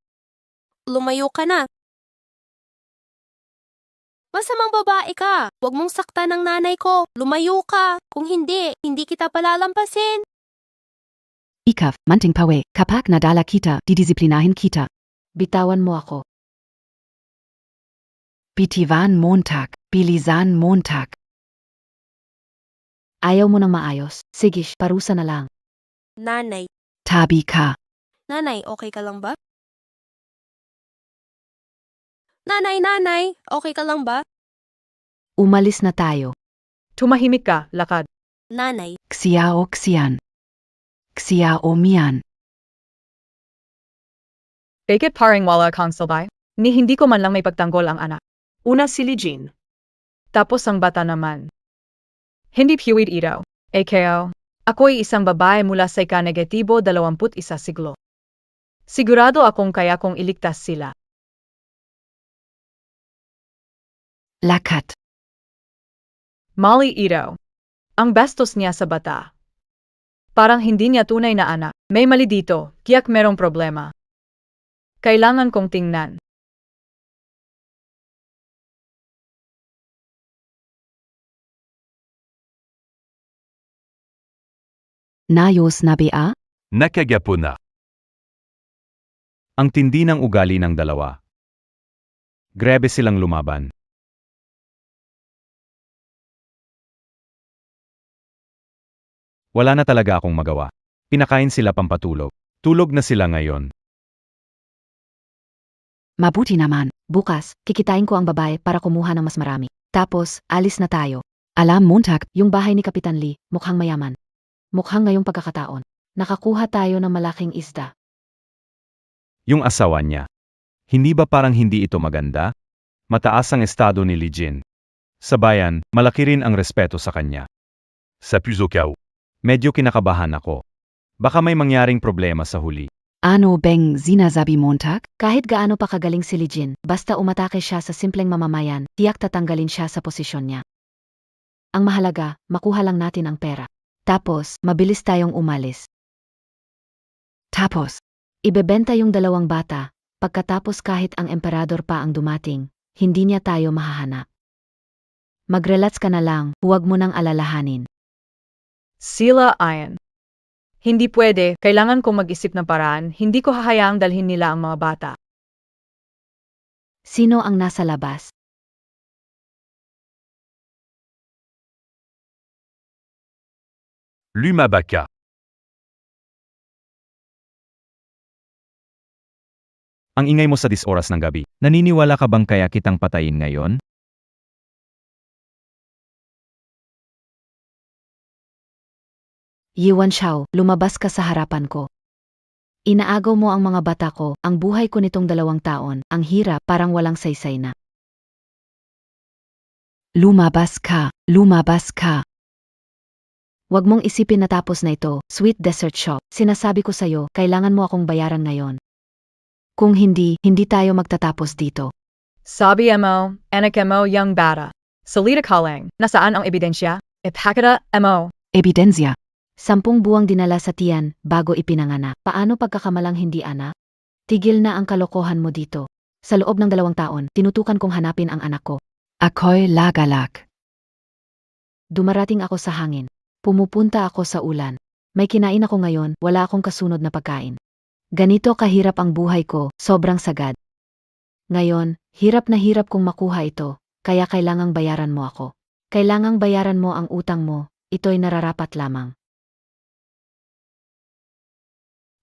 Lumayo ka na. Masamang babae ka. Huwag mong saktan ng nanay ko. Lumayo ka. Kung hindi, hindi kita palalampasin. Ikaw, manting pawe, kapag nadala kita, didisiplinahin kita. Bitawan mo ako. Bitivan Montag, bilisan Montag. Ayaw mo nang maayos. Sige, parusa na lang. Nanay. Tabi ka. Nanay, okay ka lang ba? Nanay, okay ka lang ba? Umalis na tayo. Tumahimik ka, lakad. Nanay. Xiao Xian. Xiao Mian. Bakit paring wala kang salbay? Ni hindi ko man lang may pagtanggol ang anak. Una si Jean. Tapos ang bata naman. Hindi piwid iraw. Kaya, ako'y isang babae mula sa ika-negatibo 21 siglo. Sigurado akong kaya kong iligtas sila. Lakat. Mali iraw. Ang bastos niya sa bata. Parang hindi niya tunay na anak. May mali dito, kiyak merong problema. Kailangan kong tingnan. Nayos na bia? Nakagapuna. Ang tindi ng ugali ng dalawa. Grabe silang lumaban. Wala na talaga akong magawa. Pinakain sila pampatulog. Tulog na sila ngayon. Mabuti naman. Bukas, kikitain ko ang babae para kumuha ng mas marami. Tapos, alis na tayo. Alam Montag, Yung bahay ni Kapitan Lee, mukhang mayaman. Mukhang ngayong pagkakataon. Nakakuha tayo ng malaking isda. Yung asawa niya. Hindi ba parang hindi ito maganda? Mataas ang estado ni Li Jin. Sa bayan, malaki rin ang respeto sa kanya. Sa Puzokao. Medyo kinakabahan ako. Baka may mangyaring problema sa huli. ano beng zinazabi Montag? Kahit gaano pa kagaling si Lee Jin, basta umatake siya sa simpleng mamamayan, tiyak tatanggalin siya sa posisyon niya. Ang mahalaga, makuha lang natin ang pera. Tapos, mabilis tayong umalis. Tapos, Ibebenta yung dalawang bata, pagkatapos kahit ang emperador pa ang dumating, hindi niya tayo mahahanap. Mag-relax ka na lang, huwag mo nang alalahanin. Sila ayan. Hindi pwede, kailangan kong mag-isip ng paraan, hindi ko hahayaang dalhin nila ang mga bata. Sino ang nasa labas? Lumabaka. Ang ingay mo sa 10 oras ng gabi. Naniniwala ka bang kaya kitang patayin ngayon? Yiwan Xiao, lumabas ka sa harapan ko. Inaagaw mo ang mga bata ko, ang buhay ko nitong 2 taon, ang hirap parang walang saysay na. lumabas ka, lumabas ka. Huwag mong isipin na tapos na ito, sweet dessert shop. Sinasabi ko sa'yo, kailangan mo akong bayaran ngayon. Kung hindi, hindi tayo magtatapos dito. Sabi mo, anak mo yung bata. Salita ka lang, nasaan ang ebidensya? Ipakita mo. Ebidensya. 10 buwang dinala sa tiyan, bago ipinanganak. Paano pagkakamalang hindi anak? Tigil na ang kalokohan mo dito. Sa loob ng 2 taon, tinutukan kong hanapin ang anak ko. Ako'y lagalak. Dumarating ako sa hangin. Pumupunta ako sa ulan. May kinain ako ngayon, wala akong kasunod na pagkain. Ganito kahirap ang buhay ko, sobrang sagad. Ngayon, hirap na hirap kong makuha ito, kaya kailangang bayaran mo ako. Kailangang bayaran mo ang utang mo, ito'y nararapat lamang.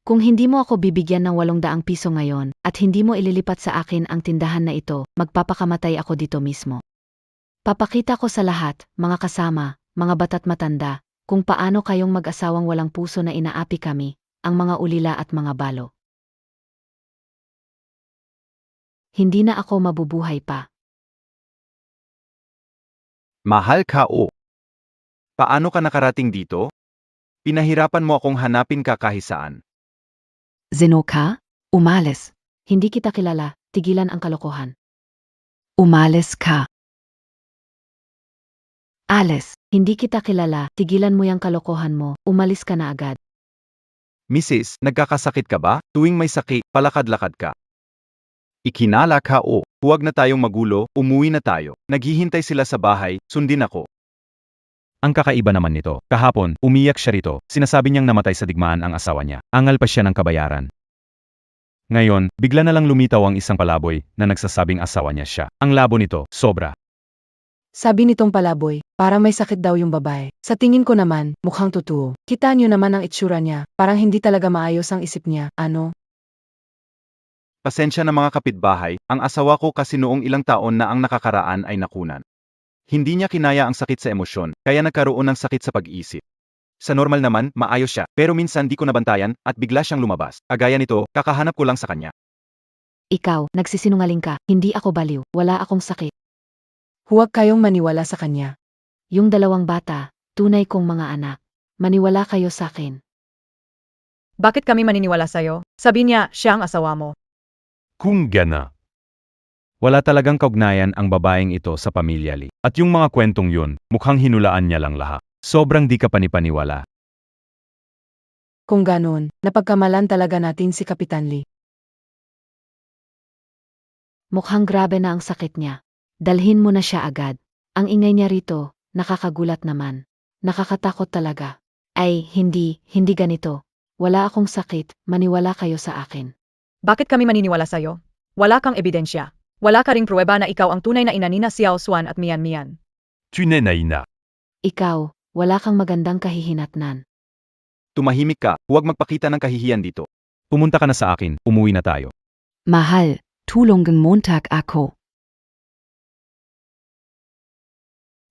Kung hindi mo ako bibigyan ng 800 piso ngayon, at hindi mo ililipat sa akin ang tindahan na ito, magpapakamatay ako dito mismo. Papakita ko sa lahat, mga kasama, mga bata't matanda, kung paano kayong mag-asawang walang puso na inaapi kami, ang mga ulila at mga balo. Hindi na ako mabubuhay pa. Mahal ka o. Paano ka nakarating dito? Pinahirapan mo akong hanapin ka kahit saan. Zeno ka? Umalis. Hindi kita kilala, tigilan ang kalokohan. Umalis ka. Alice, hindi kita kilala, tigilan mo yung kalokohan mo, umalis ka na agad. Mrs., nagkakasakit ka ba? Tuwing may sakit, palakad-lakad ka. Ikinala ka o. Huwag na tayong magulo, umuwi na tayo. Naghihintay sila sa bahay, sundin ako. Ang kakaiba naman nito, kahapon, umiyak siya rito, sinasabi niyang namatay sa digmaan ang asawa niya. Angal pa siya ng kabayaran. Ngayon, bigla na lang lumitaw ang isang palaboy na nagsasabing asawa niya siya. Ang labo nito, sobra. Sabi nitong palaboy, parang may sakit daw yung babae. Sa tingin ko naman, mukhang totoo. Kita niyo naman ang itsura niya, parang hindi talaga maayos ang isip niya, ano? Pasensya na mga kapitbahay, ang asawa ko kasi noong ilang taon na ang nakakaraan ay nakunan. Hindi niya kinaya ang sakit sa emosyon, kaya nagkaroon ng sakit sa pag-iisip. Sa normal naman, maayos siya, pero minsan di ko nabantayan at bigla siyang lumabas. Kagaya nito, kakahanap ko lang sa kanya. Ikaw, nagsisinungaling ka, hindi ako baliw, wala akong sakit. Huwag kayong maniwala sa kanya. Yung dalawang bata, tunay kong mga anak. Maniwala kayo sa akin. Bakit kami maniniwala sa'yo? Sabi niya, siya ang asawa mo. Kung gana. Wala talagang kaugnayan ang babaeng ito sa pamilya Lee. At yung mga kwentong yun, mukhang hinulaan niya lang lahat. Sobrang di ka panipaniwala. Kung ganun, napagkamalan talaga natin si Kapitan Lee. Mukhang grabe na ang sakit niya. Dalhin mo na siya agad. Ang ingay niya rito, nakakagulat naman. Nakakatakot talaga. Ay, hindi ganito. Wala akong sakit, maniwala kayo sa akin. Bakit kami maniniwala sa'yo? Wala kang ebidensya. Wala ka ring pruweba na ikaw ang tunay na ina ni Xiao Xuan at Mian Mian. Tunay na ina. Ikaw, wala kang magandang kahihinatnan. Tumahimik ka, huwag magpakita ng kahihiyan dito. Pumunta ka na sa akin, umuwi na tayo. Mahal, tulungan Montag ako.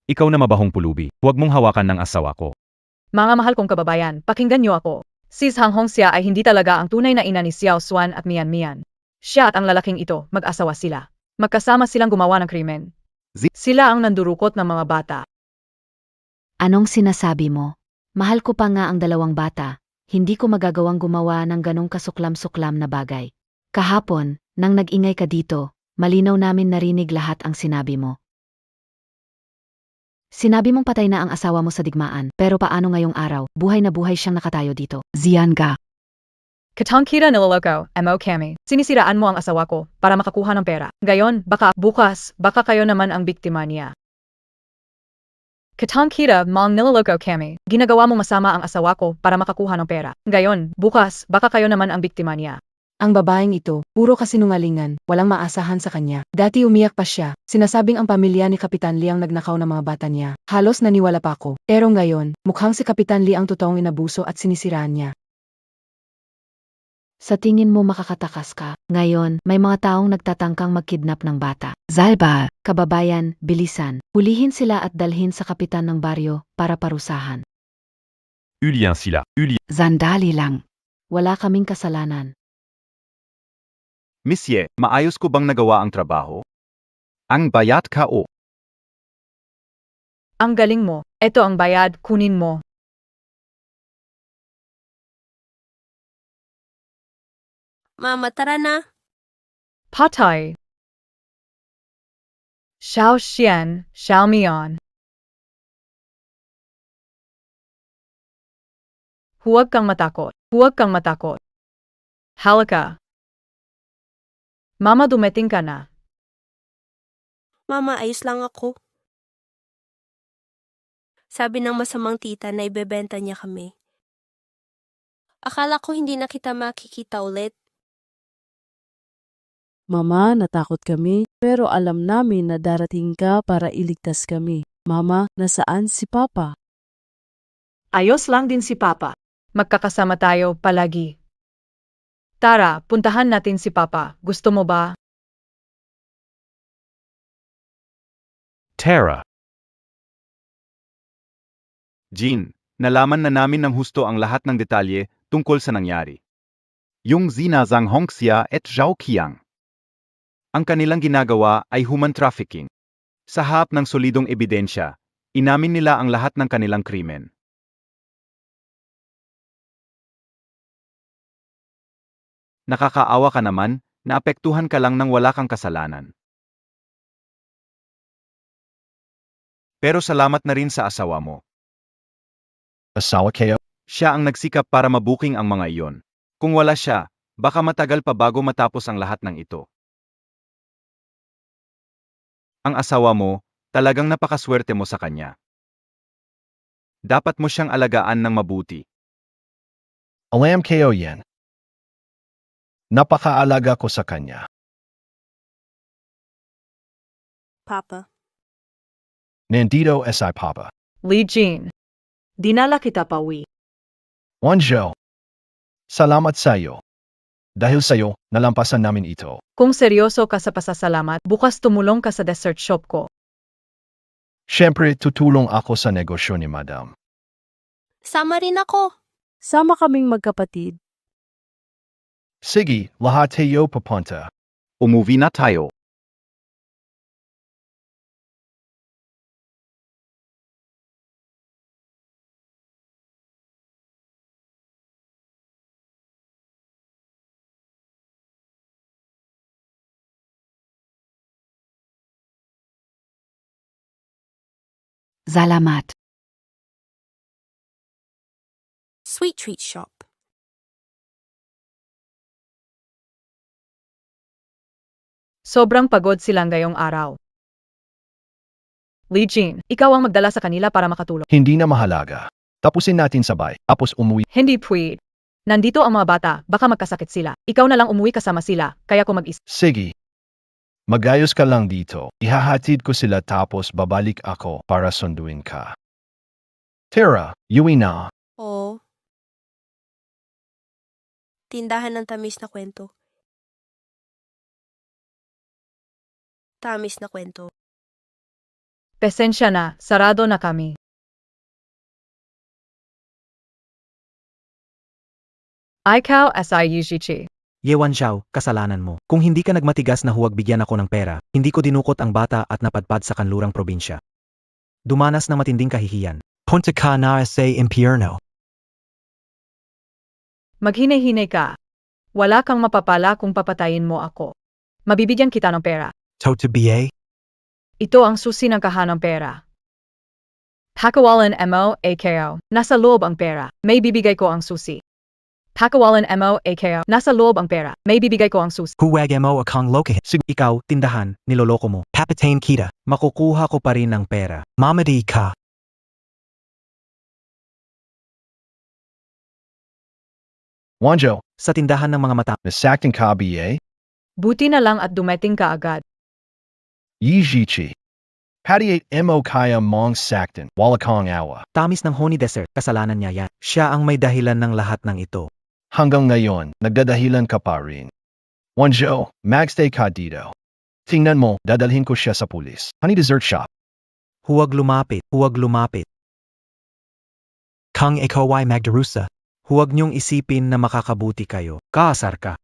Ikaw na mabahong pulubi, huwag mong hawakan ng asawa ko. Mga mahal kong kababayan, pakinggan niyo ako. Si Zhang Hongxia ay hindi talaga ang tunay na ina ni Xiao Xuan at Mian Mian. Siya at ang lalaking ito, mag-asawa sila. Magkasama silang gumawa ng krimen. Sila ang nandurukot ng mga bata. Anong sinasabi mo? Mahal ko pa nga ang dalawang bata. Hindi ko magagawang gumawa ng ganong kasuklam-suklam na bagay. Kahapon, nang nag-ingay ka dito, malinaw namin narinig lahat ang sinabi mo. Sinabi mong patay na ang asawa mo sa digmaan, pero paano ngayong araw, buhay na buhay siyang nakatayo dito? Zianga. Katangkira niloloko, mo kami. Sinisiraan mo ang asawa ko para makakuha ng pera. Gayon, bukas, baka kayo naman ang biktima niya. Katangkira mang niloloko kami. Ginagawa mong masama ang asawa ko para makakuha ng pera. Gayon, bukas, baka kayo naman ang biktima niya. Ang babaeng ito, puro kasinungalingan, walang maasahan sa kanya. Dati umiyak pa siya, sinasabing ang pamilya ni Kapitan Lee ang nagnakaw ng mga bata niya. Halos naniwala pa ako. Pero ngayon, mukhang si Kapitan Lee ang totoong inabuso at sinisiraan niya. Sa tingin mo makakatakas ka. Ngayon, may mga taong nagtatangkang magkidnap ng bata. Zalba, kababayan, bilisan. Hulihin sila at dalhin sa kapitan ng baryo para parusahan. Ulien sila, Sandali lang. Wala kaming kasalanan. Monsieur, maayos ko bang nagawa ang trabaho? Ang bayat ka o. Ang galing mo. Ito ang bayad, kunin mo. Mama, tara na. Patay. Xiao Xian, Xiao Mian. Huwag kang matakot. Huwag kang matakot. Halika. Mama, dumating ka na. Mama, ayos lang ako. Sabi ng masamang tita na ibebenta niya kami. Akala ko hindi na kita makikita ulit. Mama, natakot kami, pero alam namin na darating ka para iligtas kami. Mama, nasaan si Papa? Ayos lang din si Papa. Magkakasama tayo palagi. Tara, puntahan natin si Papa. Gusto mo ba? Tara. Jean, nalaman na namin ng husto ang lahat ng detalye tungkol sa nangyari. Yung Zina Zhang Hongxia at Zhao Qiang. Ang kanilang ginagawa ay human trafficking. Sa harap ng solidong ebidensya, Inamin nila ang lahat ng kanilang krimen. Nakakaawa ka naman, naapektuhan ka lang nang wala kang kasalanan. Pero salamat na rin sa asawa mo. Asawa kayo? Siya ang nagsikap para mabuking ang mga iyon. Kung wala siya, baka matagal pa bago matapos ang lahat ng ito. Ang asawa mo, talagang napakaswerte mo sa kanya. Dapat mo siyang alagaan ng mabuti. Alam kayo yan. Napakaalaga ko sa kanya. Papa. Nandito si Papa. Lee Jean, dinala kita pauwi. Wanjo. Salamat sa iyo. Dahil sa iyo, nalampasan namin ito. Kung seryoso ka sa pasasalamat, bukas tumulong ka sa dessert shop ko. Siyempre, tutulong ako sa negosyo ni Madam. Sama rin ako. Sama kaming magkapatid. Sige, lahat tayo papunta. Umuwi na tayo. Salamat. Sweet treat shop. Sobrang pagod silang ngayong araw. Lee Jean, ikaw ang magdala sa kanila para makatulong. Hindi na mahalaga. Tapusin natin sabay, tapos umuwi. Hindi pwede. Nandito ang mga bata, baka magkasakit sila. Ikaw na lang umuwi kasama sila, kaya ko mag-isa. Sige. Magayos ka lang dito. Ihahatid ko sila tapos babalik ako para sunduin ka. Tara, uwi na. Oo. Tindahan ng tamis na kwento. Tamis na kwento. Pasensya na, sarado na kami. Ikaw as I usually. Yewan Xiao, kasalanan mo. Kung hindi ka nagmatigas na huwag bigyan ako ng pera, hindi ko dinukot ang bata at napadpad sa kanlurang probinsya. Dumanas na matinding kahihiyan. Punta ka na sa impyerno. Maghinay-hinay ka. Wala kang mapapala kung papatayin mo ako. Mabibigyan kita ng pera. Toto BA? Ito ang susi ng kahanang pera. Pakawalan mo, AKO. Nasa loob ang pera. May bibigay ko ang susi. Pakawalan mo, AKO. Nasa loob ang pera. May bibigay ko ang susi. Huwag mo akong lokahin. Ikaw, tindahan, niloloko mo. Papatain kita. Makukuha ko pa rin ng pera. Mamadi ka. Wanjo, Sa tindahan ng mga mata. nasaktan ka ba? Buti na lang at dumating ka agad. Yijichi. Pati mo kaya mong saktan, wala kang awa. Tamis ng honey dessert, kasalanan niya yan. Siya ang may dahilan ng lahat ng ito. Hanggang ngayon, nagdadahilan ka pa rin. Wanjo, magstay ka dito. Tingnan mo, dadalhin ko siya sa pulis. Honey dessert shop. Huwag lumapit, huwag lumapit. Kung ikaw ay magdarusa, huwag niyong isipin na makakabuti kayo. Kaasar ka.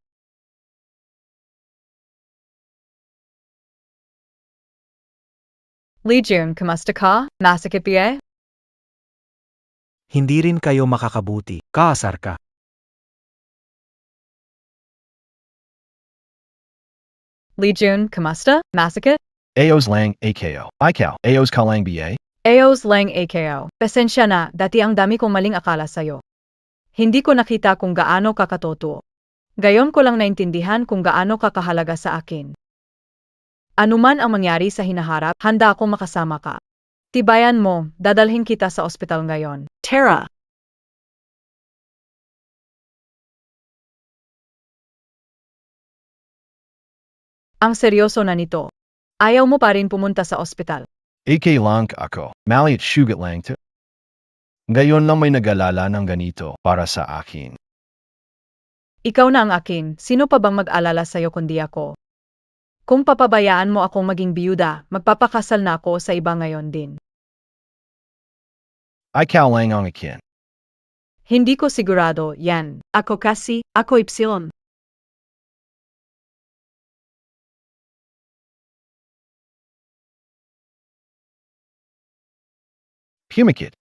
Legion, kamusta ka? Masakit ba? Hindi rin kayo makakabuti. Kaasar ka. Legion, kamusta? Masakit? Aos lang AKO. Ikaw, Aos ka lang ba? Eos lang AKO. Pasensya na, dati ang dami kong maling akala sa'yo. Hindi ko nakita kung gaano ka katotoo. Gayon ko lang naintindihan kung gaano ka kahalaga sa akin. Anuman ang mangyari sa hinaharap, handa akong makasama ka. Tibayan mo, dadalhin kita sa ospital ngayon. Tara! Ang seryoso na nito. Ayaw mo pa rin pumunta sa ospital. AK lang ako. Mali at sugat lang to. Ngayon lang may nag-alala ng ganito para sa akin. Ikaw na ang akin, sino pa bang mag-alala sa'yo kundi ako? Kung papabayaan mo akong maging biyuda, magpapakasal na ako sa iba ngayon din. Ikaw lang ang akin. Hindi ko sigurado, yan. Ako kasi, ako Ipsilon. Humikit.